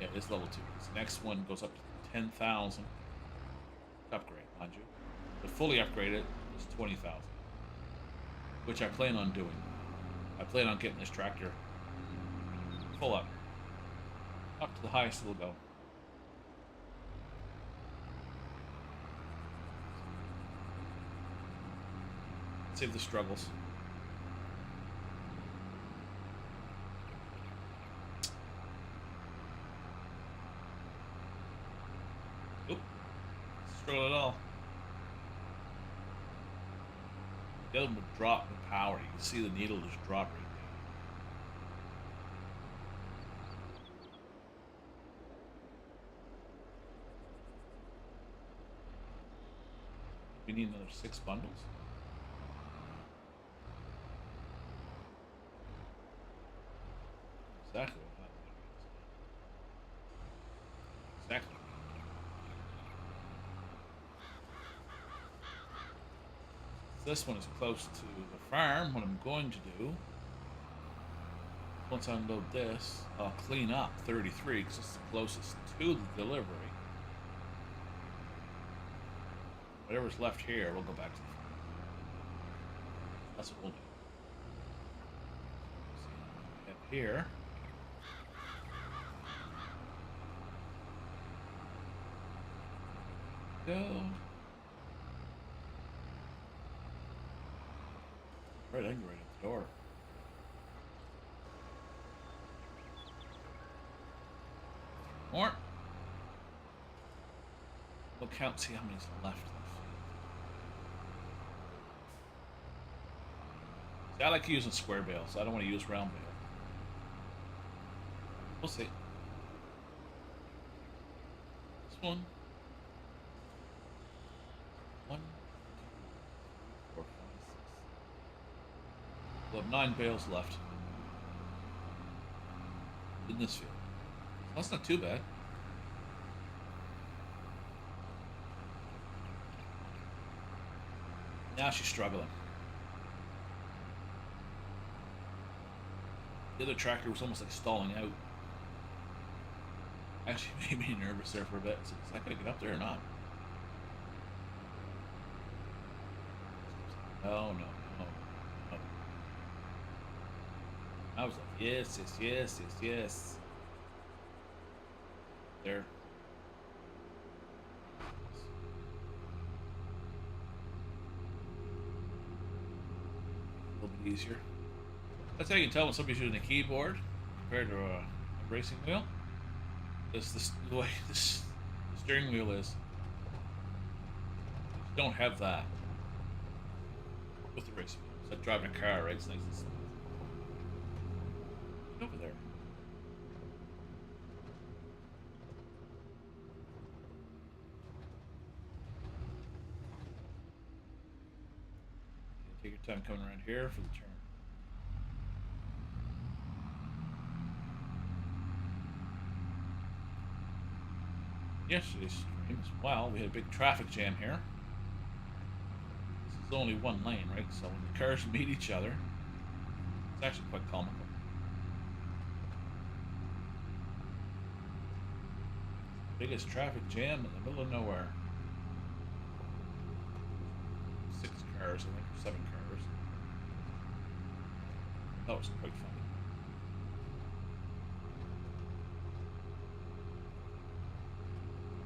Yeah, it's level 2. This next one goes up to 10,000. Upgrade, mind you. The fully upgraded is 20,000. Which I plan on doing. I plan on getting this tractor full up. Up to the highest it'll go. Save the struggles. Oop. Struggle at all. The other one would drop the power. You can see the needle just drop right there. We need another 6 bundles. Exactly what happened. Exactly. This one is close to the farm. What I'm going to do, once I unload this, I'll clean up 33 because it's the closest to the delivery. Whatever's left here, we'll go back to the farm. That's what we'll do. See, up here. Go. Right, I can go right at the door. More. We'll count, see how many's left in the field. See, I like using square bales. I don't want to use round bale. We'll see. This one. 1, 2, 4, 5, 6. We'll have 9 bales left in this field. That's not too bad. Now she's struggling. The other tractor was almost like stalling out. Actually made me nervous there for a bit. So is that going to get up there or not? No. I was like, yes. There. A little bit easier. That's how you can tell when somebody's using a keyboard compared to a racing wheel. This the way this steering wheel is. You don't have that with the racing wheel. It's like driving a car, right? It's nice and smooth. Get over there. Take your time coming around here for the turn. Yesterday's stream as well, we had a big traffic jam here. This is only one lane, right? So when the cars meet each other, it's actually quite comical. Biggest traffic jam in the middle of nowhere. 6 cars, I think, or 7 cars. That was quite funny.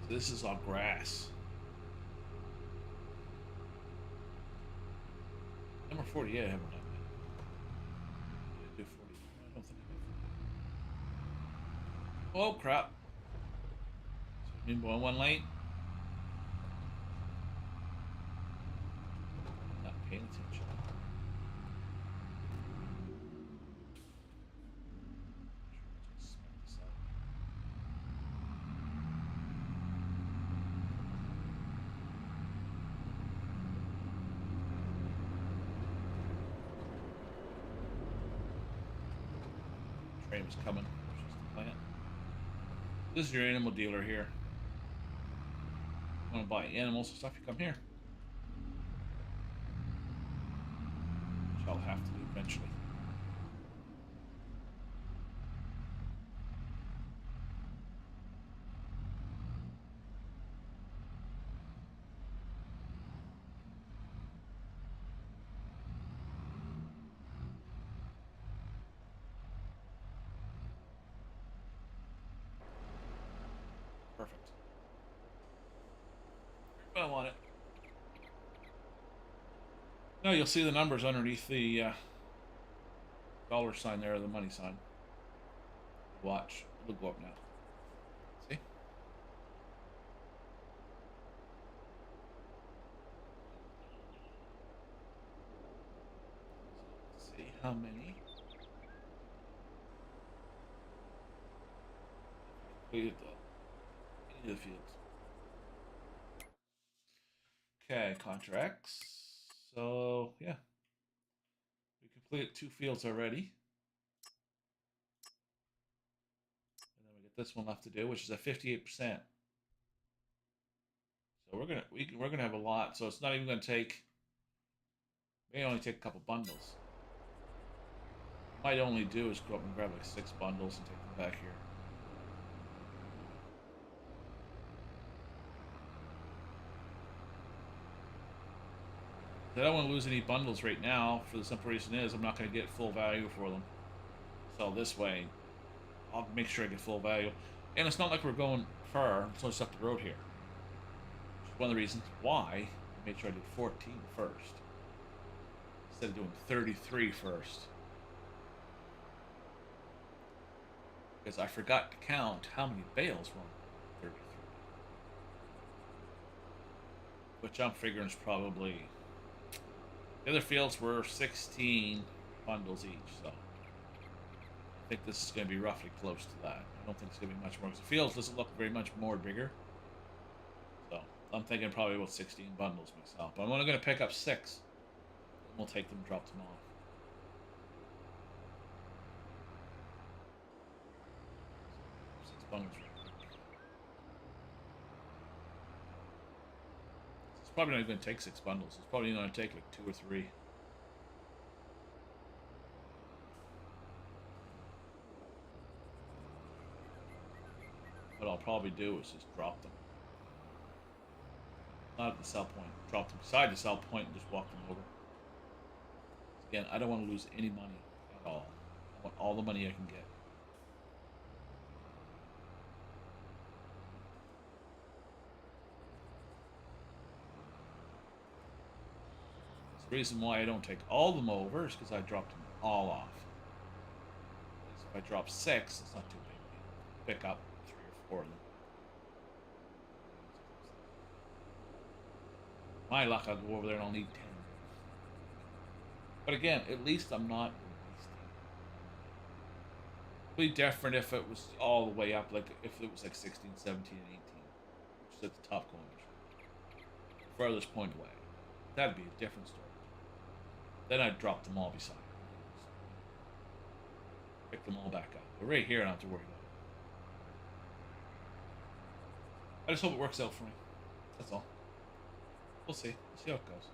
So this is all grass. Number 48, I haven't done that. Did I do 40? I don't think I did. Oh, crap. So, you mean one lane? Not paying attention. Train was coming. Just the plant. This is your animal dealer here. You want to buy animals and stuff, you come here. Which I'll have to do eventually. Perfect. I want it. Now you'll see the numbers underneath the dollar sign there, the money sign. Watch. It'll go up now. See? Let's see how many. Completed any of the fields. Okay, contracts. So, yeah. We completed 2 fields already. And then we get this one left to do, which is at 58%. So we're gonna have a lot. So it's not even gonna take. May only take a couple bundles. Might only do is go up and grab like 6 bundles and take them back here. I don't want to lose any bundles right now. For the simple reason is I'm not going to get full value for them. So this way, I'll make sure I get full value. And it's not like we're going far. It's only up the road here. Which is one of the reasons why I made sure I did 14 first. Instead of doing 33 first. Because I forgot to count how many bales were on 33. Which I'm figuring is probably... The other fields were 16 bundles each, so... I think this is going to be roughly close to that. I don't think it's going to be much more, because the fields doesn't look very much more bigger. So, I'm thinking probably about 16 bundles myself. But I'm only going to pick up 6. And we'll take them and drop them off. Bundles. It's probably not going to take 6 bundles. It's probably going to take like 2 or 3. What I'll probably do is just drop them. Not at the sell point. Drop them beside the sell point and just walk them over. Again, I don't want to lose any money at all. I want all the money I can get. The reason why I don't take all of them over is because I dropped them all off. If I drop 6, it's not too big. Pick up 3 or 4 of them. My luck, I'll go over there and I'll need 10. But again, at least I'm not wasting. It'd be different if it was all the way up, like if it was like 16, 17, and 18, which is at the top going. Furthest point away. That'd be a different story. Then I'd drop them all beside. Pick them all back up. But right here, I don't have to worry about it. I just hope it works out for me. That's all. We'll see. We'll see how it goes.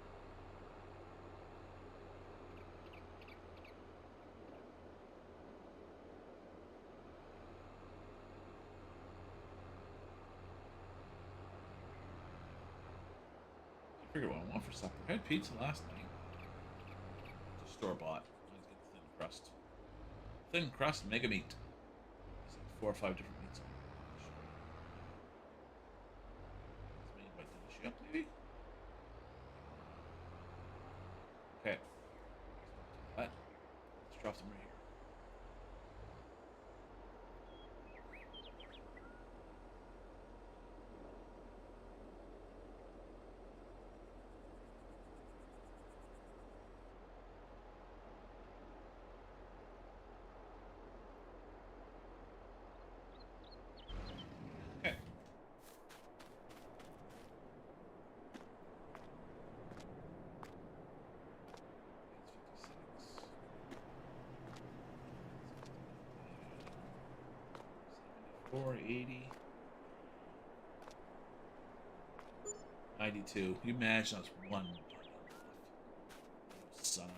I figured what I want for supper. I had pizza last night. Store bought. Let's get the thin crust. Thin crust mega meat. It's like 4 or 5 different meats. It's made by Delicious, maybe? Okay. Let's drop them right here. $4.80. 92. You imagine that's one bundle left. Son of a...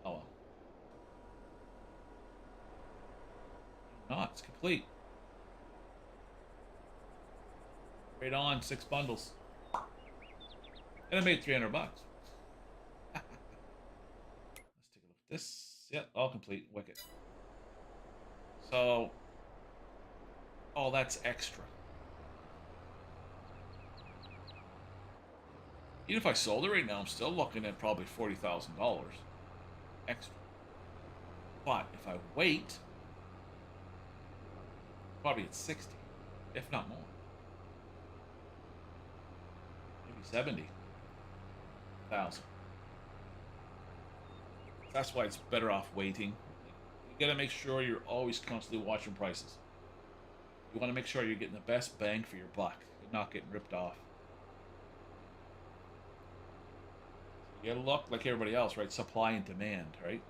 Oh well. Not. It's complete. Right on. 6 bundles. And I made $300. Let's take a look at this. Yep, all complete. Wicked. So, oh, that's extra. Even if I sold it right now, I'm still looking at probably $40,000 extra. But if I wait, probably at 60, if not more. Maybe 70,000. That's why it's better off waiting. You gotta make sure you're always constantly watching prices. You want to make sure you're getting the best bang for your buck. You're not getting ripped off. You gotta look like everybody else, right? Supply and demand, right?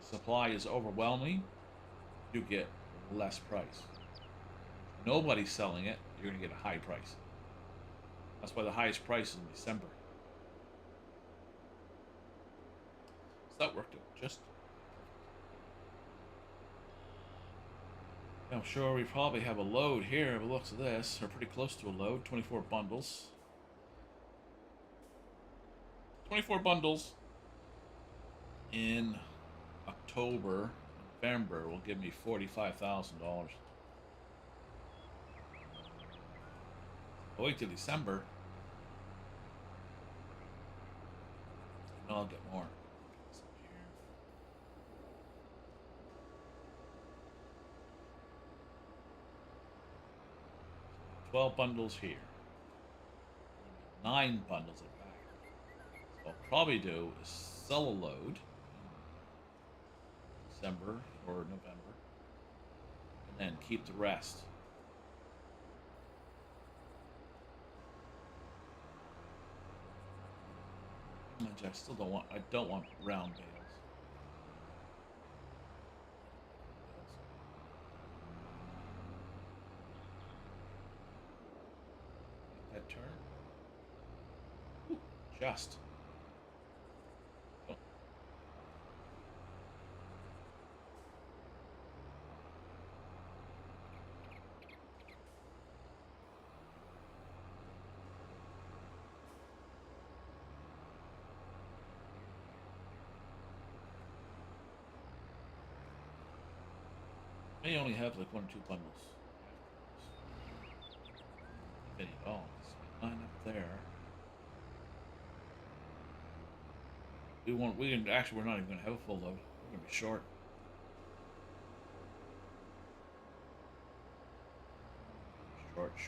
Supply is overwhelming, you get less price. Nobody's selling it, you're gonna get a high price. That's why the highest price is in December. So that worked out just. I'm sure we probably have a load here by the looks of this, or pretty close to a load, 24 bundles. 24 bundles in October, November will give me $45,000. I'll wait till December, and I'll get more. 12 bundles here. 9 bundles at back. So I'll probably do is sell a load in December or November, and then keep the rest. I still don't want. I don't want round bales. That turn. Ooh, just. Oh. May only have like 1 or 2 bundles. If any at all. Line up there. We won't. We can actually. We're not even going to have a full load. We're going to be short.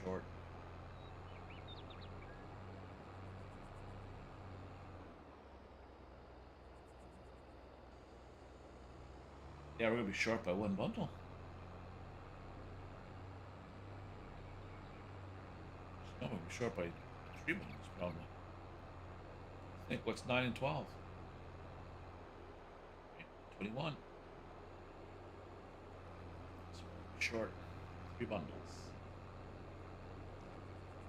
Short. Yeah, we're going to be short by 1 bundle. No, we'll be short by 3 bundles probably. I think what's 9 and 12? 21. So we're short 3 bundles.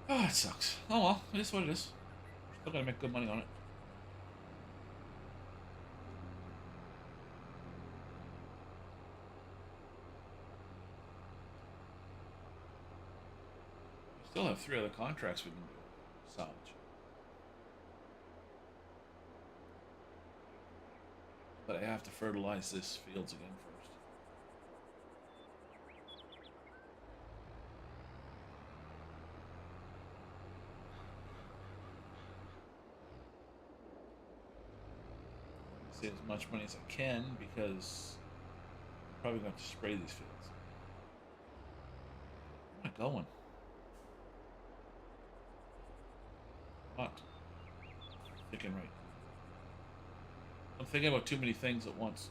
Oh, it sucks. Oh well, it is what it is. Still gotta make good money on it. We still have 3 other contracts we can do. Salvage. But I have to fertilize this fields again first. Save as much money as I can because I'm probably going to have to spray these fields. Where am I going? What? Thinking right. I'm thinking about too many things at once.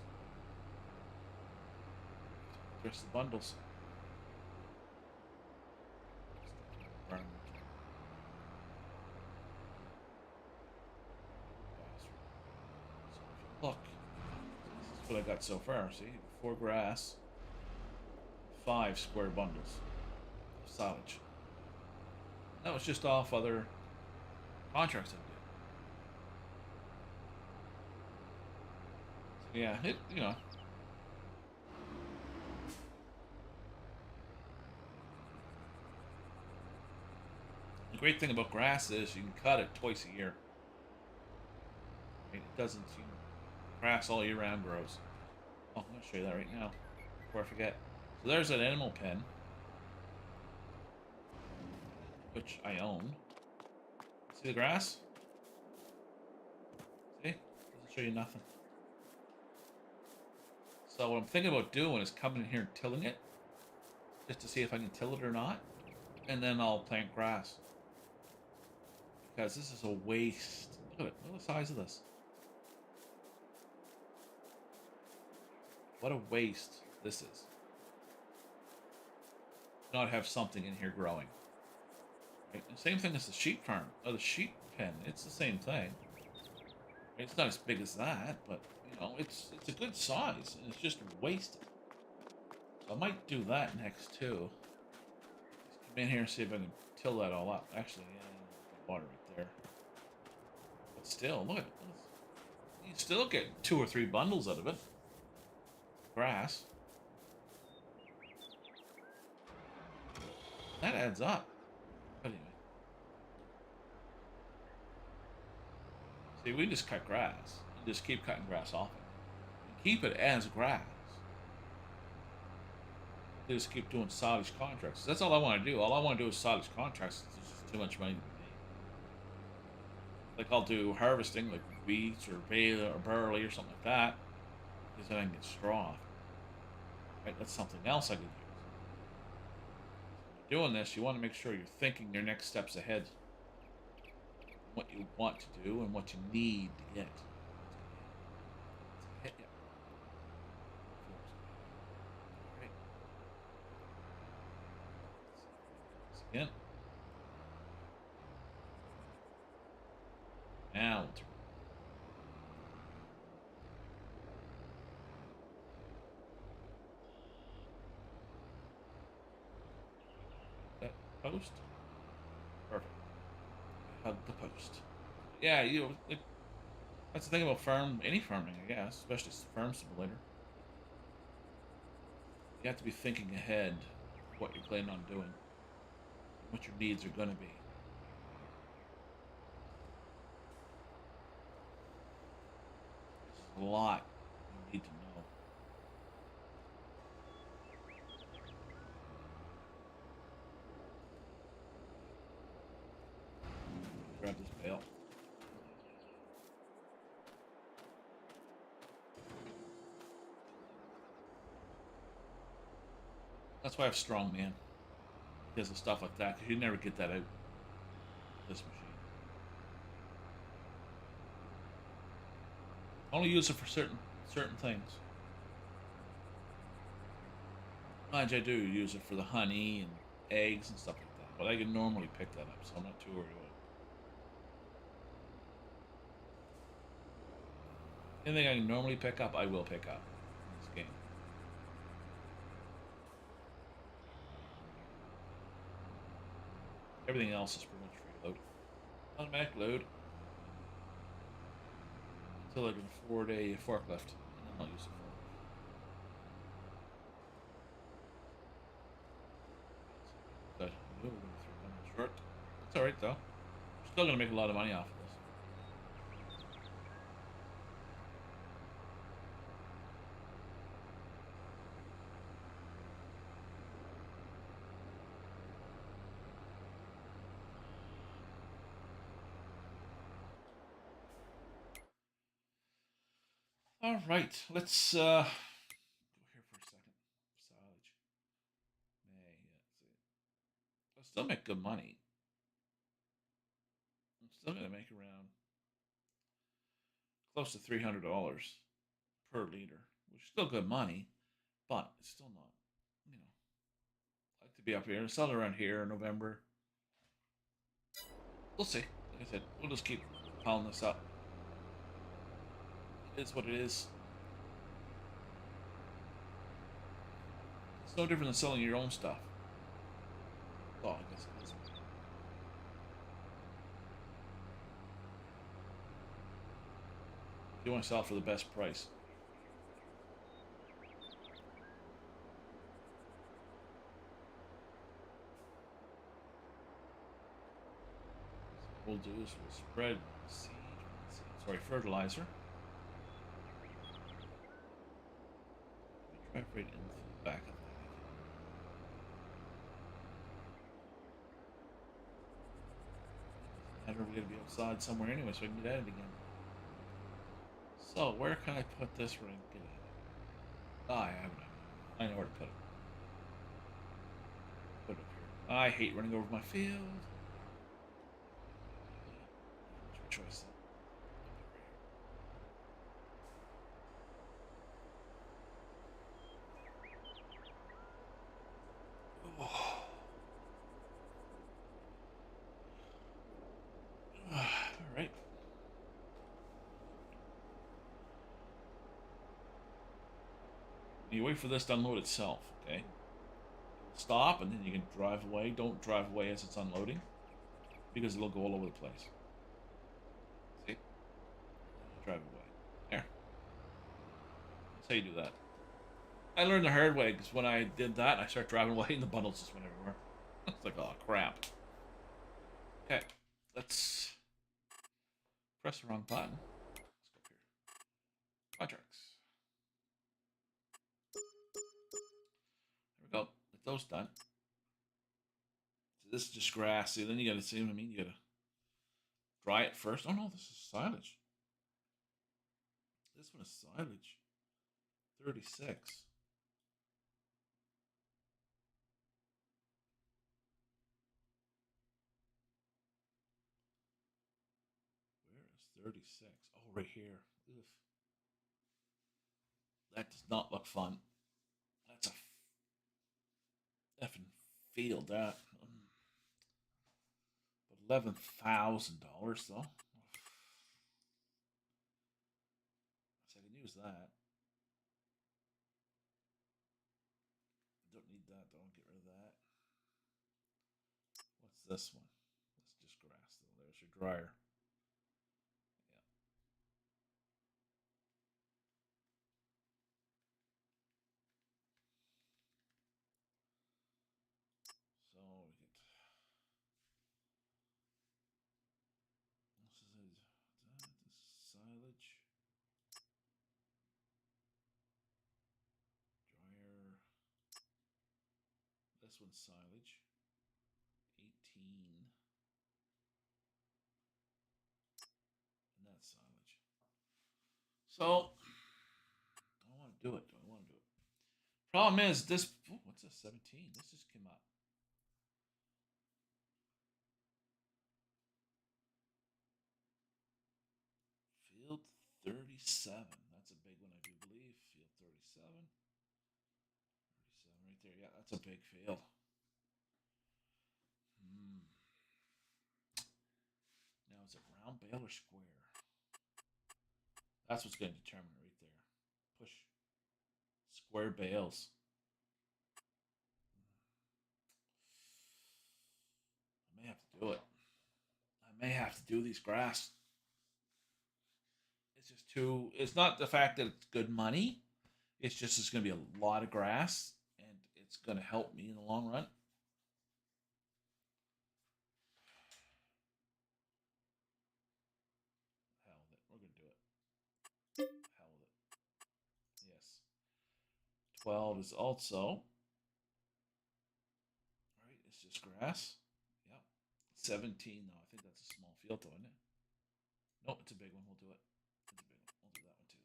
There's the bundles. Look, this is what I got so far. See, 4 grass, 5 square bundles of silage. That was just off other contracts I did. So yeah, you know. The great thing about grass is you can cut it twice a year. I mean, it doesn't, grass all year round grows. Oh, I'm going to show you that right now before I forget. So there's an animal pen, which I own. See the grass? See? Doesn't show you nothing. So what I'm thinking about doing is coming in here and tilling it, just to see if I can till it or not, and then I'll plant grass. Because this is a waste. Look at it. Look at the size of this. What a waste this is. Not have something in here growing. Right? The same thing as the sheep farm. Oh, the sheep pen. It's the same thing. It's not as big as that, but you know, it's a good size, and it's just wasted. So I might do that next too. Just come in here and see if I can till that all up. Actually, yeah, water right there. But still, look at it. You still get 2 or 3 bundles out of it. Grass. That adds up. But anyway. See, we just cut grass. And just keep cutting grass off it. And keep it as grass. They just keep doing silage contracts. That's all I want to do. All I want to do is silage contracts. It's just too much money to me. Like I'll do harvesting, like wheat or barley or something like that, because then I can get straw off. Right? That's something else I could use. When you're doing this, you want to make sure you're thinking your next steps ahead. What you want to do and what you need to get. Yeah. Right. Again. Now we'll turn. That post. Perfect. Hug the post. Yeah, like, that's the thing about any farming, I guess, especially Farm Simulator. You have to be thinking ahead of what you're planning on doing, what your needs are going to be. There's a lot you need to know. Grab this bale. That's why I have strong man. Because of stuff like that. Because you never get that out of this machine. Only use it for certain things. Mind you, I do use it for the honey and eggs and stuff like that. But I can normally pick that up, so I'm not too worried about it. Anything I can normally pick up, I will pick up in this game. Everything else is pretty much free load. Automatic load. Until I can afford a forklift, and then I'll use it. But we're going to throw one short. It's alright though. We're still going to make a lot of money off of this. All right, let's go here for a second. Silage. May, I'll still make good money. I'm still gonna make around close to $300 per liter, which is still good money, but it's still not. I like to be up here. Sell around here in November. We'll see. Like I said, we'll just keep piling this up. It is what it is. It's no different than selling your own stuff. Oh, I guess it is. You want to sell for the best price. So what we'll do is we'll spread seed, fertilizer. Drive right into the back of that. I don't know if we're going to be outside somewhere anyway, so I can get at it again. So, where can I put this where I can get at it? Ah, I have it. I know where to put it. Put it up here. I hate running over my field. What's your choice then? Alright. You wait for this to unload itself, okay? Stop, and then you can drive away. Don't drive away as it's unloading, because it'll go all over the place. See? Drive away. There. That's how you do that. I learned the hard way, because when I did that, I started driving away, and the bundles just went everywhere. It's like, oh, crap. Okay. Let's Press the wrong button. Let's go up here. Contracts. There we go. Get those done. So this is just grass. See, then you gotta see what I mean. You gotta dry it first. Oh no, this is silage. This one is silage. 36. Where is 36? Oh, right here. Oof. That does not look fun. That's a effing field. That. But $11,000 though. So I can use that. Don't need that though. Get rid of that. What's this one? It's just grass though. There's your dryer. Yeah. So we get this is silage. Dryer. This one's silage. 18. And that's silage. So do I want to do it? Do I want to do it? Problem is this. Oh, what's this? 17. This just came up. Field 37. That's a big one, I do believe. Field 37. 37 right there. Yeah, that's a big field. Now, is it round bale or square? That's what's going to determine it right there. Push. Square bales. I may have to do it. I may have to do these grass. It's just too. It's not the fact that it's good money. It's just it's going to be a lot of grass, and it's going to help me in the long run. Hell with it. We're going to do it. Hell with it. Yes. 12 is also. Right. It's just grass. Yep. 17 though. I think that's a small field though, isn't it? Nope, it's a big one. We'll do it. It's a big one. We'll do that one too.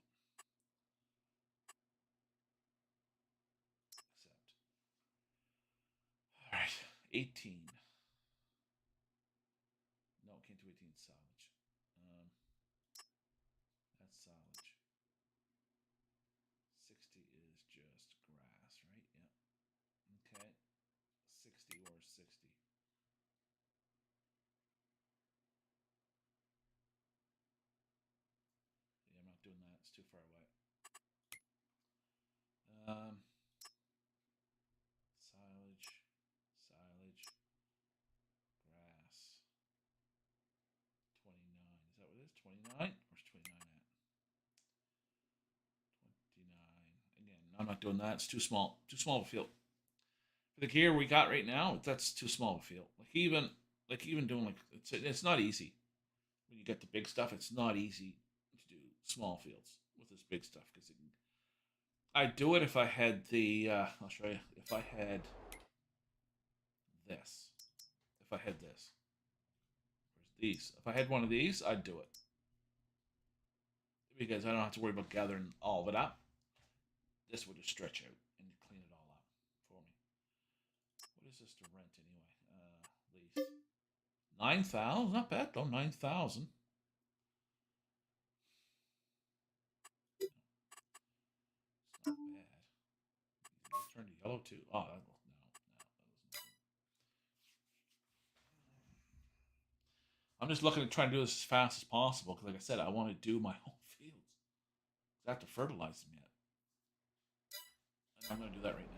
Accept. All right. 18. No, can't do 18. Salvage. That's salvage. 60 is just grass, right? Yeah. Okay. 60 or 60. Yeah, I'm not doing that. It's too far away. Silage, silage, grass. 29. Is that what it is? 29? Where's 29 at? 29. Again, I'm not doing that. It's too small. Too small of a field. For the gear we got right now, that's too small of a field. Like even doing like it's not easy. When you get the big stuff, it's not easy to do small fields with this big stuff because I'd do it if I had the. I'll show you. If I had this. If I had this. Where's these? If I had one of these, I'd do it. Because I don't have to worry about gathering all of it up. This would just stretch out and clean it all up for me. What is this to rent anyway? Lease. 9,000? Not bad though. 9,000. It's not bad. It'll turn to yellow too. Oh, no. I'm just looking to try and do this as fast as possible because, like I said, I want to do my whole fields. I have to fertilize them yet. And I'm going to do that right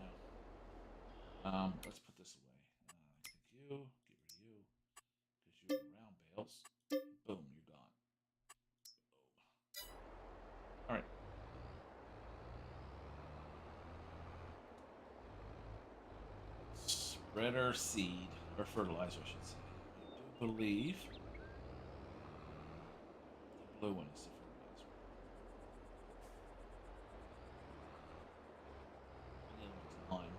now. Let's put this away. Take you, get rid of you, because you're round bales. Boom, you're gone. Boom. All right. Spreader seed, or fertilizer, I should say. I do believe blue one is the fertilizer. And the other one's lime.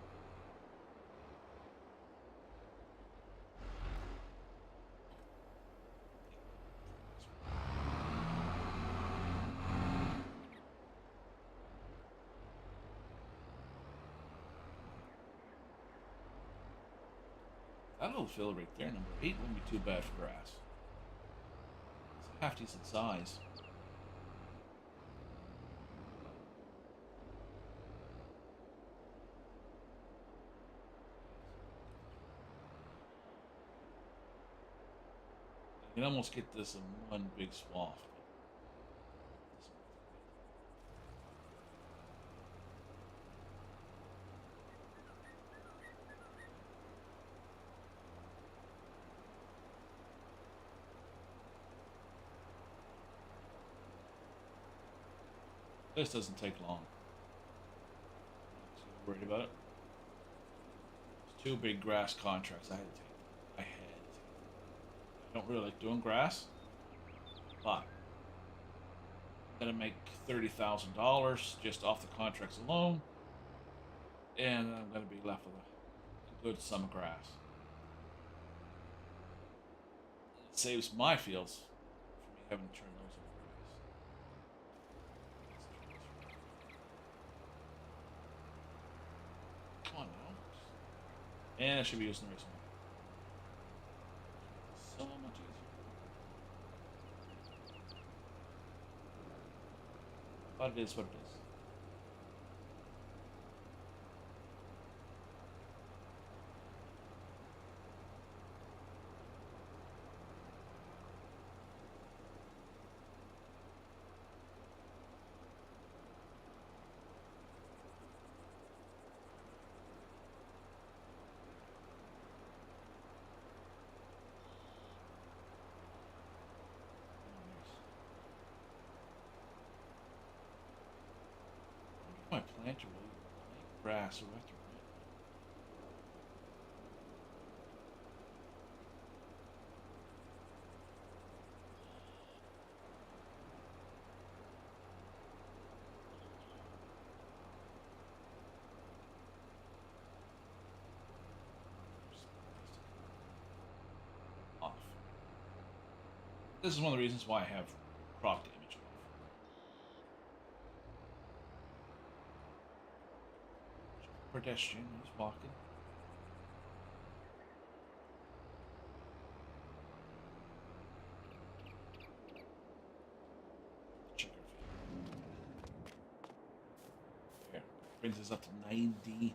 That little field right there, number 8, wouldn't be too bad for grass. It's a half decent size. You can almost get this in one big swath. This doesn't take long. So worried about it. There's 2 big grass contracts I had to take. I don't really like doing grass, but I'm gonna make $30,000 just off the contracts alone, and I'm gonna be left with a good sum of grass. It saves my fields from me having to turn those into grass. Come on now. And I should be using the right one. So much easier. But it is what it is. My planter really like grass or after it. Off. This is one of the reasons why I have crop damage off. Pedestrian, he's walking. Check our field. There. Brings us up to 98%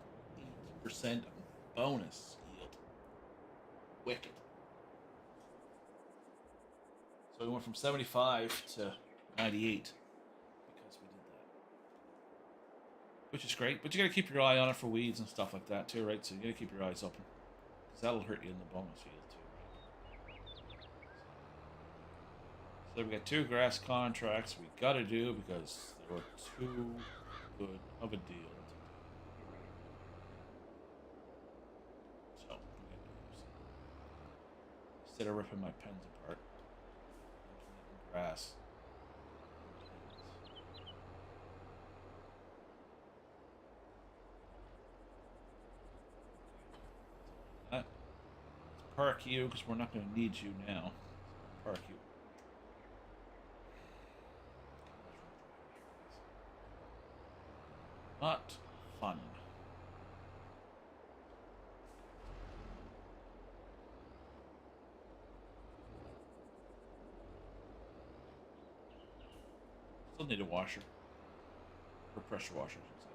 bonus yield. Wicked. So we went from 75 to 98 because we did that. Which is great, but you gotta keep your eye on it for weeds and stuff like that too, right? So you gotta keep your eyes open. Because that'll hurt you in the bonus field too, right? So we got 2 grass contracts we gotta do because they were too good of a deal. So we're gonna do this. Instead of ripping my pens apart, I'm planting grass. Let's park you because we're not going to need you now. So park you. Not fun. Still need a washer. Or pressure washer, I should say.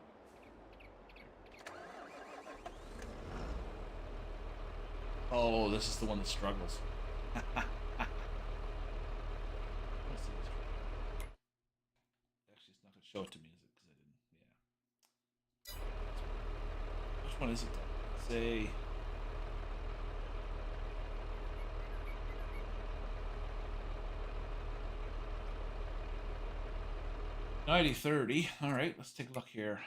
Oh, this is the one that struggles. Actually, it's not going to show it to me, is it? Because I didn't. Yeah. Which one is it then? Say. $90.30. All right, let's take a look here.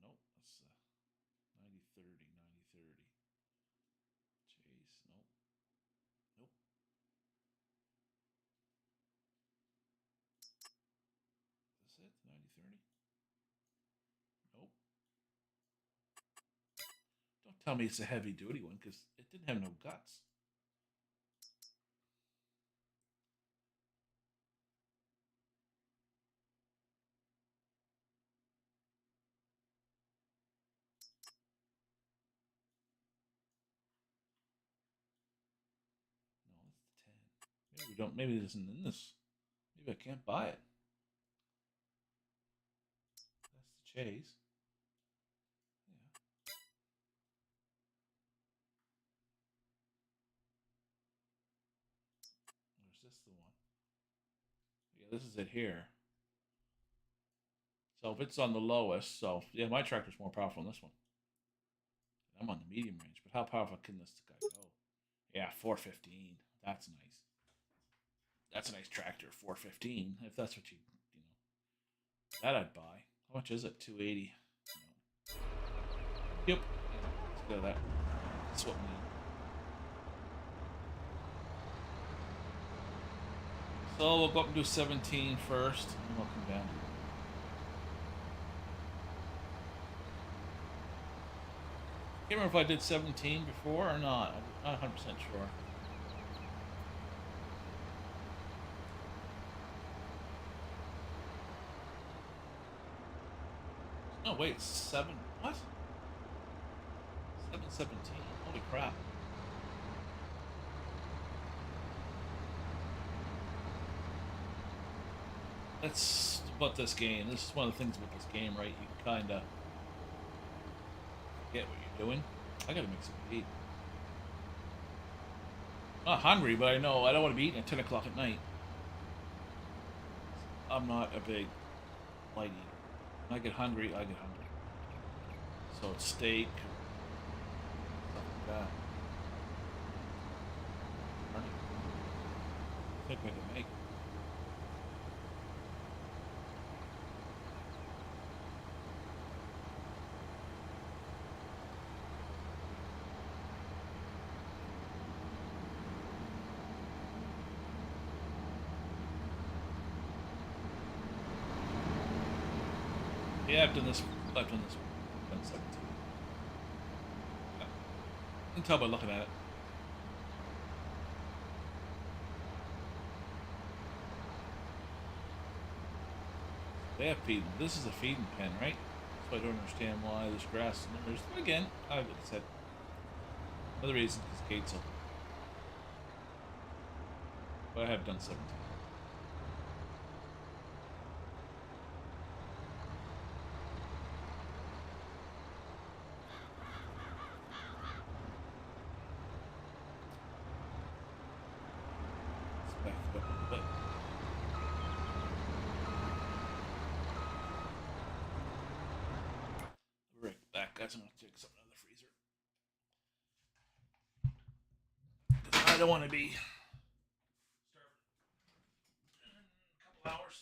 Nope, that's 90.30. Chase, nope. tell me it's a heavy duty one because it didn't have no guts. No, that's the 10. Maybe we don't. Maybe it isn't in this. Maybe I can't buy it. That's the chase. Yeah. Or is this the one? Yeah, this is it here. So if it's on the lowest, so yeah, my tractor's more powerful than this one. I'm on the medium range, but how powerful can this guy go? Yeah, 415. That's nice. That's a nice tractor, 415. If that's what you know, that I'd buy. How much is it? 280. No. Yep. Let's go that. That's what we need. So we'll go up and do 17 first, and we'll come down. I can't remember if I did 17 before or not. I'm not 100% sure. No, wait, 7. What? 717. Holy crap. That's about this game. This is one of the things about this game, right? You can kind of get what you're doing. I gotta make some meat. I'm not hungry, but I know I don't want to be eating at 10 o'clock at night. I'm not a big light eater. When I get hungry, I get hungry. So it's steak, stuff like that. I think we can make it. Yeah, I've done this. I've done this. I've done 17. Yeah. You can tell by looking at it. They have feeding. This is a feeding pen, right? So I don't understand why there's grass. And there's again. I would have said another reason is gates open. But I have done 17. Let's back it up a little bit. Right back, guys. I'm gonna take something out of the freezer. I don't want to be starving in a couple hours.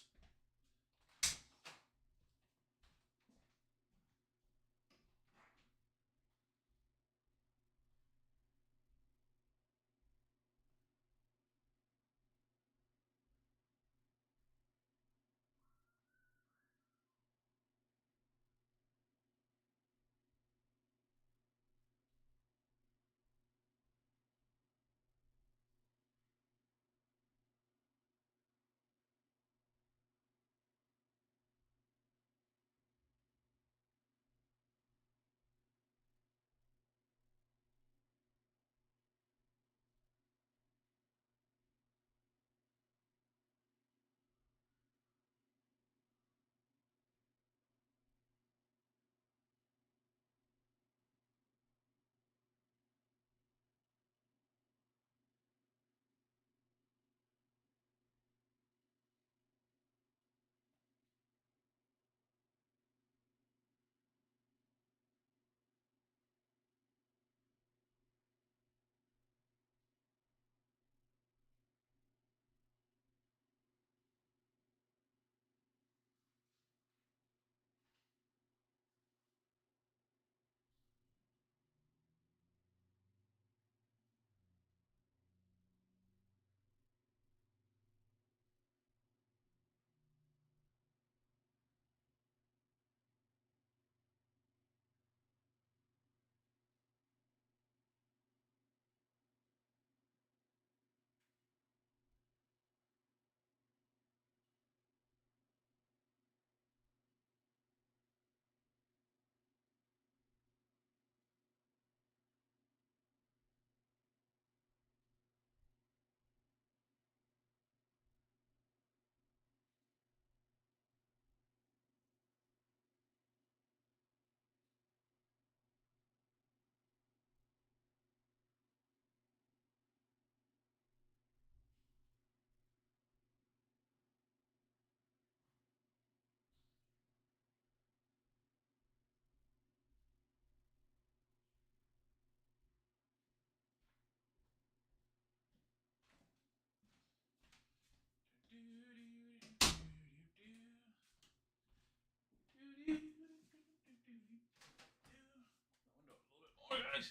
Oh, guys.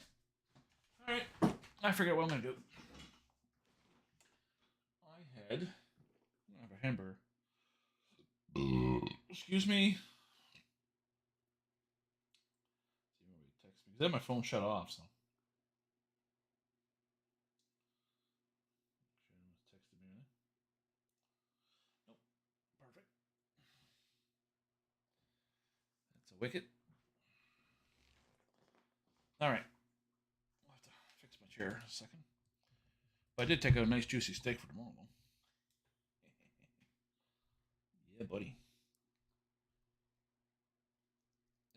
All right. I forget what I'm gonna do. I have a hamburger. Excuse me. Text me. Then my phone shut off. So. Texted me. Nope. Perfect. That's a wicket. All right. I'll have to fix my chair in a second. But I did take out a nice juicy steak for tomorrow, though. Yeah, buddy.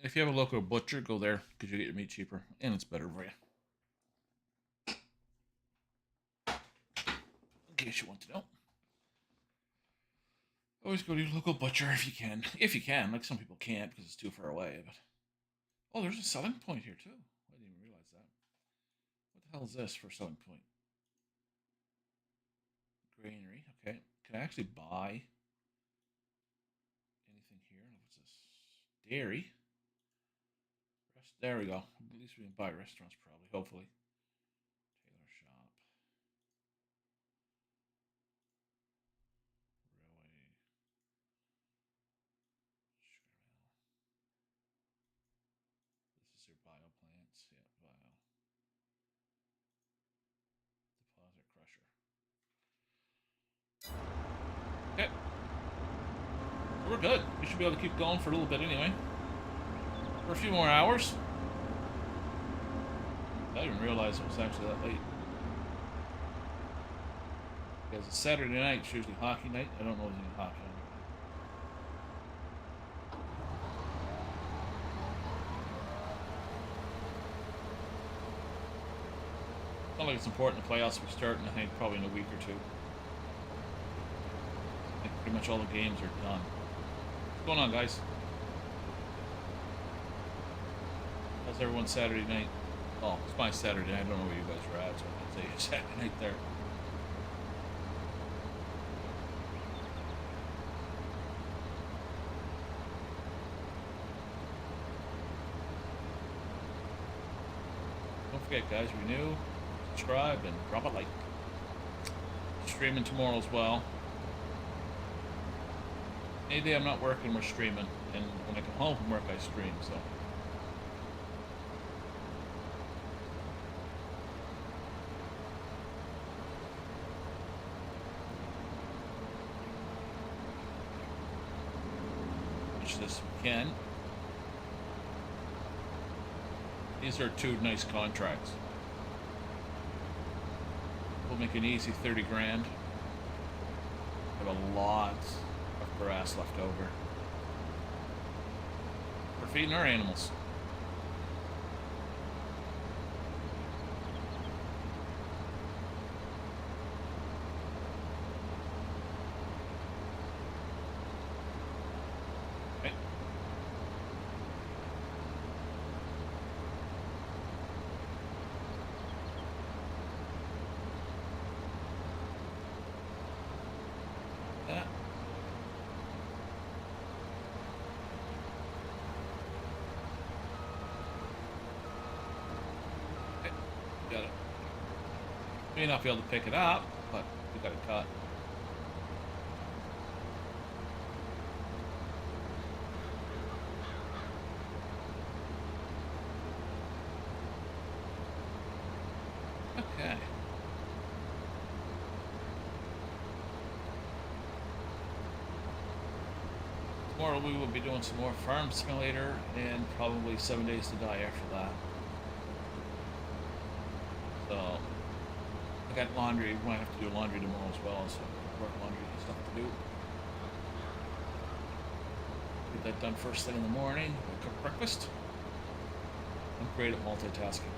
If you have a local butcher, go there because you get your meat cheaper and it's better for you. In case you want to know. Always go to your local butcher if you can. If you can. Like some people can't because it's too far away. But oh, there's a selling point here too. I didn't even realize that. What the hell is this for a selling point? Granary. Okay. Can I actually buy anything here? What's this? Dairy. There we go. At least we can buy restaurants probably. Hopefully. Tailor shop. Railway. Sugar mill. This is your bio plants. Yeah, bio. Deposit crusher. Okay. We're good. We should be able to keep going for a little bit anyway. For a few more hours. I didn't realize it was actually that late. Because it's Saturday night, it's usually hockey night. I don't know if there's any hockey on. It's not like it's important. The playoffs will be starting, I think, probably in a week or two. I think pretty much all the games are done. What's going on, guys? How's everyone Saturday night? Oh, it's my Saturday night. I don't know where you guys are at, so I can say it's Saturday night there. Don't forget, guys, renew, subscribe, and drop a like. Streaming tomorrow as well. Any day I'm not working, we're streaming. And when I come home from work, I stream, so. This we can. These are two nice contracts. We'll make an easy 30 grand. Have a lot of grass left over. We're feeding our animals. May not be able to pick it up, but we got it cut. Okay. Tomorrow we will be doing some more Farm Simulator and probably 7 Days to Die after that. So I got laundry. We might have to do laundry tomorrow as well, so work laundry and stuff to do. Get that done first thing in the morning. We'll cook breakfast. I'm great at multitasking.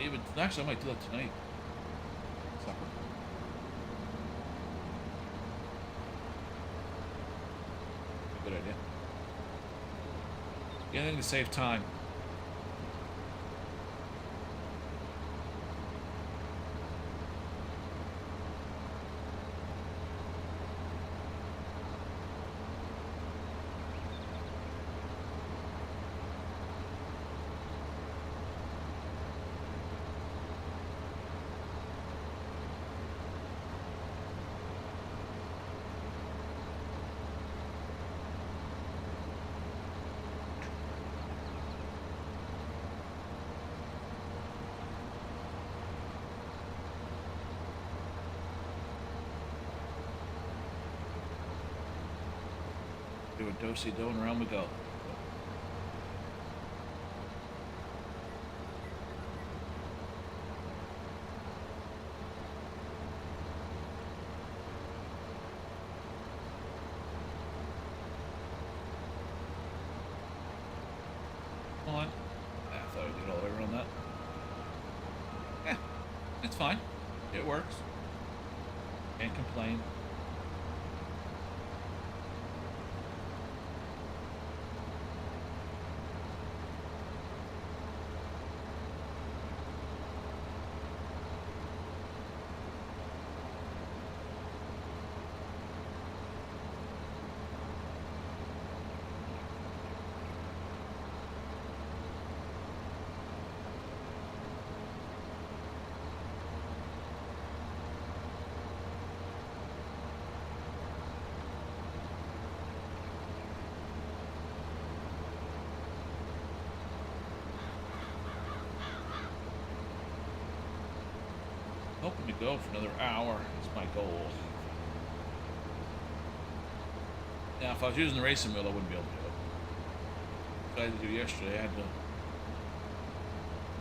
Even actually, I might do that tonight. Supper. Good idea. Anything to save time. Do a do-si-do and around we go. Come on. I thought I'd get all the way around that. Yeah, it's fine. It works. Can't complain. Hoping to go for another hour is my goal. Now, if I was using the racing wheel, I wouldn't be able to do it. What I had to do yesterday, I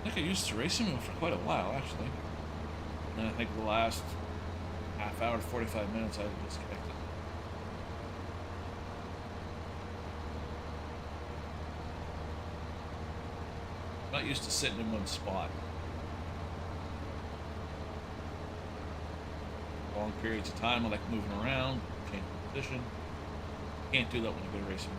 think I used the racing wheel for quite a while, actually. And I think the last half hour to 45 minutes, I disconnected. I'm not used to sitting in one spot. Long periods of time, I like moving around, changing position. Can't do that when you go racing.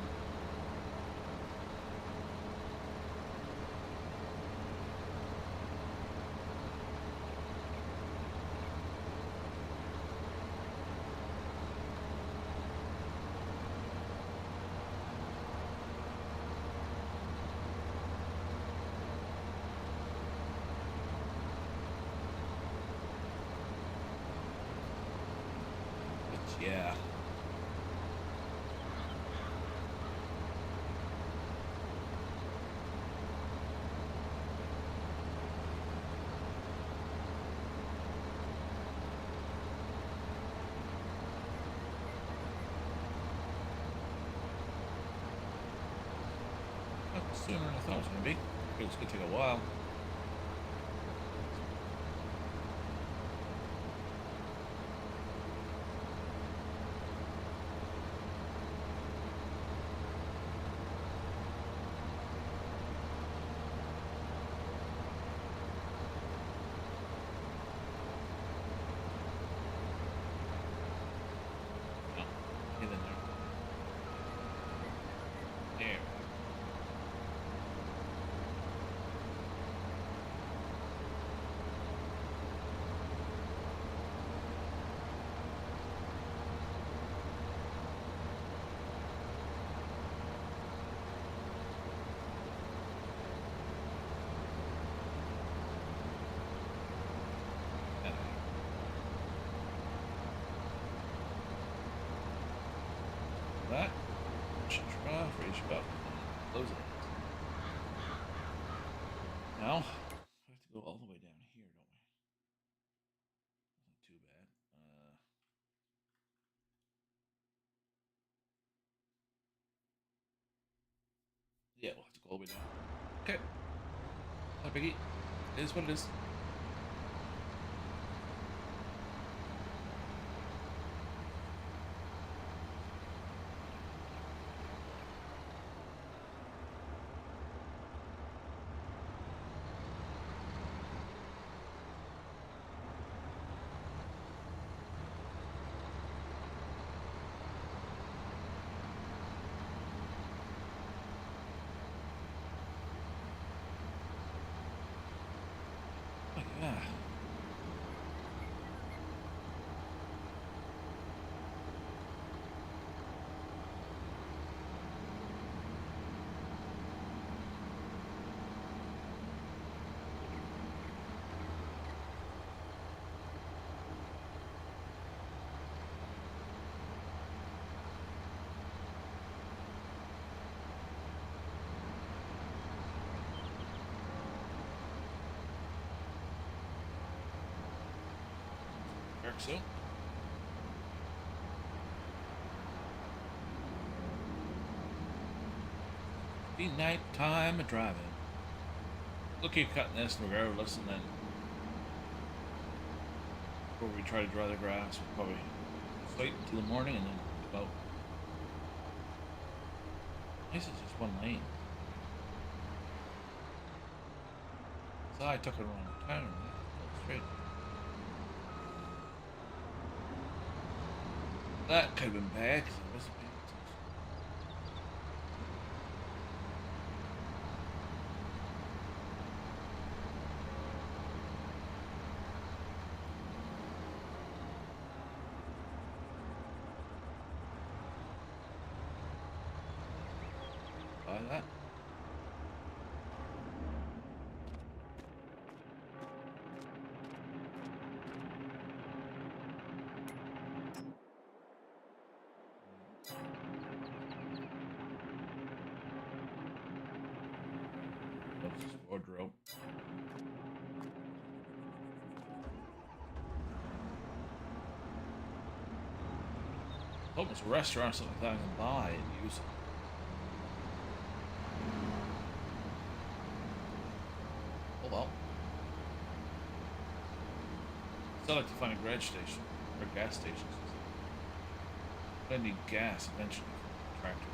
Yeah. Sooner than I thought it was going to be. It's going to take a while. That should try for each about close it. Now we have to go all the way down here, don't we? Not too bad. Yeah, we'll have to go all the way down. Okay. Not a biggie. It is what it is. Yeah. So Be night time of driving. Look, keep cutting this regardless, and then before we try to dry the grass, we'll probably wait until the morning and then go. This is just one lane. So I took it around town. Straight. That could have been bad because it wasn't paying attention. Buy that. Wardrobe. Almost a restaurant or something like that I can buy and use it. Oh well. Still like to find a garage station or gas station. I need gas eventually for the tractor.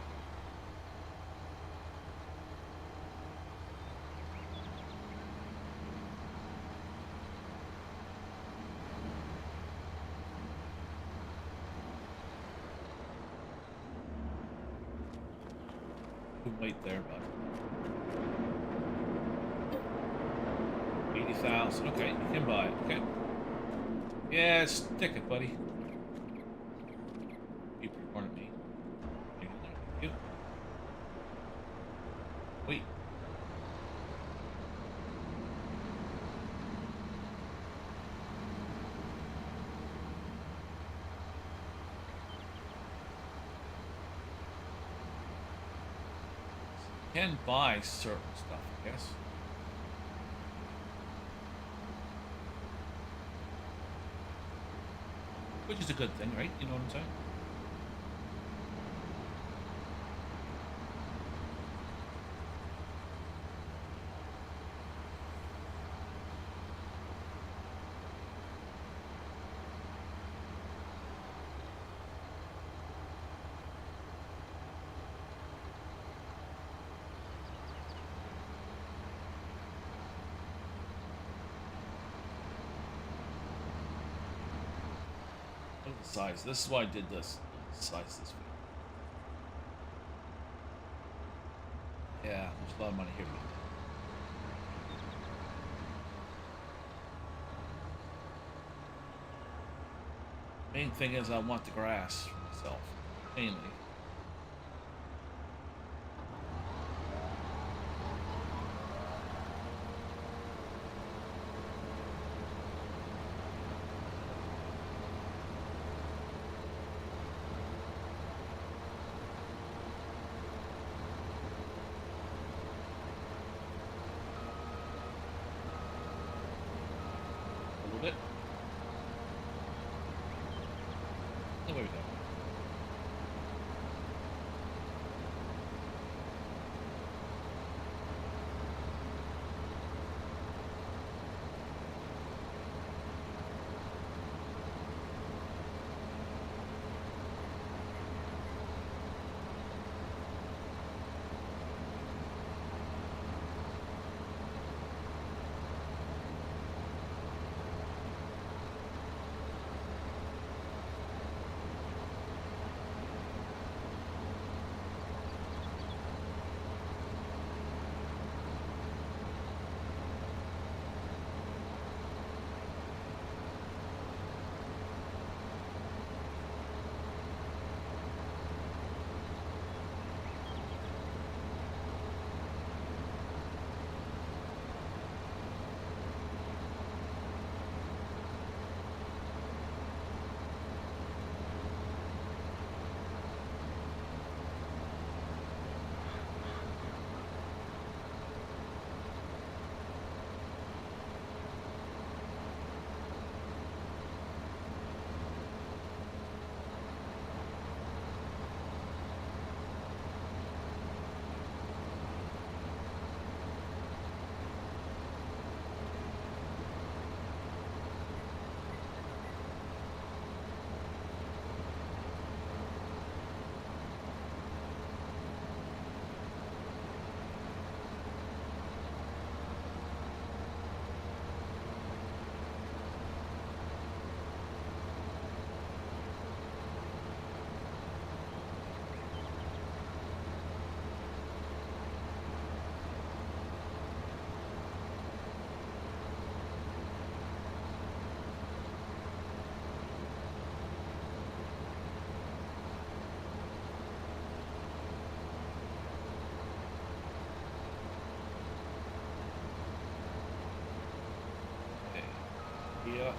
Wait there, bud. 80,000. Okay, you can buy it. Okay. Yeah, stick it, buddy. Keep recording me. Thank you. Wait. Can buy certain stuff, I guess. Which is a good thing, right? You know what I'm saying? Size. This is why I did this. Size this video. Yeah, there's a lot of money here. Main thing is I want the grass for myself. Mainly. Bit. Oh, there we go. Yeah.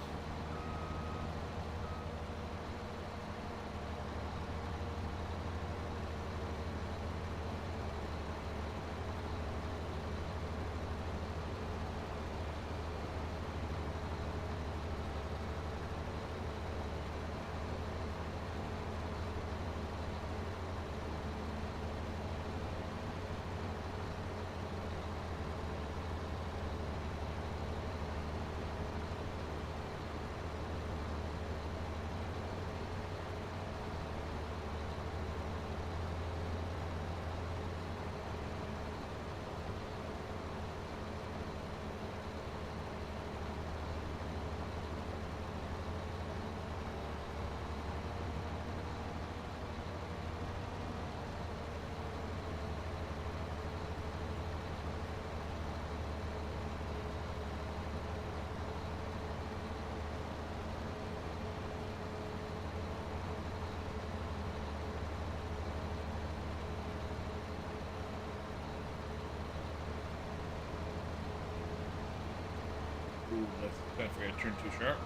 Ooh, that's kind of forgot to turn too sharp.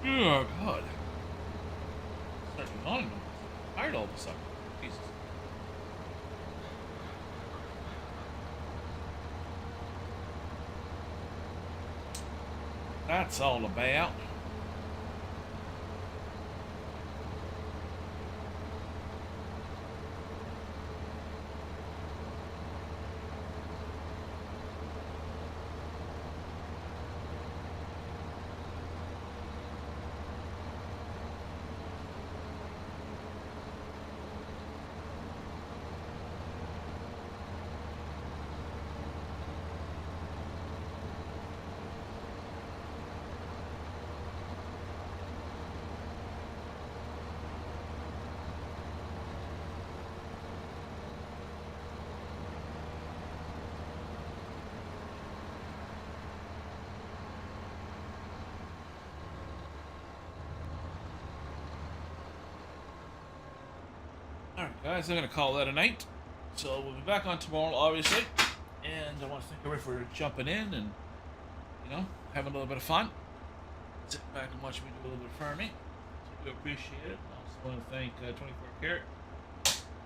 Oh, God. Starting on. I'm tired all of a sudden. Jesus. That's all about. Alright, guys, I'm going to call that a night. So we'll be back on tomorrow, obviously. And I want to thank everybody for jumping in and, having a little bit of fun. Sit back and watch me do a little bit of farming. So I do appreciate it. I also want to thank 24 Karat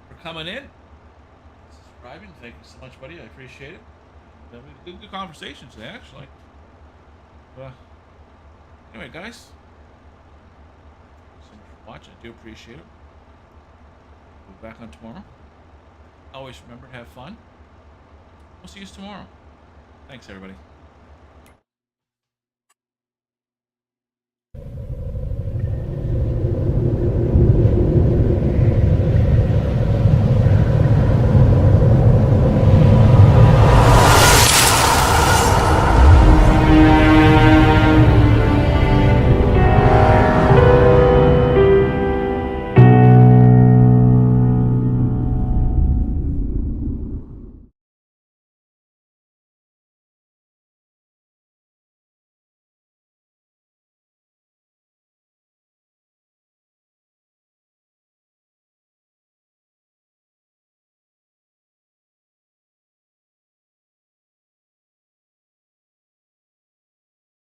for coming in, subscribing. Thank you so much, buddy. I appreciate it. We had good conversations today, actually. Anyway, guys, thanks so much for watching. I do appreciate it. We'll be back on tomorrow. Always remember to have fun. We'll see you tomorrow. Thanks, everybody.